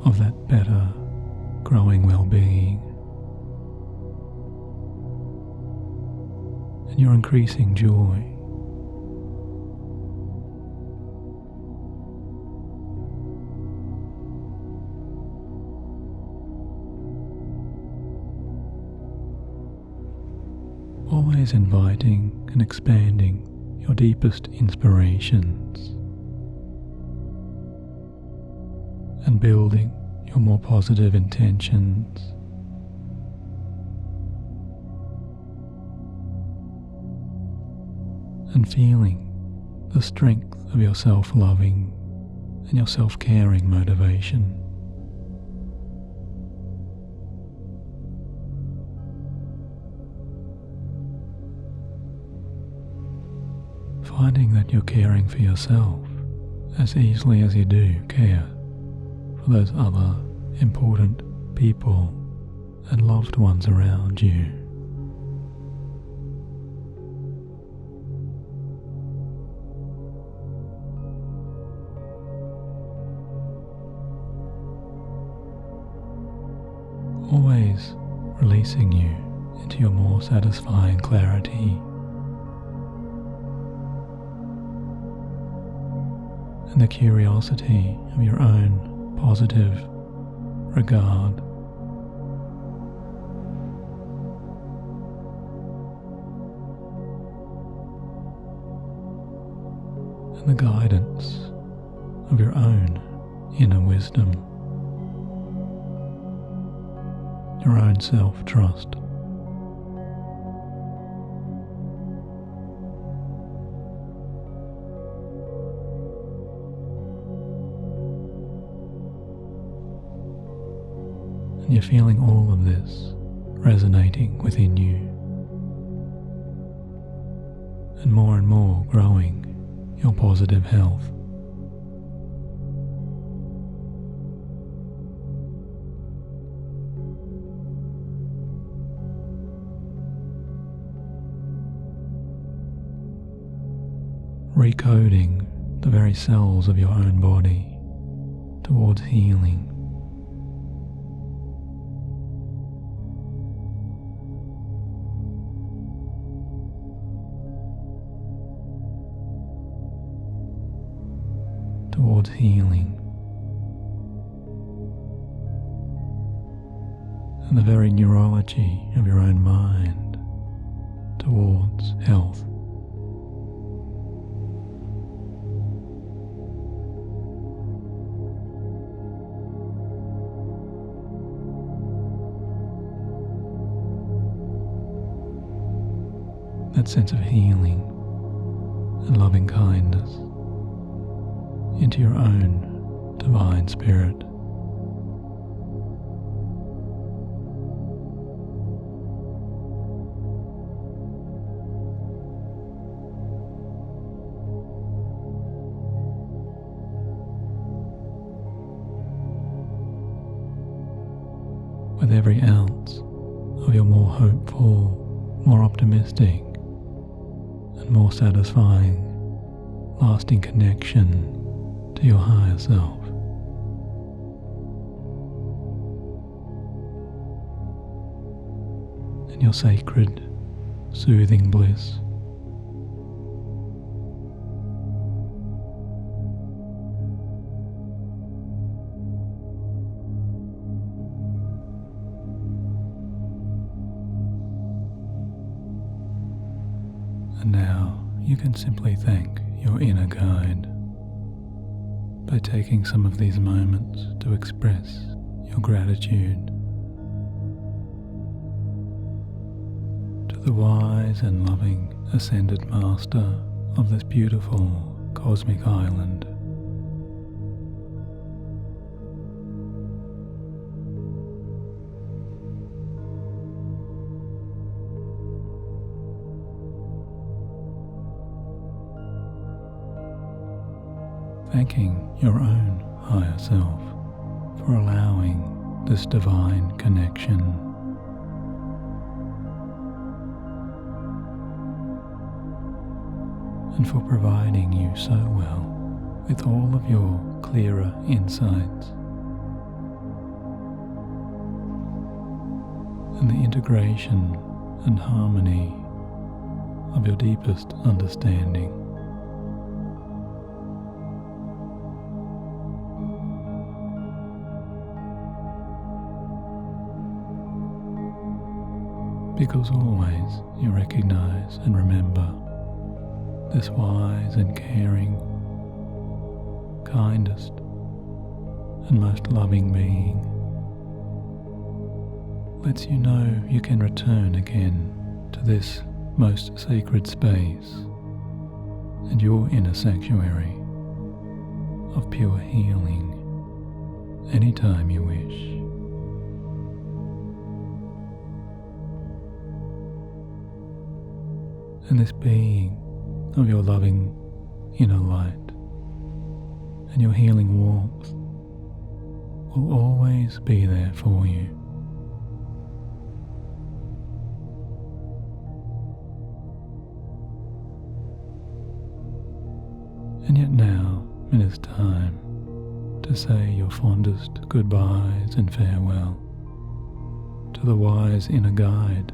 of that better, growing well-being, and your increasing joy. Always inviting and expanding your deepest inspirations and building your more positive intentions. And feeling the strength of your self-loving and your self-caring motivation. Finding that you're caring for yourself as easily as you do care for those other important people and loved ones around you. Always releasing you into your more satisfying clarity and the curiosity of your own positive regard and the guidance of your own inner wisdom, your own self-trust. And you're feeling all of this resonating within you, and more growing your positive health. Recoding the very cells of your own body towards healing. Towards healing, and the very neurology of your own mind towards health. That sense of healing and loving kindness into your own divine spirit. With every ounce of your more hopeful, more optimistic, and more satisfying, lasting connection to your higher self. And your sacred, soothing bliss. And now you can simply thank your inner guide by taking some of these moments to express your gratitude to the wise and loving ascended master of this beautiful cosmic island. Thanking your own higher self for allowing this divine connection. And for providing you so well with all of your clearer insights and the integration and harmony of your deepest understanding. Because always you recognize and remember this wise and caring, kindest and most loving being lets you know you can return again to this most sacred space and your inner sanctuary of pure healing anytime you wish. And this being of your loving inner light and your healing warmth will always be there for you. And yet now it is time to say your fondest goodbyes and farewell to the wise inner guide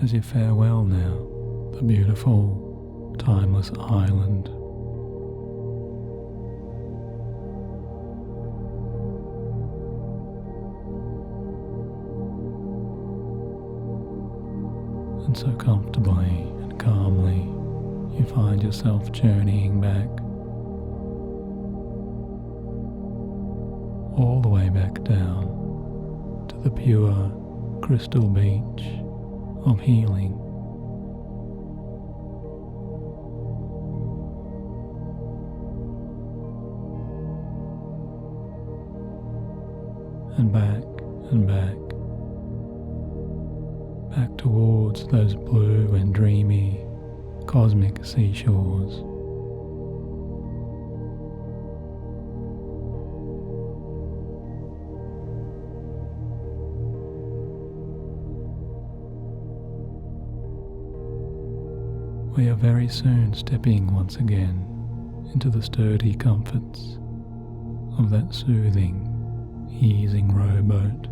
as you farewell now the beautiful, timeless island. And so comfortably and calmly you find yourself journeying back, all the way back down to the pure crystal beach of healing. And back and back towards those blue and dreamy cosmic seashores. We are very soon stepping once again into the sturdy comforts of that soothing, easing rowboat.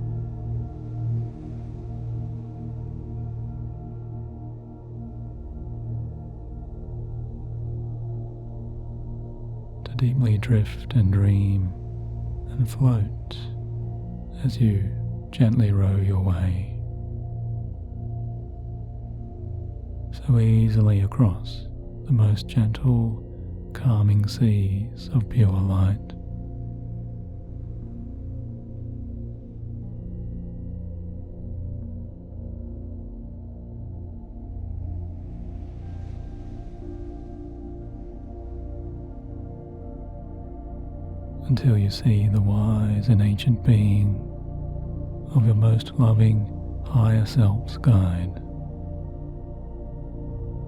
To deeply drift and dream and float as you gently row your way so easily across the most gentle, calming seas of pure light. Until you see the wise and ancient being of your most loving higher self's guide,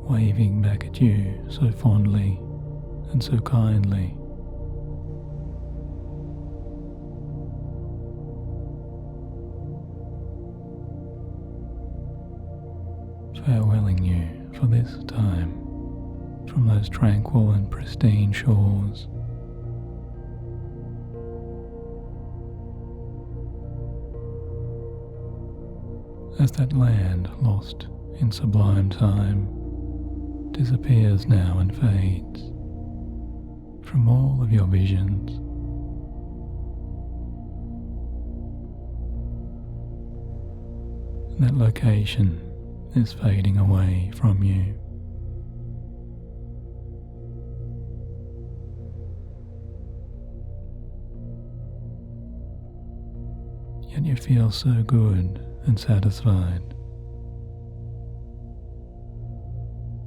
waving back at you so fondly and so kindly. Farewelling you for this time from those tranquil and pristine shores. As that land lost in sublime time disappears now and fades from all of your visions. And that location is fading away from you. Yet you feel so good and satisfied,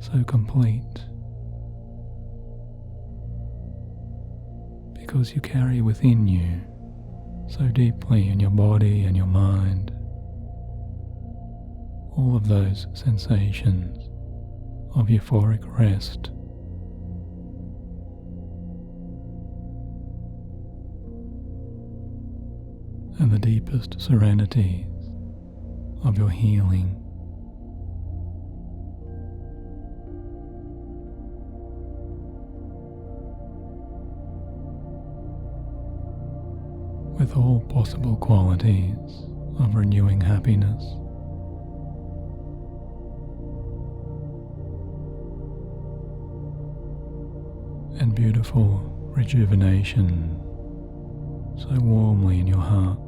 so complete, because you carry within you so deeply in your body and your mind all of those sensations of euphoric rest, and the deepest serenities of your healing. With all possible qualities of renewing happiness, and beautiful rejuvenation so warmly in your heart.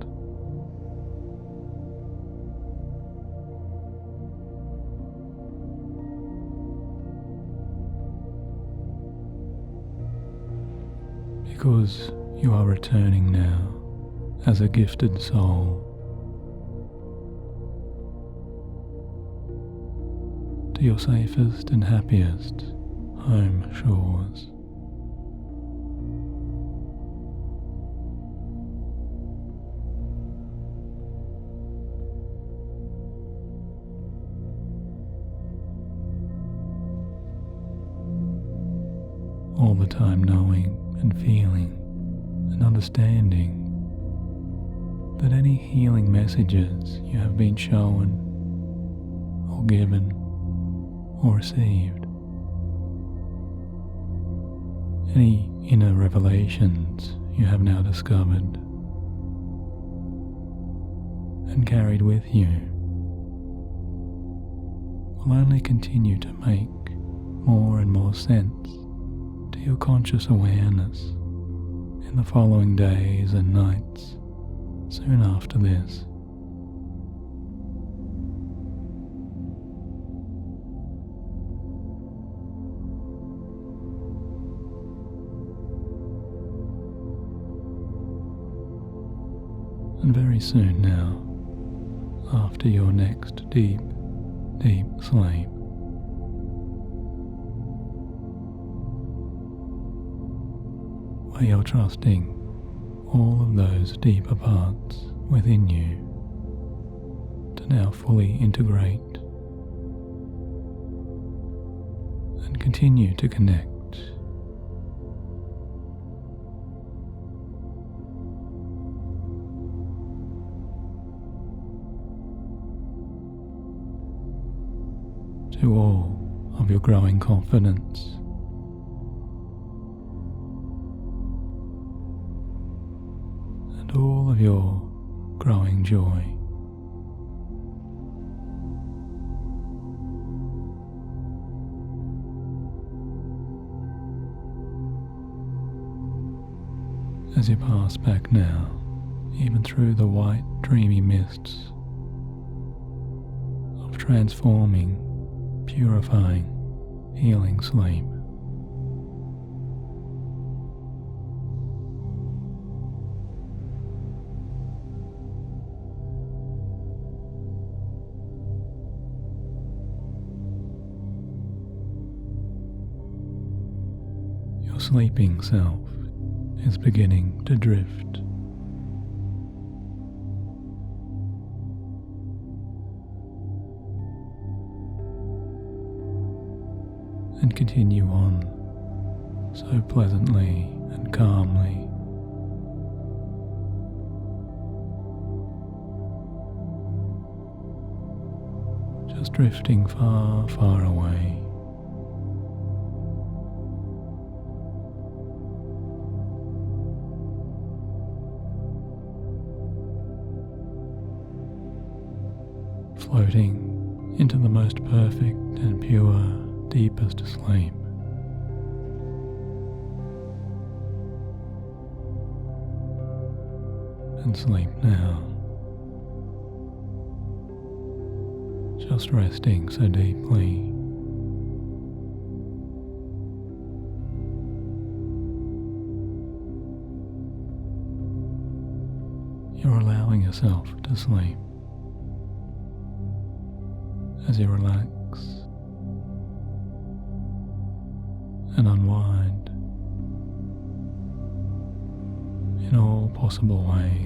Because you are returning now as a gifted soul to your safest and happiest home shores. All the time knowing and feeling and understanding that any healing messages you have been shown or given or received, any inner revelations you have now discovered and carried with you, will only continue to make more and more sense to your conscious awareness in the following days and nights soon after this. And very soon now, after your next deep, deep sleep, where you're trusting all of those deeper parts within you to now fully integrate and continue to connect to all of your growing confidence and all of your growing joy. As you pass back now, even through the white, dreamy mists of transforming, purifying, healing sleep. Your sleeping self is beginning to drift. And continue on so pleasantly and calmly. Just drifting far, far away. Floating into the most perfect and pure, deepest sleep. And sleep now, just resting so deeply. You're allowing yourself to sleep as you relax and unwind in all possible ways.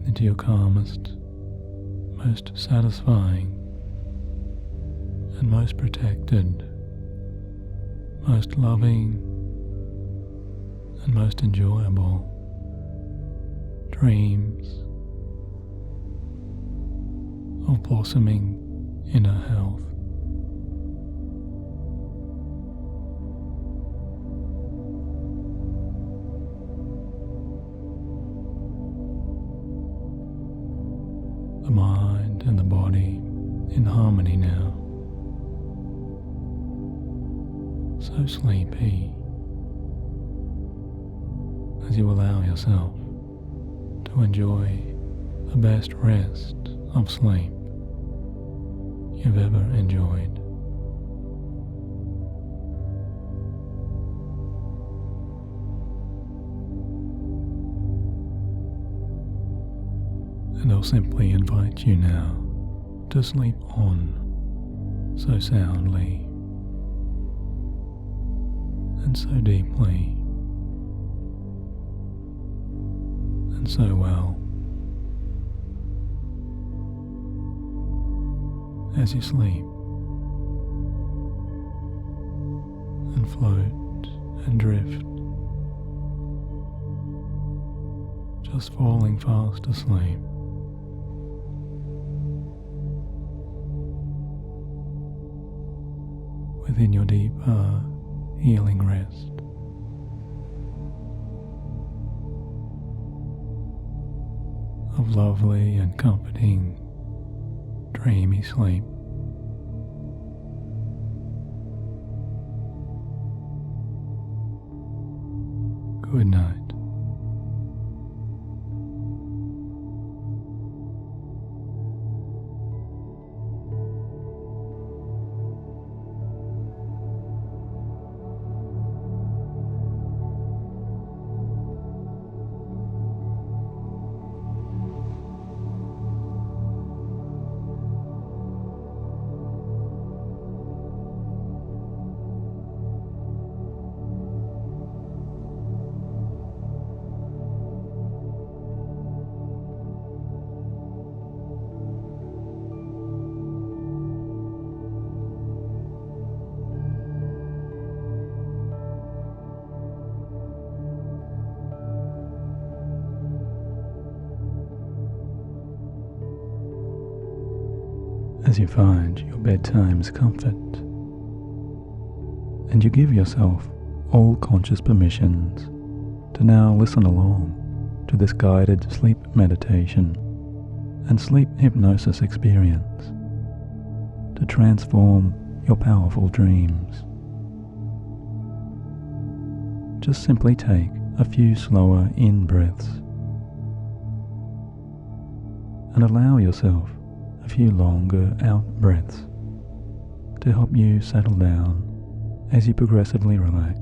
Into your calmest, most satisfying, and most protected, most loving, and most enjoyable dreams of blossoming inner health. The mind and the body in harmony now. So sleepy as you allow yourself to enjoy the best rest of sleep you've ever enjoyed. And I'll simply invite you now to sleep on so soundly and so deeply and so well as you sleep and float and drift, just falling fast asleep. Within your deeper healing rest. Of lovely and comforting, dreamy sleep. Good night. as you find your bedtime's comfort, and you give yourself all conscious permissions to now listen along to this guided sleep meditation and sleep hypnosis experience to transform your powerful dreams. Just simply take a few slower in-breaths and allow yourself a few longer out-breaths to help you settle down as you progressively relax.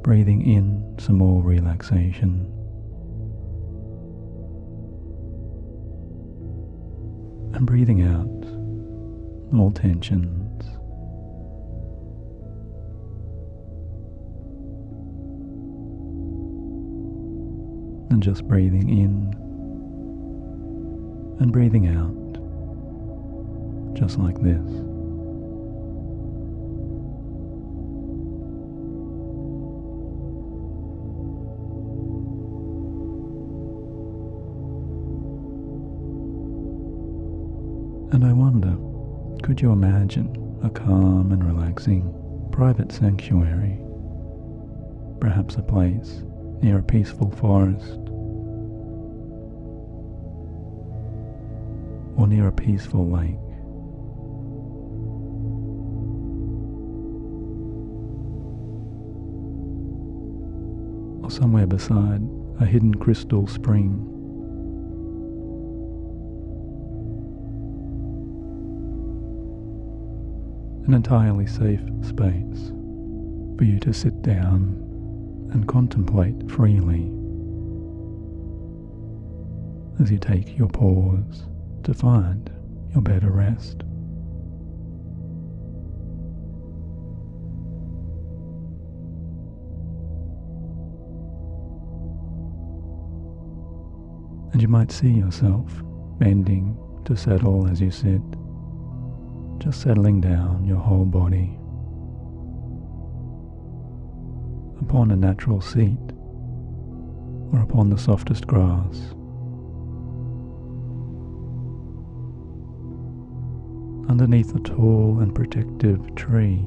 Breathing in some more relaxation and breathing out all tensions. And just breathing in and breathing out, just like this. And I wonder, could you imagine a calm and relaxing private sanctuary? Perhaps a place near a peaceful forest, or near a peaceful lake. Or somewhere beside a hidden crystal spring. An entirely safe space for you to sit down and contemplate freely as you take your pause to find your better rest. And you might see yourself bending to settle as you sit, just settling down your whole body upon a natural seat or upon the softest grass, underneath a tall and protective tree,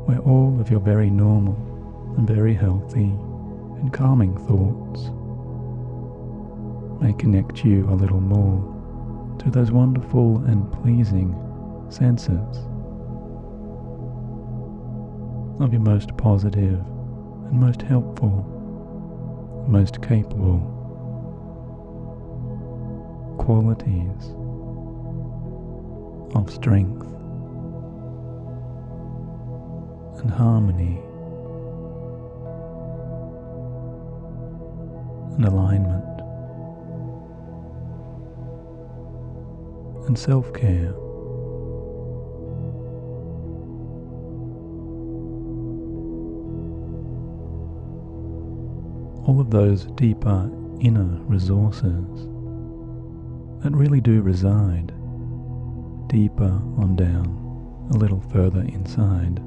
where all of your very normal and very healthy and calming thoughts may connect you a little more to those wonderful and pleasing senses of your most positive and most helpful, most capable qualities of strength and harmony and alignment and self-care. All of those deeper inner resources that really do reside deeper on down, a little further inside.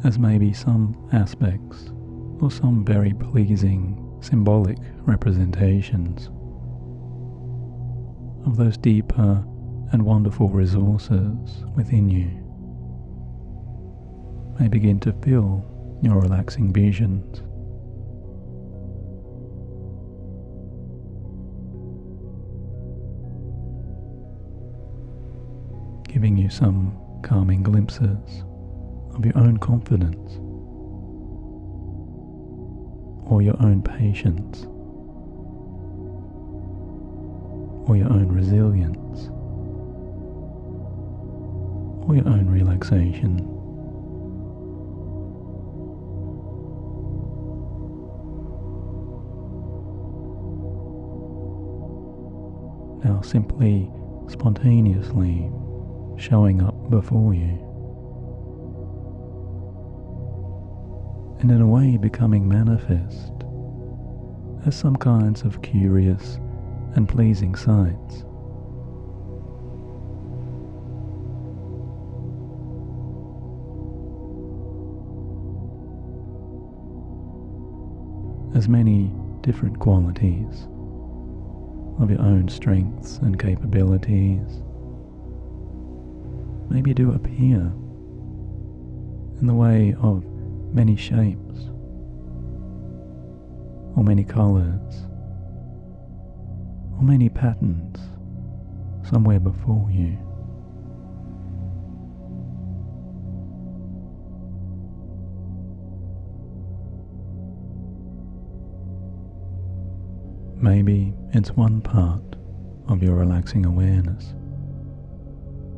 As maybe some aspects or some very pleasing symbolic representations of those deeper and wonderful resources within you may begin to fill your relaxing visions. Giving you some calming glimpses of your own confidence or your own patience or your own resilience or your own relaxation. Now simply, spontaneously showing up before you, and in a way becoming manifest as some kinds of curious and pleasing sights. As many different qualities of your own strengths and capabilities maybe do appear in the way of many shapes or many colors or many patterns somewhere before you. Maybe it's one part of your relaxing awareness,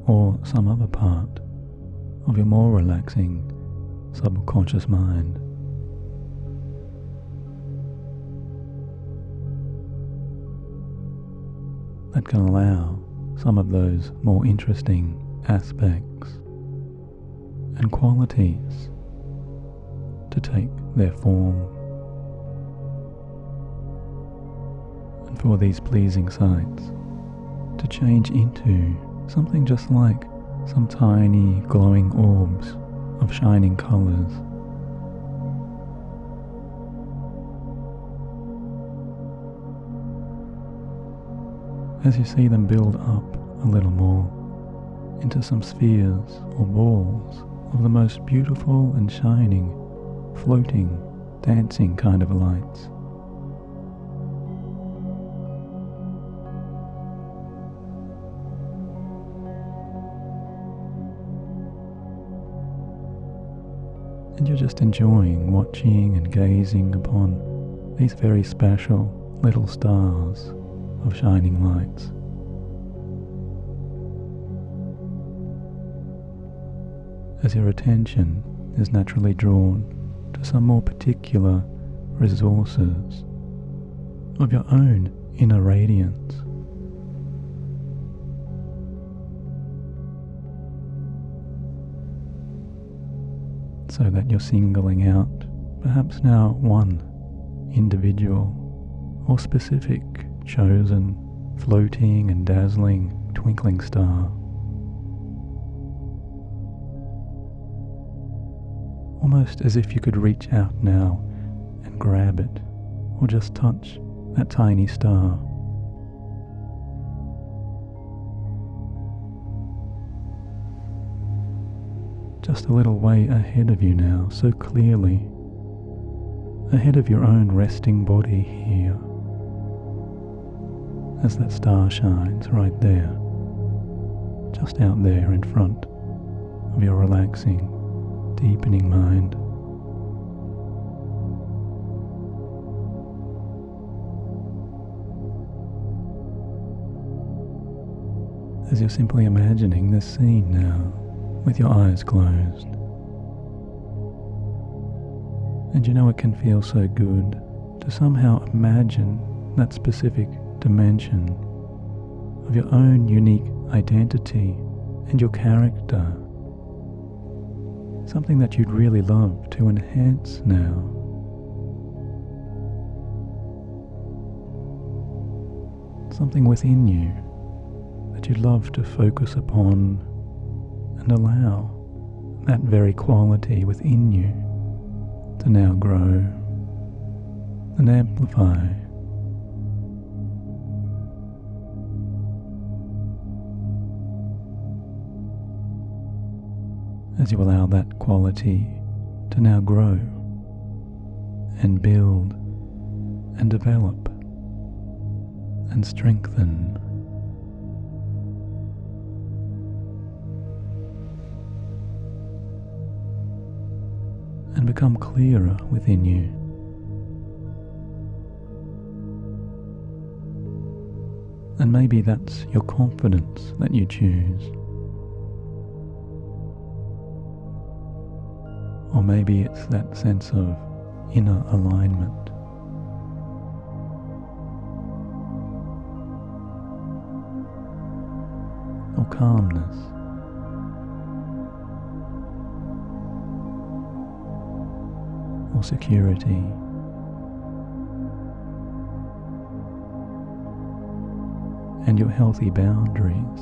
or some other part of your more relaxing subconscious mind. That can allow some of those more interesting aspects and qualities to take their form, and for these pleasing sights to change into something just like some tiny glowing orbs of shining colors. As you see them build up a little more into some spheres or balls of the most beautiful and shining, floating, dancing kind of lights. And you're just enjoying watching and gazing upon these very special little stars of shining lights. As your attention is naturally drawn to some more particular resources of your own inner radiance. So that you're singling out perhaps now one individual or specific chosen floating and dazzling twinkling star. Almost as if you could reach out now and grab it or just touch that tiny star. Just a little way ahead of you now, so clearly, ahead of your own resting body here, as that star shines right there, just out there in front of your relaxing, deepening mind. As you're simply imagining this scene now, with your eyes closed. And you know it can feel so good to somehow imagine that specific dimension of your own unique identity and your character. Something that you'd really love to enhance now. Something within you that you'd love to focus upon and allow that very quality within you to now grow and amplify. As you allow that quality to now grow and build and develop and strengthen. And become clearer within you. And maybe that's your confidence that you choose. Or maybe it's that sense of inner alignment. Or calmness. Or security. and your healthy boundaries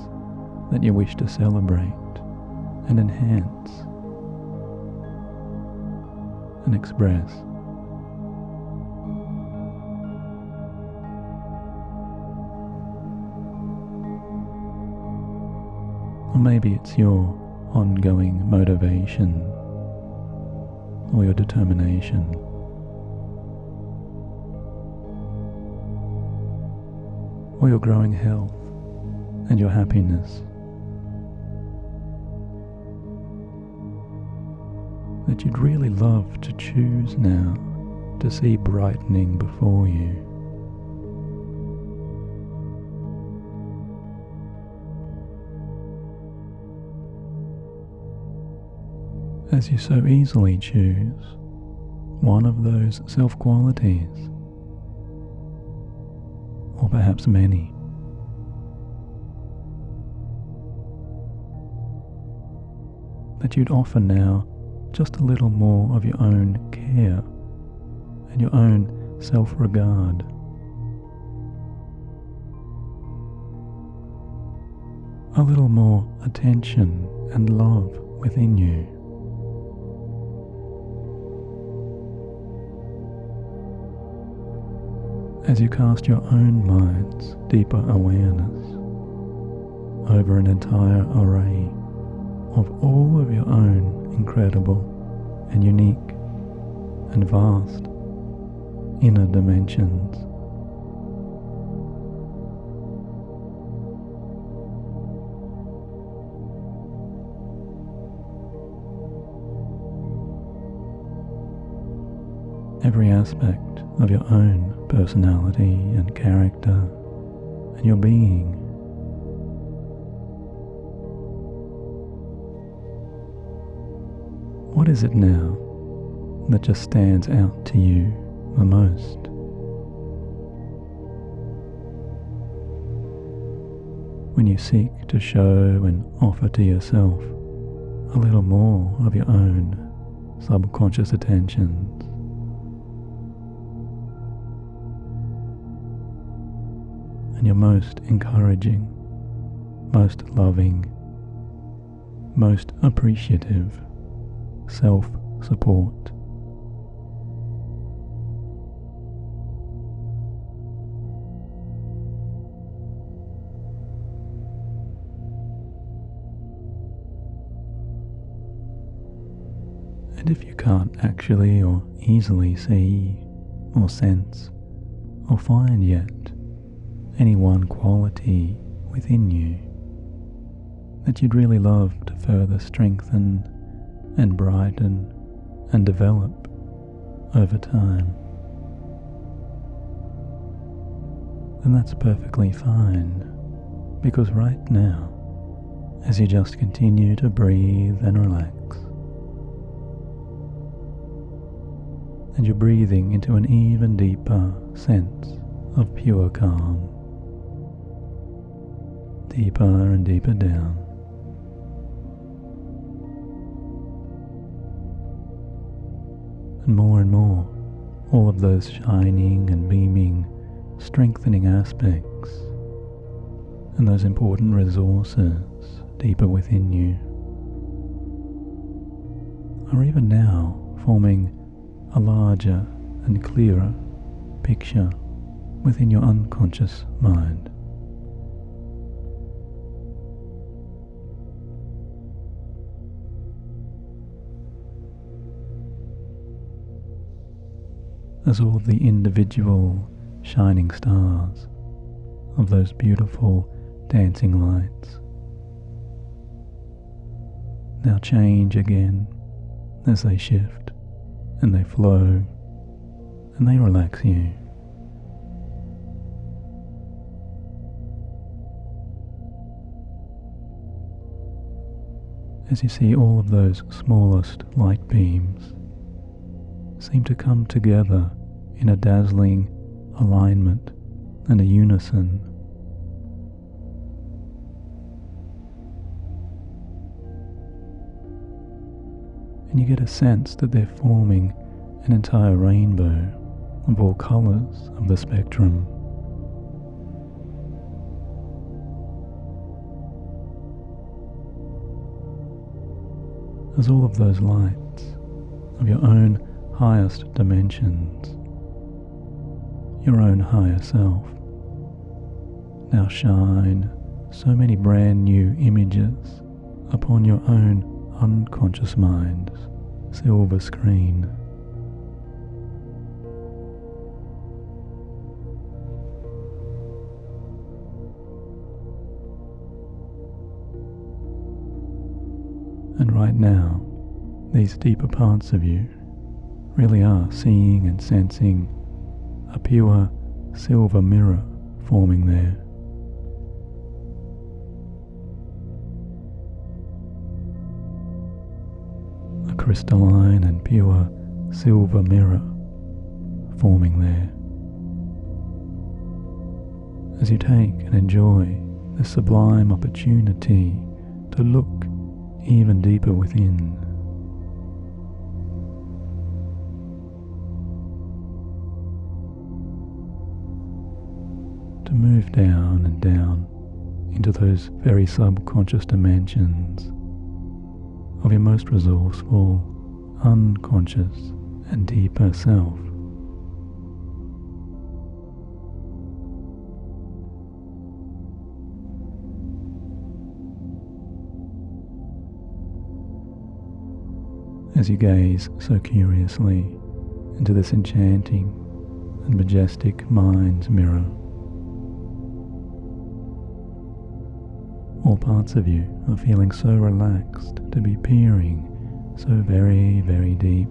that you wish to celebrate and enhance and express. Or maybe it's your ongoing motivation or your determination. Or your growing health and your happiness. That you'd really love to choose now to see brightening before you. As you so easily choose one of those self-qualities, or perhaps many. That you'd offer now just a little more of your own care and your own self-regard. A little more attention and love within you. As you cast your own mind's deeper awareness over an entire array of all of your own incredible and unique and vast inner dimensions. Every aspect of your own personality and character and your being. What is it now that just stands out to you the most? When you seek to show and offer to yourself a little more of your own subconscious attentions. And your most encouraging, most loving, most appreciative self-support. And if you can't actually or easily see or sense or find yet any one quality within you that you'd really love to further strengthen and brighten and develop over time, then that's perfectly fine, because right now, as you just continue to breathe and relax, and you're breathing into an even deeper sense of pure calm, deeper and deeper down. And more, all of those shining and beaming, strengthening aspects and those important resources deeper within you are even now forming a larger and clearer picture within your unconscious mind. As all of the individual shining stars of those beautiful dancing lights now change again as they shift and they flow and they relax you. As you see all of those smallest light beams seem to come together in a dazzling alignment and a unison. And you get a sense that they're forming an entire rainbow of all colours of the spectrum. as all of those lights of your own highest dimensions, your own higher self, now shine so many brand new images upon your own unconscious mind's silver screen. And right now, these deeper parts of you really are seeing and sensing a pure silver mirror forming there. A crystalline and pure silver mirror forming there. As you take and enjoy this sublime opportunity to look even deeper within. To move down and down into those very subconscious dimensions of your most resourceful, unconscious and deeper self. As you gaze so curiously into this enchanting and majestic mind's mirror, all parts of you are feeling so relaxed to be peering so very, very deep.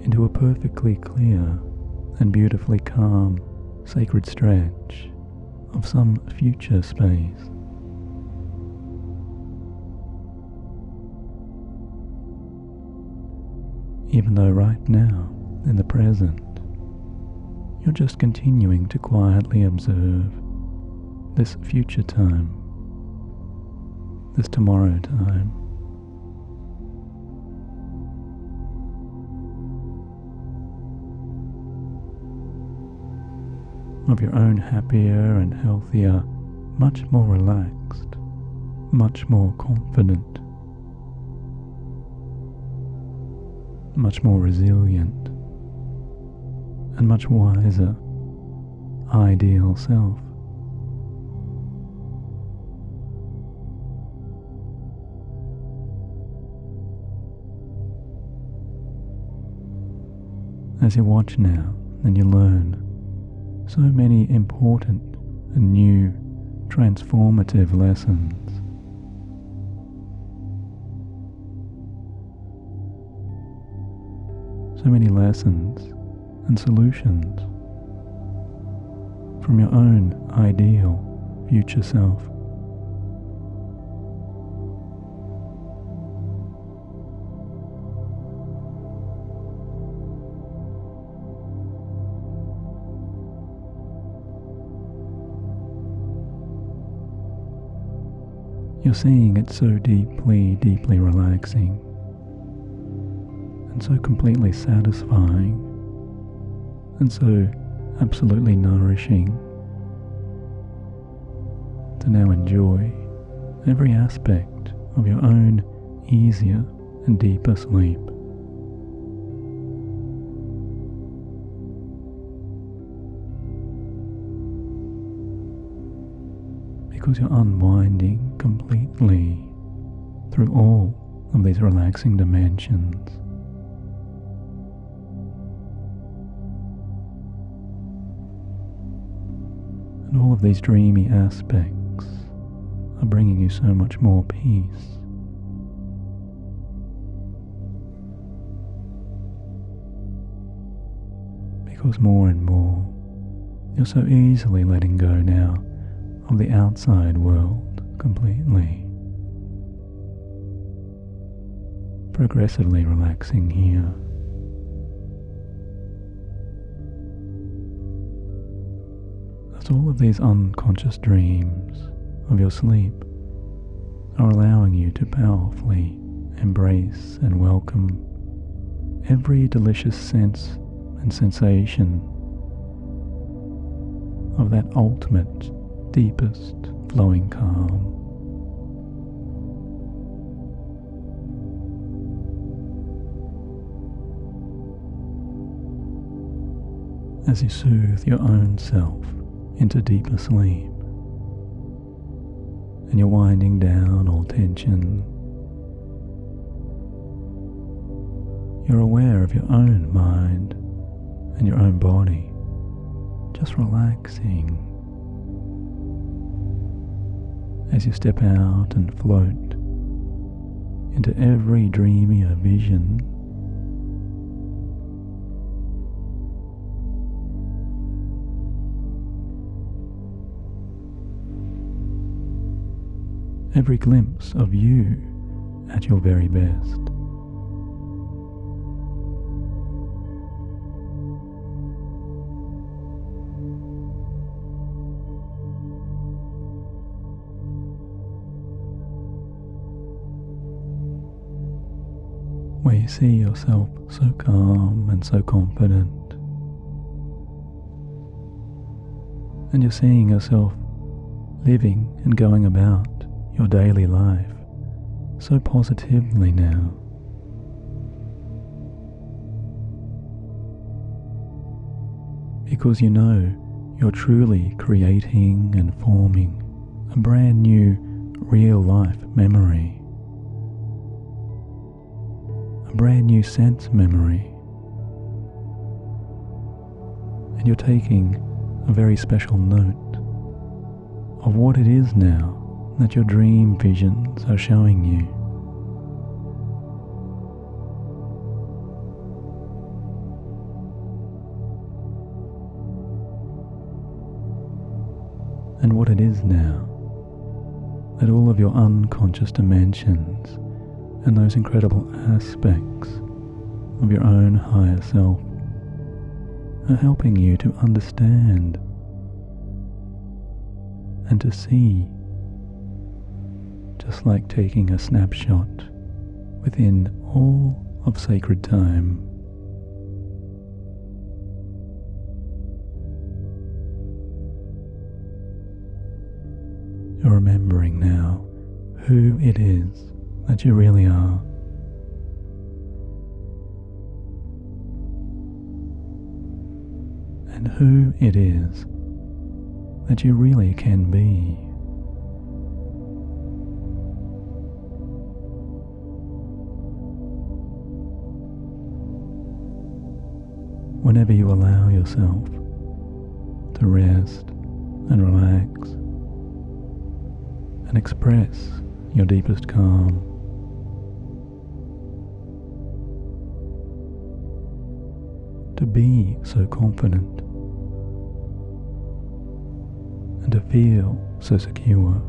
Into a perfectly clear and beautifully calm, sacred stretch of some future space. Even though right now, in the present, you're just continuing to quietly observe this future time, this tomorrow time. Of your own happier and healthier, much more relaxed, much more confident, much more resilient, and much wiser, ideal self. As you watch now and you learn so many important and new transformative lessons, so many lessons and solutions from your own ideal future self. You're seeing it so deeply, deeply relaxing, and so completely satisfying, and so absolutely nourishing to now enjoy every aspect of your own easier and deeper sleep. Because you're unwinding completely through all of these relaxing dimensions. And all of these dreamy aspects are bringing you so much more peace. Because more and more, you're so easily letting go now of the outside world completely. Progressively relaxing here. As all of these unconscious dreams of your sleep are allowing you to powerfully embrace and welcome every delicious sense and sensation of that ultimate, deepest flowing calm. As you soothe your own self into deeper sleep, and you're winding down all tension, you're aware of your own mind and your own body, just relaxing as you step out and float into every dreamier vision. Every glimpse of you at your very best. Where you see yourself so calm and so confident, and you're seeing yourself living and going about your daily life so positively now. Because you know you're truly creating and forming a brand new real life memory, a brand new sense memory, and you're taking a very special note of what it is now that your dream visions are showing you. And what it is now that all of your unconscious dimensions and those incredible aspects of your own higher self are helping you to understand and to see, just like taking a snapshot within all of sacred time. You're remembering now who it is that you really are. And who it is that you really can be. Whenever you allow yourself to rest and relax and express your deepest calm, to be so confident and to feel so secure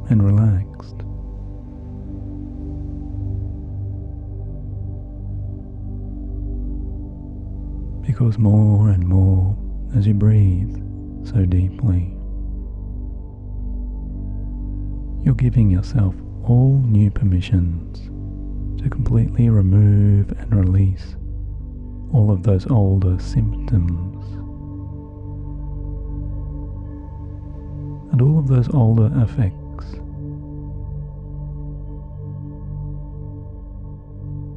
and relaxed, because more and more as you breathe so deeply, you're giving yourself all new permissions to completely remove and release all of those older symptoms and all of those older effects,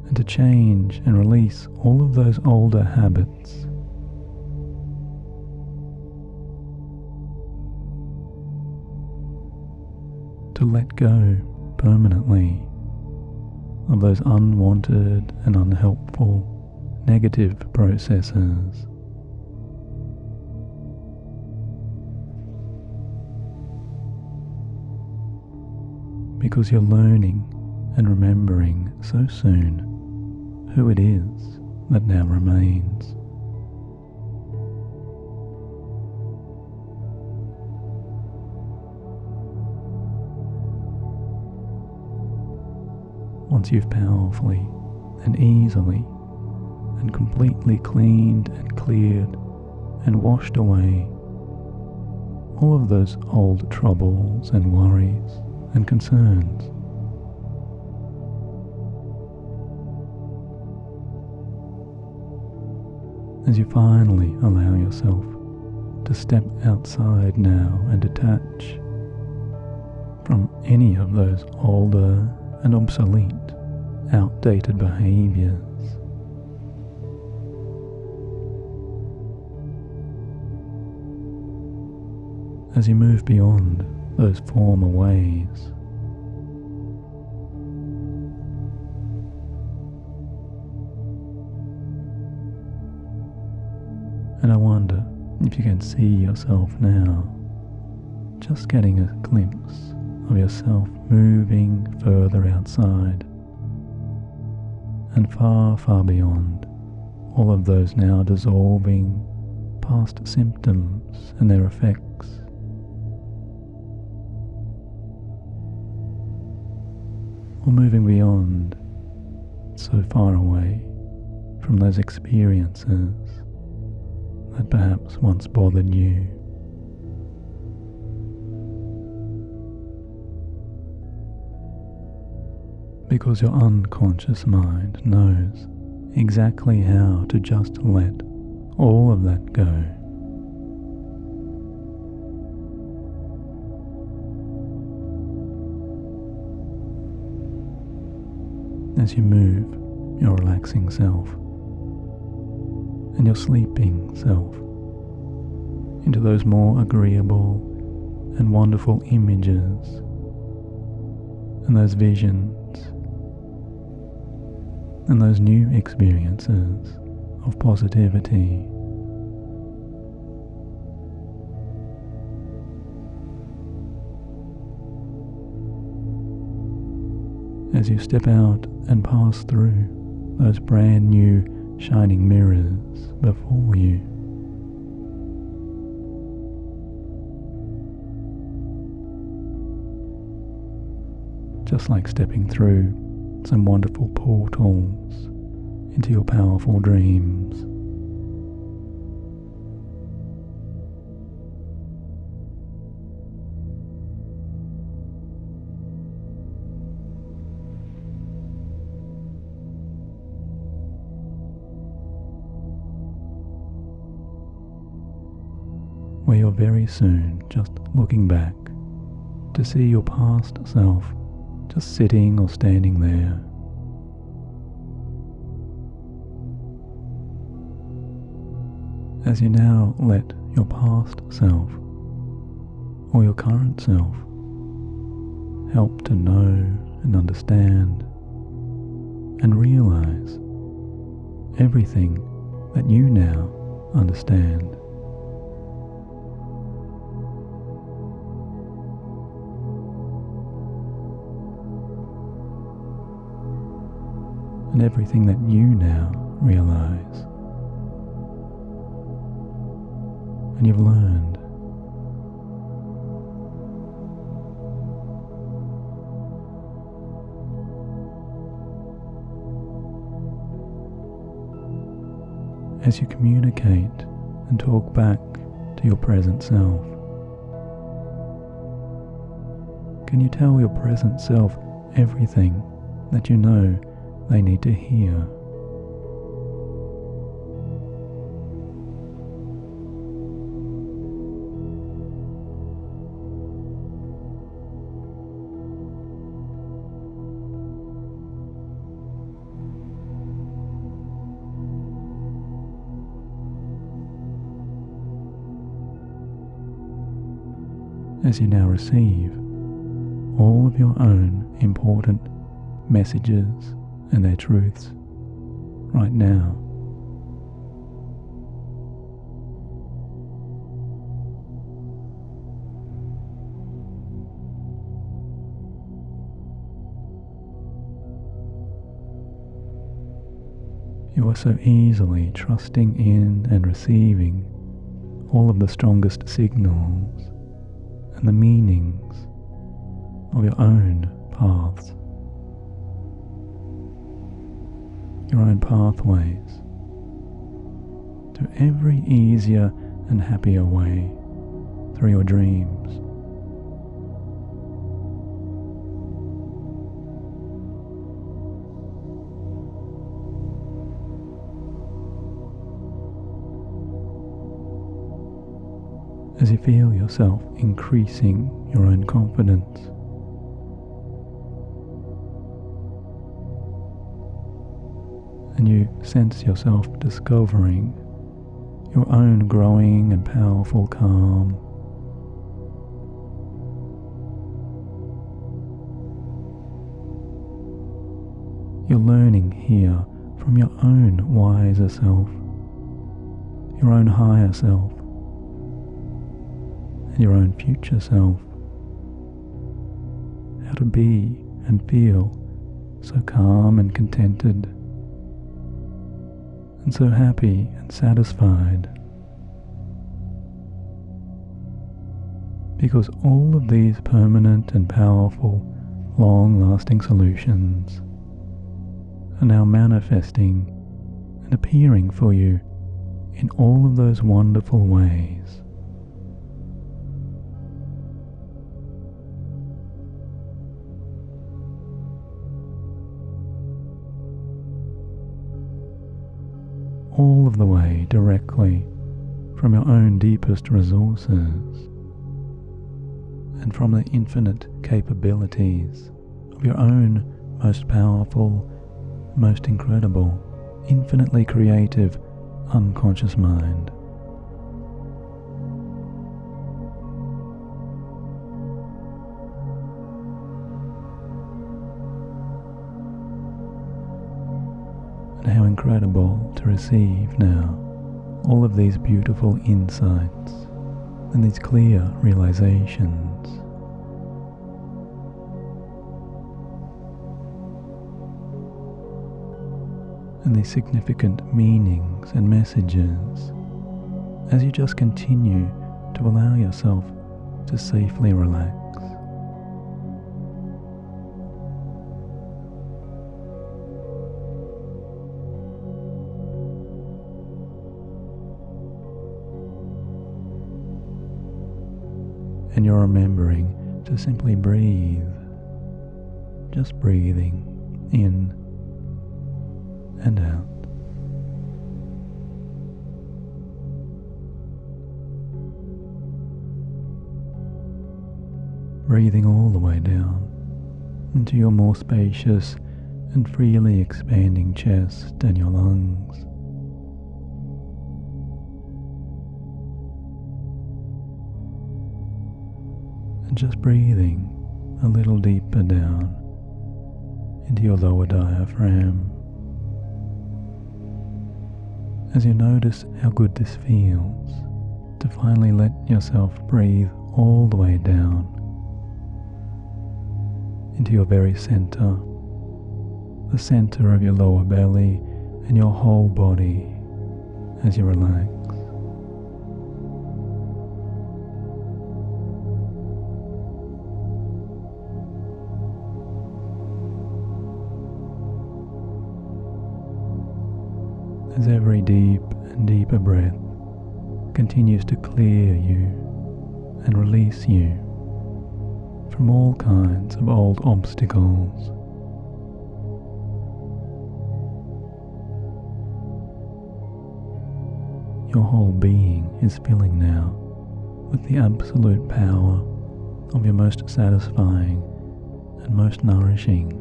and to change and release all of those older habits. To let go permanently of those unwanted and unhelpful negative processes. Because you're learning and remembering so soon who it is that now remains. Once you've powerfully and easily and completely cleaned and cleared and washed away all of those old troubles and worries and concerns, as you finally allow yourself to step outside now and detach from any of those older and obsolete, outdated behaviors. As you move beyond those former ways, and I wonder if you can see yourself now, just getting a glimpse of yourself moving further outside and far, far beyond all of those now dissolving past symptoms and their effects. Or moving beyond, so far away from those experiences that perhaps once bothered you. Because your unconscious mind knows exactly how to just let all of that go. As you move your relaxing self and your sleeping self into those more agreeable and wonderful images and those visions and those new experiences of positivity. As you step out and pass through those brand new shining mirrors before you, just like stepping through some wonderful portals into your powerful dreams. Where you're very soon just looking back to see your past self just sitting or standing there. As you now let your past self or your current self help to know and understand and realize everything that you now understand. And everything that you now realize and you've learned. As you communicate and talk back to your present self, can you tell your present self everything that you know they need to hear? As you now receive all of your own important messages and their truths right now, you are so easily trusting in and receiving all of the strongest signals and the meanings of your own paths, your own pathways to every easier and happier way through your dreams. as you feel yourself increasing your own confidence. And you sense yourself discovering your own growing and powerful calm. You're learning here from your own wiser self, your own higher self, and your own future self, how to be and feel so calm and contented, and so happy and satisfied. Because all of these permanent and powerful, long-lasting solutions are now manifesting and appearing for you in all of those wonderful ways. All of the way directly from your own deepest resources and from the infinite capabilities of your own most powerful, most incredible, infinitely creative, unconscious mind. And how incredible to receive now all of these beautiful insights and these clear realizations. And these significant meanings and messages as you just continue to allow yourself to safely relax. And you're remembering to simply breathe, just breathing in and out. Breathing all the way down into your more spacious and freely expanding chest and your lungs. And just breathing a little deeper down into your lower diaphragm. As you notice how good this feels to finally let yourself breathe all the way down into your very center, the center of your lower belly and your whole body as you relax. As every deep and deeper breath continues to clear you and release you from all kinds of old obstacles. Your whole being is filling now with the absolute power of your most satisfying and most nourishing,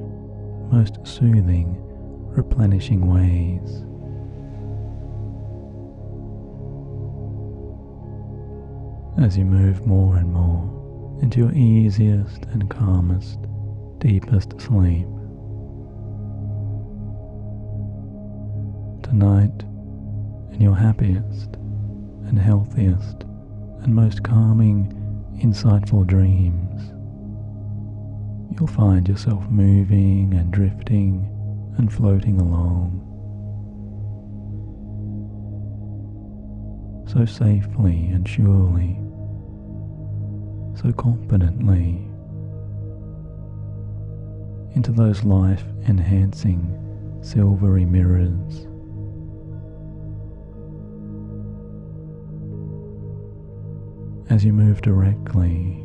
most soothing, replenishing ways. As you move more and more into your easiest and calmest, deepest sleep. Tonight, in your happiest and healthiest and most calming, insightful dreams, you'll find yourself moving and drifting and floating along, so safely and surely, so confidently, into those life-enhancing silvery mirrors. As you move directly,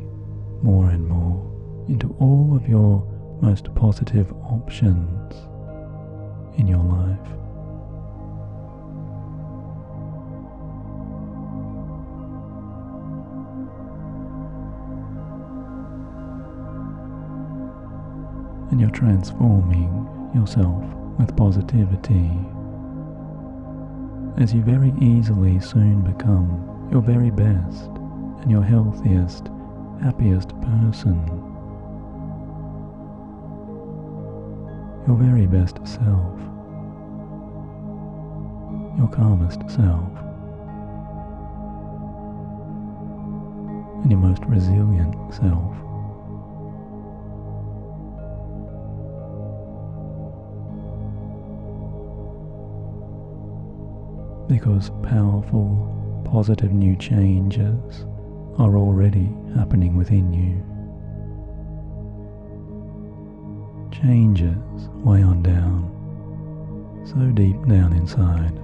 more and more, into all of your most positive options in your life. and you're transforming yourself with positivity, as you very easily soon become your very best and your healthiest, happiest person, your very best self, your calmest self, and your most resilient self. Because powerful, positive new changes are already happening within you. Changes way on down, so deep down inside.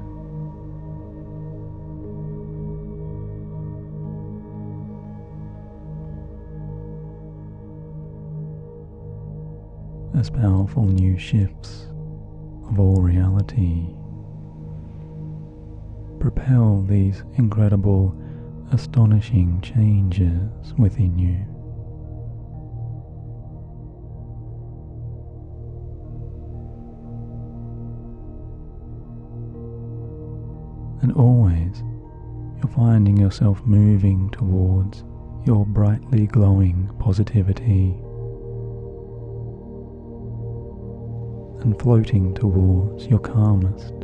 As powerful new shifts of all reality propel these incredible, astonishing changes within you. And always you're finding yourself moving towards your brightly glowing positivity and floating towards your calmest,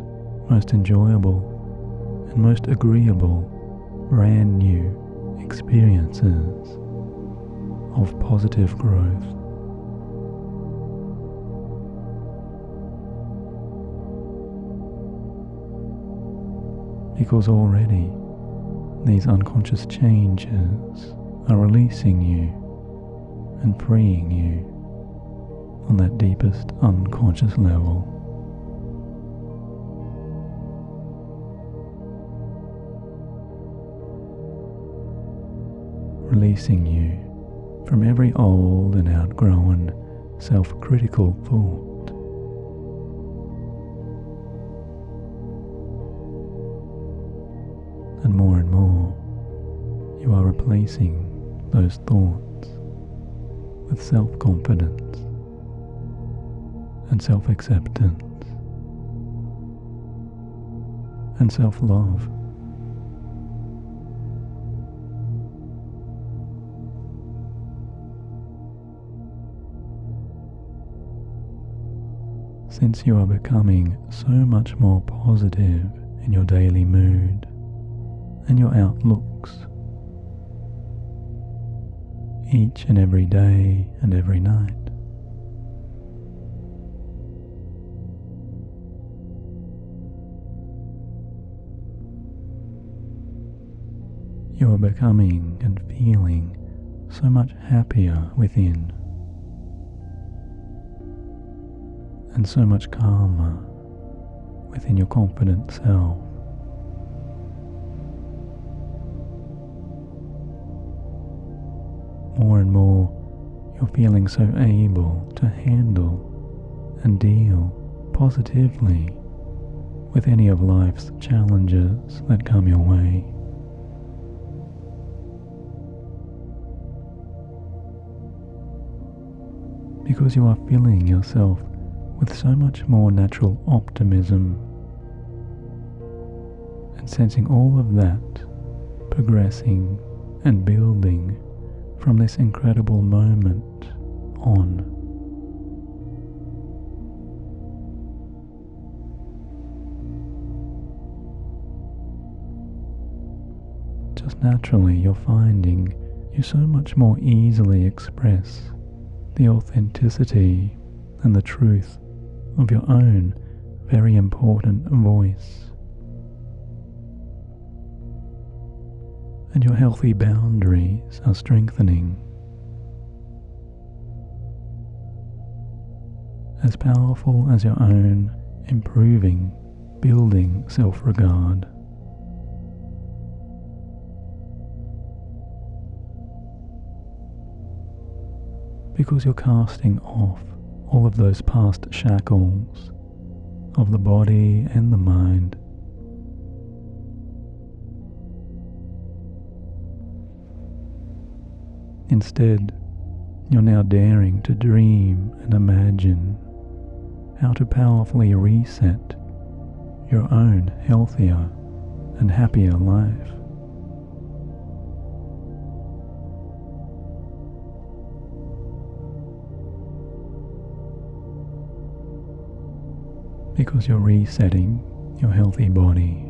most enjoyable and most agreeable brand new experiences of positive growth. Because already these unconscious changes are releasing you and freeing you on that deepest unconscious level. Releasing you from every old and outgrown self-critical thought. And more, you are replacing those thoughts with self-confidence and self-acceptance and self-love. Since you are becoming so much more positive in your daily mood and your outlooks, each and every day and every night, you are becoming and feeling so much happier within, and so much calmer within your confident self. More and more, you're feeling so able to handle and deal positively with any of life's challenges that come your way. Because you are filling yourself with so much more natural optimism and sensing all of that progressing and building from this incredible moment on. Just naturally you're finding you so much more easily express the authenticity and the truth of your own very important voice. And your healthy boundaries are strengthening. As powerful as your own improving, building self-regard. Because you're casting off all of those past shackles of the body and the mind. Instead, You're now daring to dream and imagine how to powerfully reset your own healthier and happier life. Because you're resetting your healthy body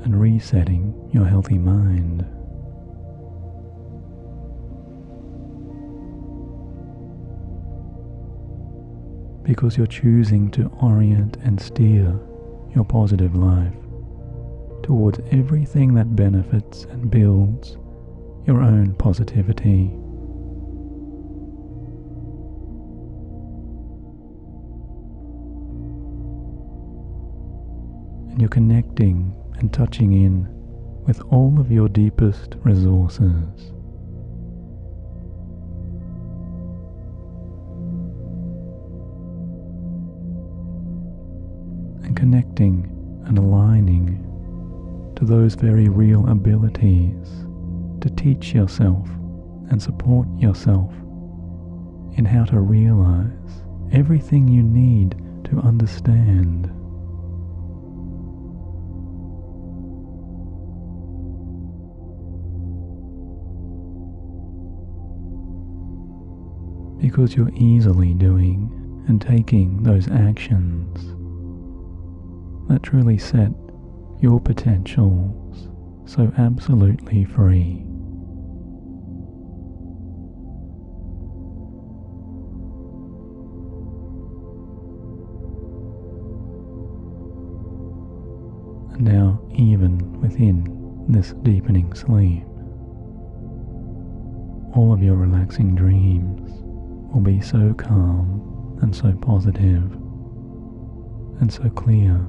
and resetting your healthy mind. Because you're choosing to orient and steer your positive life towards everything that benefits and builds your own positivity. And you're connecting and touching in with all of your deepest resources. And connecting and aligning to those very real abilities to teach yourself and support yourself in how to realize everything you need to understand. Because you're easily doing and taking those actions that truly set your potentials so absolutely free. And now, even within this deepening sleep, all of your relaxing dreams will be so calm and so positive and so clear.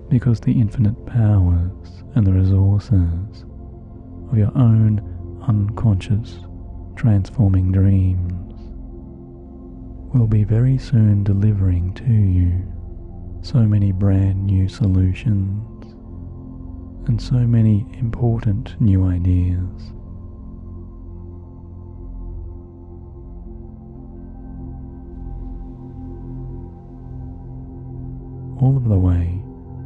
Because the infinite powers and the resources of your own unconscious transforming dreams will be very soon delivering to you so many brand new solutions and so many important new ideas. All of the way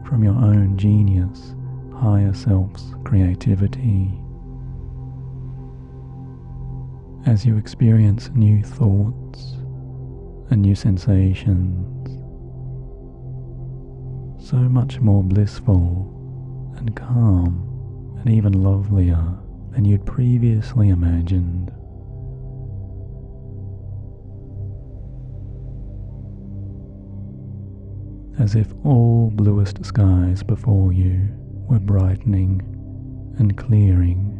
from your own genius, higher self's creativity. As you experience new thoughts and new sensations, so much more blissful and calm and even lovelier than you'd previously imagined. As if all bluest skies before you were brightening and clearing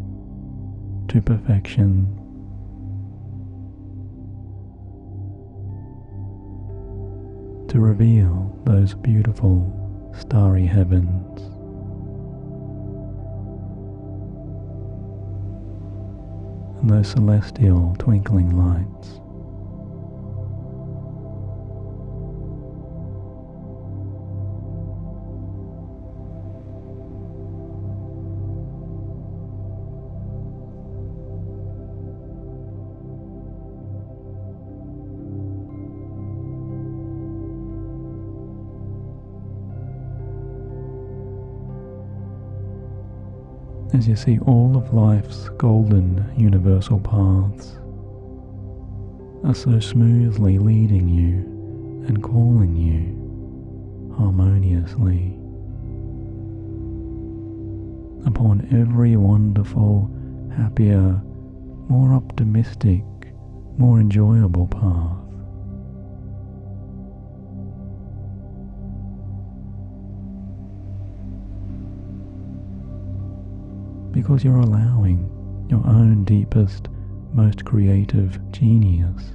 to perfection. To reveal those beautiful starry heavens. And those celestial twinkling lights. As you see all of life's golden universal paths are so smoothly leading you and calling you harmoniously upon every wonderful, happier, more optimistic, more enjoyable path. Because you're allowing your own deepest, most creative genius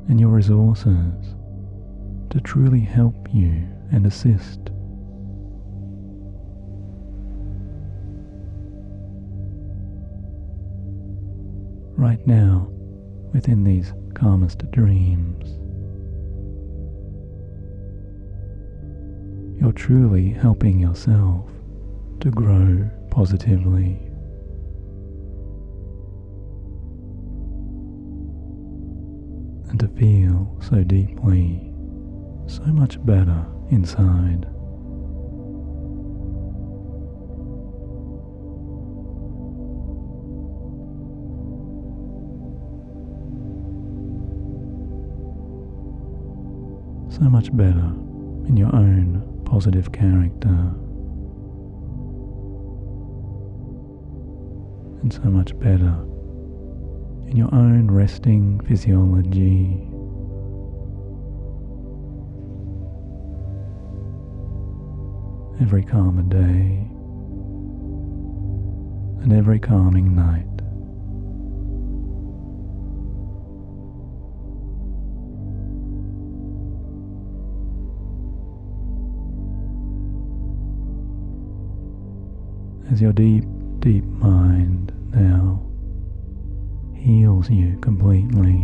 and your resources to truly help you and assist. Right now, within these calmest dreams, you're truly helping yourself to grow positively. And to feel so deeply, so much better inside. So much better in your own positive character, and so much better in your own resting physiology. Every calmer day and every calming night. As your deep, deep mind now heals you completely.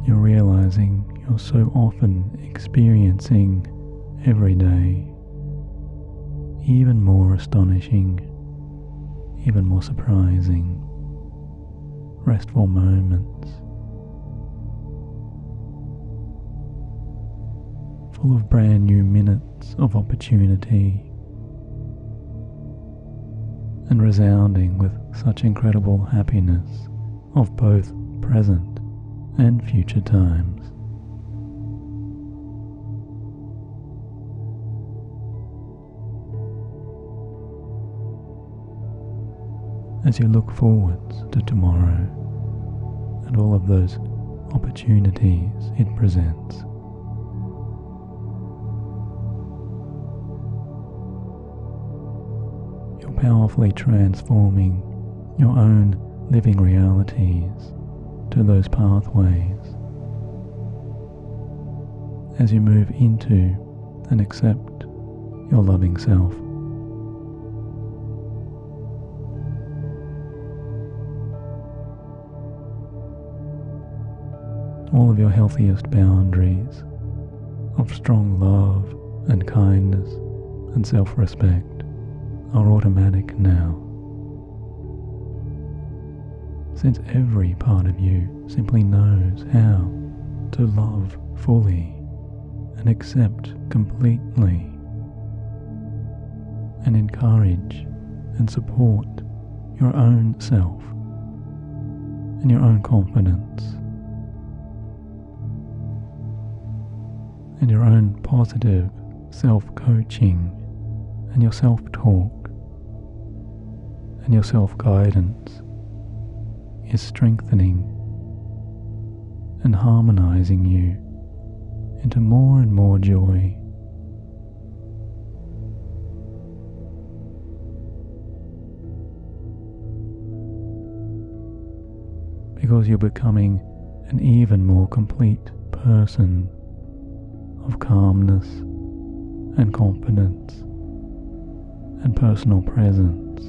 You're realizing you're so often experiencing every day even more astonishing, even more surprising, restful moments, full of brand new minutes of opportunity, and resounding with such incredible happiness of both present and future times. As you look forwards to tomorrow and all of those opportunities it presents, you're powerfully transforming your own living realities to those pathways as you move into and accept your loving self. All of your healthiest boundaries of strong love and kindness and self-respect are automatic now, since every part of you simply knows how to love fully and accept completely and encourage and support your own self and your own confidence and your own positive self-coaching and your self-talk and your self-guidance is strengthening and harmonizing you into more and more joy. Because you're becoming an even more complete person of calmness and confidence and personal presence.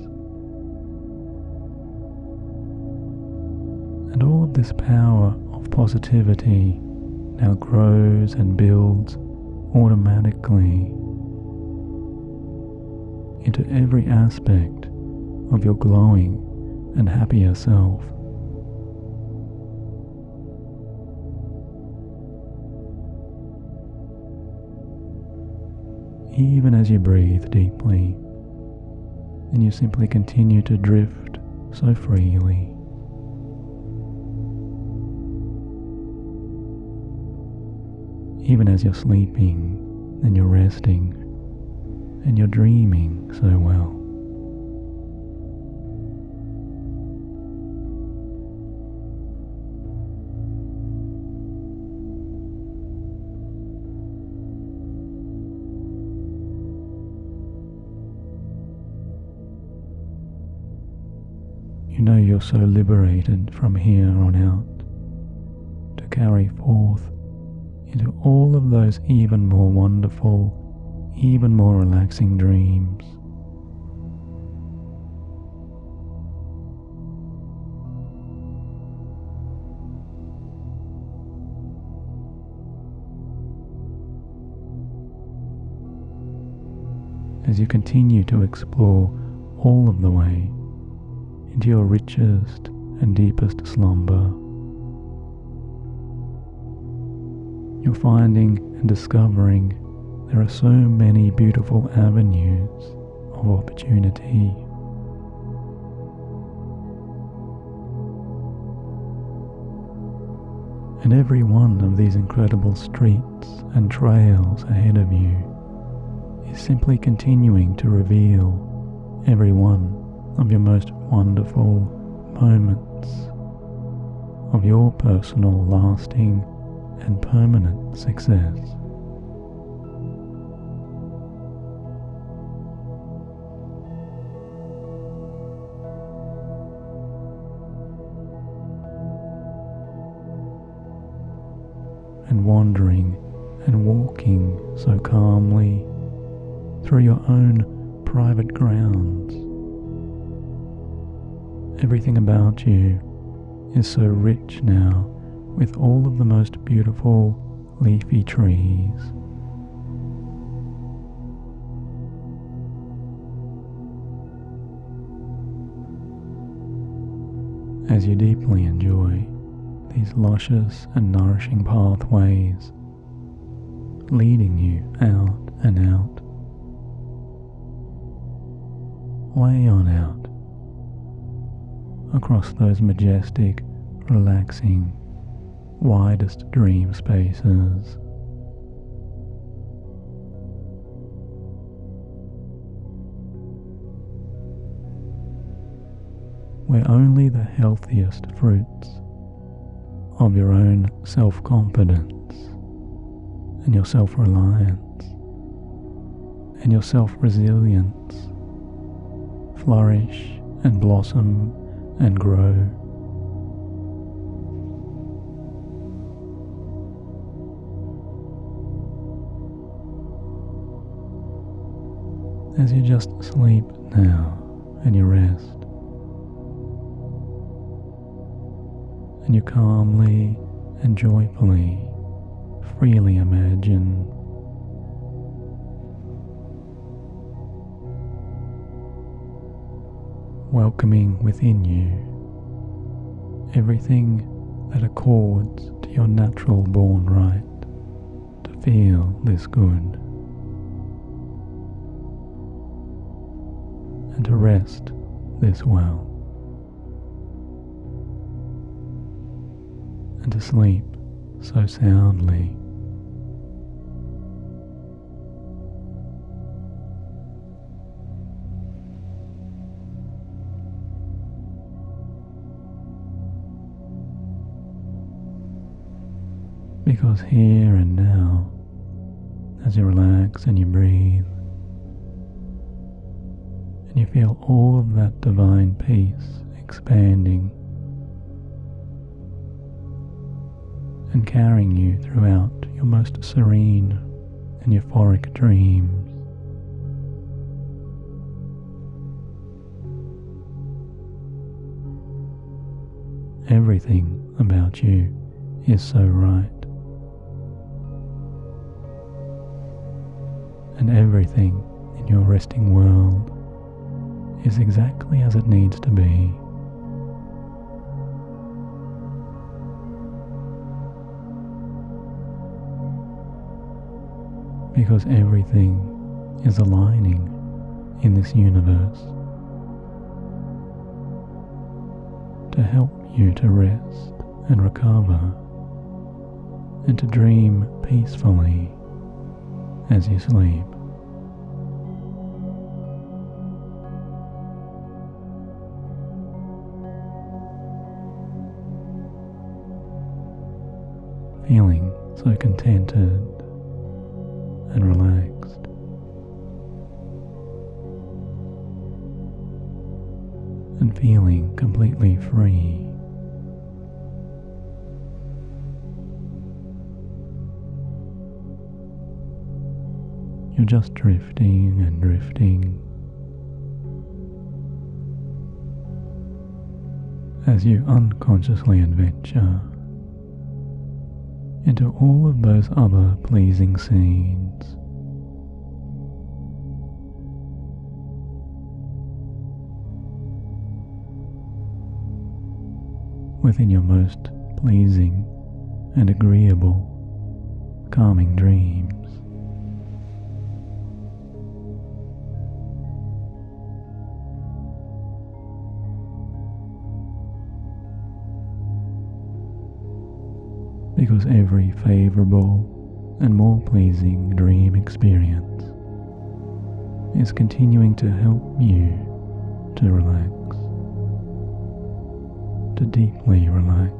And all of this power of positivity now grows and builds automatically into every aspect of your glowing and happier self. Even as you breathe deeply and you simply continue to drift so freely. Even as you're sleeping and you're resting and you're dreaming so well. You know you're so liberated from here on out to carry forth into all of those even more wonderful, even more relaxing dreams. as you continue to explore all of the way into your richest and deepest slumber. You're finding and discovering there are so many beautiful avenues of opportunity. And every one of these incredible streets and trails ahead of you is simply continuing to reveal every one of your most wonderful moments of your personal, lasting, and permanent success. And wandering and walking so calmly through your own private grounds. Everything about you is so rich now with all of the most beautiful leafy trees. As you deeply enjoy these luscious and nourishing pathways leading you out and out, way on out, across those majestic, relaxing, widest dream spaces. Where only the healthiest fruits of your own self-confidence and your self-reliance and your self-resilience flourish and blossom and grow. As you just sleep now and you rest, and you calmly and joyfully, freely imagine welcoming within you everything that accords to your natural born right to feel this good and to rest this well and to sleep so soundly. Because here and now, as you relax and you breathe, and you feel all of that divine peace expanding and carrying you throughout your most serene and euphoric dreams. Everything about you is so right, and everything in your resting world is exactly as it needs to be. Because everything is aligning in this universe to help you to rest and recover and to dream peacefully as you sleep. Feeling so contented and relaxed, and feeling completely free. You're just drifting and drifting as you unconsciously adventure into all of those other pleasing scenes within your most pleasing and agreeable, calming dreams. Because every favorable and more pleasing dream experience is continuing to help you to relax, to deeply relax.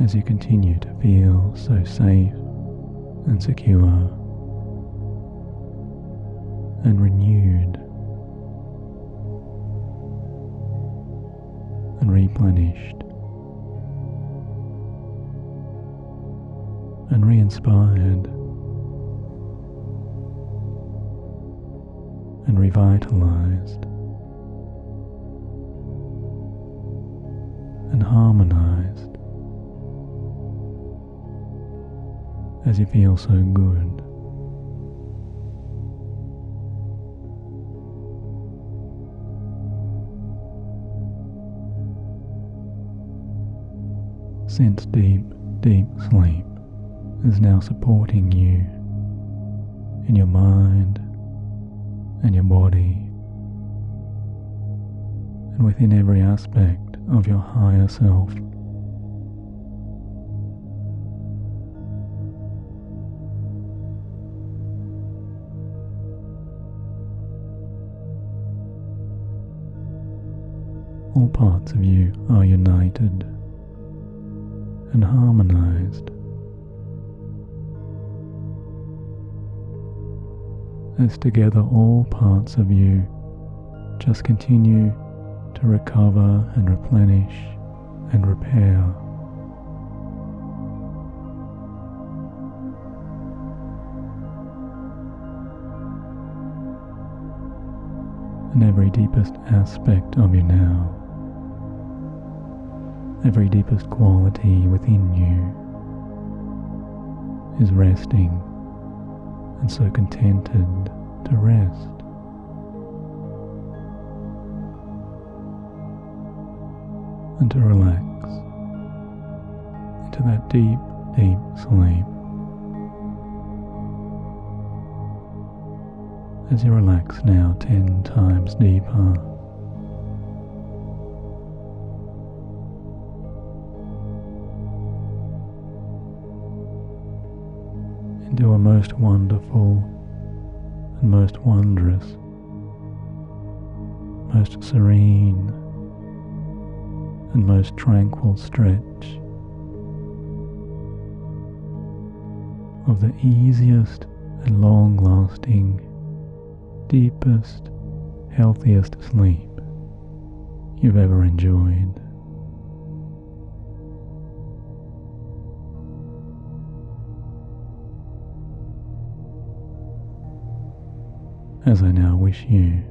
As you continue to feel so safe and secure and renewed and replenished and re-inspired and revitalized and harmonized as you feel so good. Since deep, deep sleep is now supporting you in your mind and your body and within every aspect of your higher self. All parts of you are united and harmonized as together all parts of you just continue to recover and replenish and repair. And every deepest aspect of you now, every deepest quality within you is resting and so contented to rest. And to relax into that deep, deep sleep. As you relax now 10 times deeper, into a most wonderful and most wondrous, most serene and most tranquil stretch of the easiest and long-lasting, deepest, healthiest sleep you've ever enjoyed. As I now wish you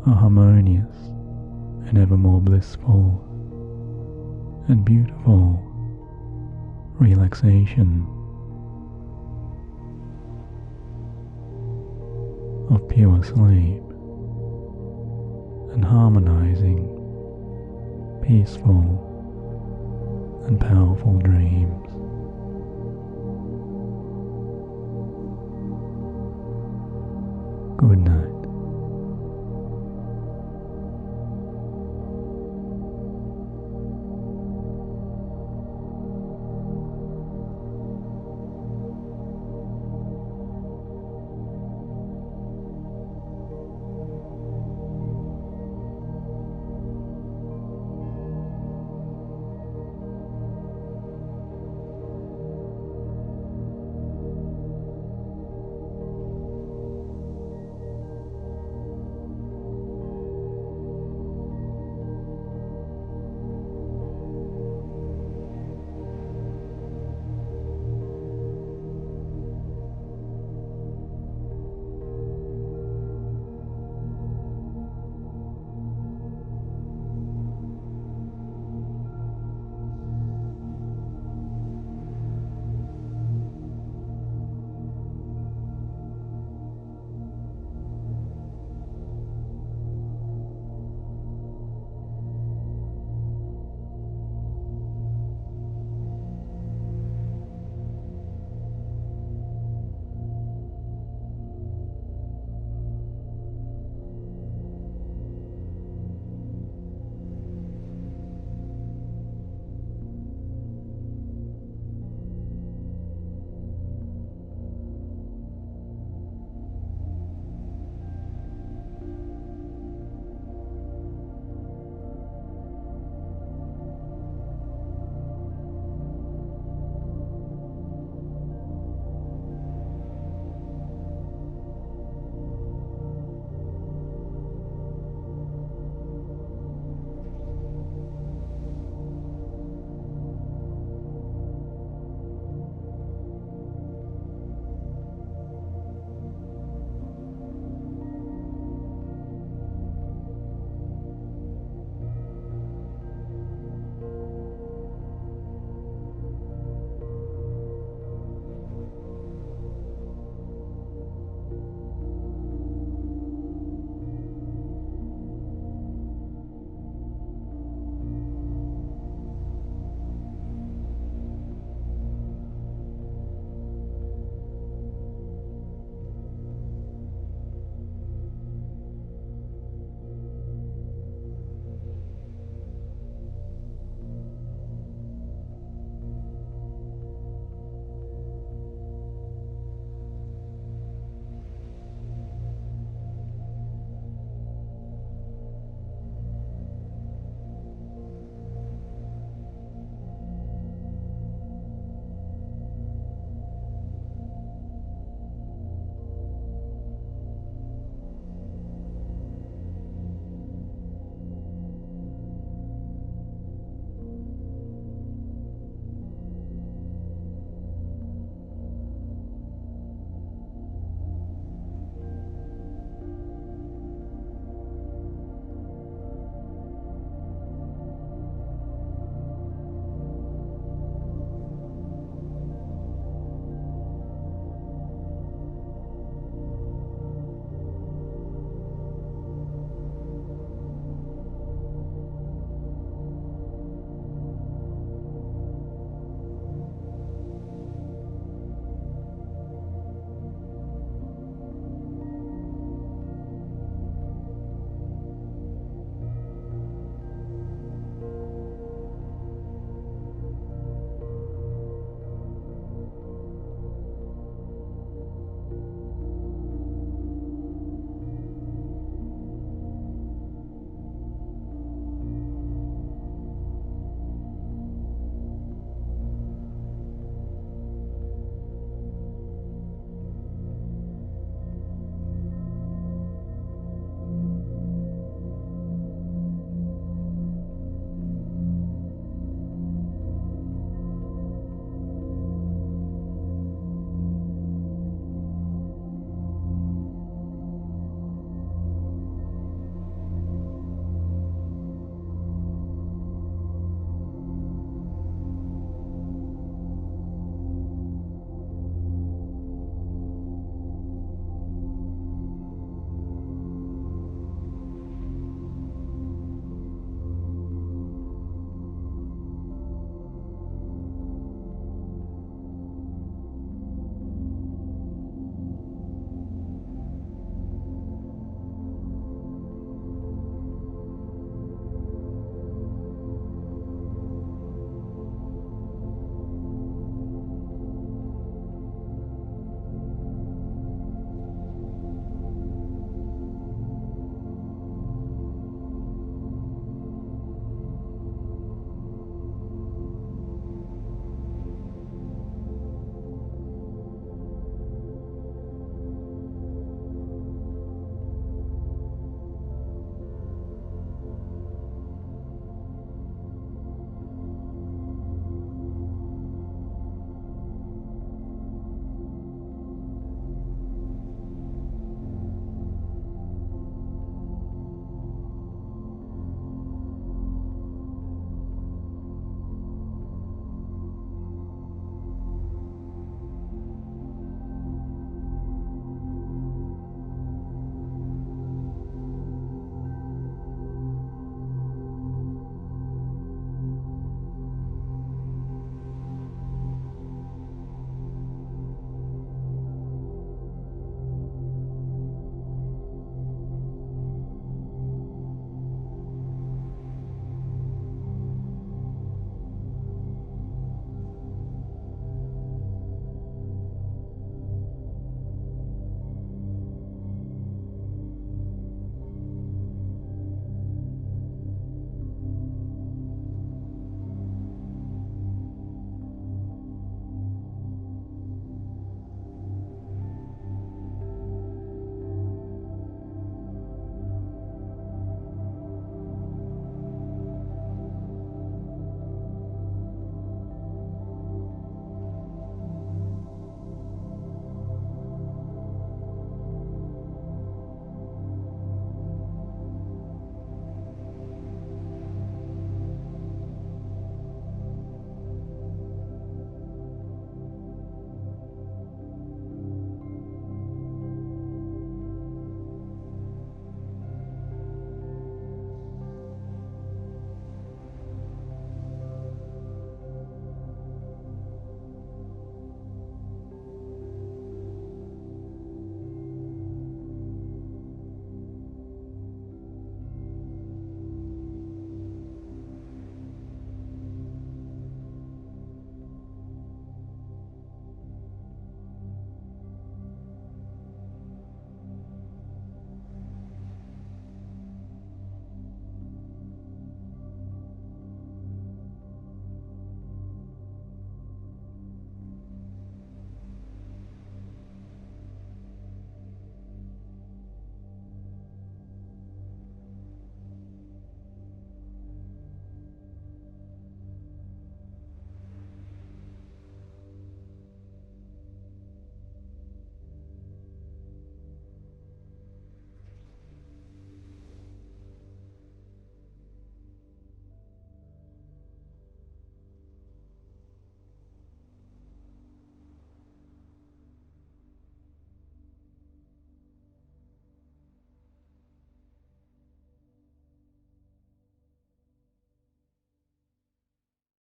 a harmonious and ever more blissful and beautiful relaxation of pure sleep and harmonizing, peaceful and powerful dreams.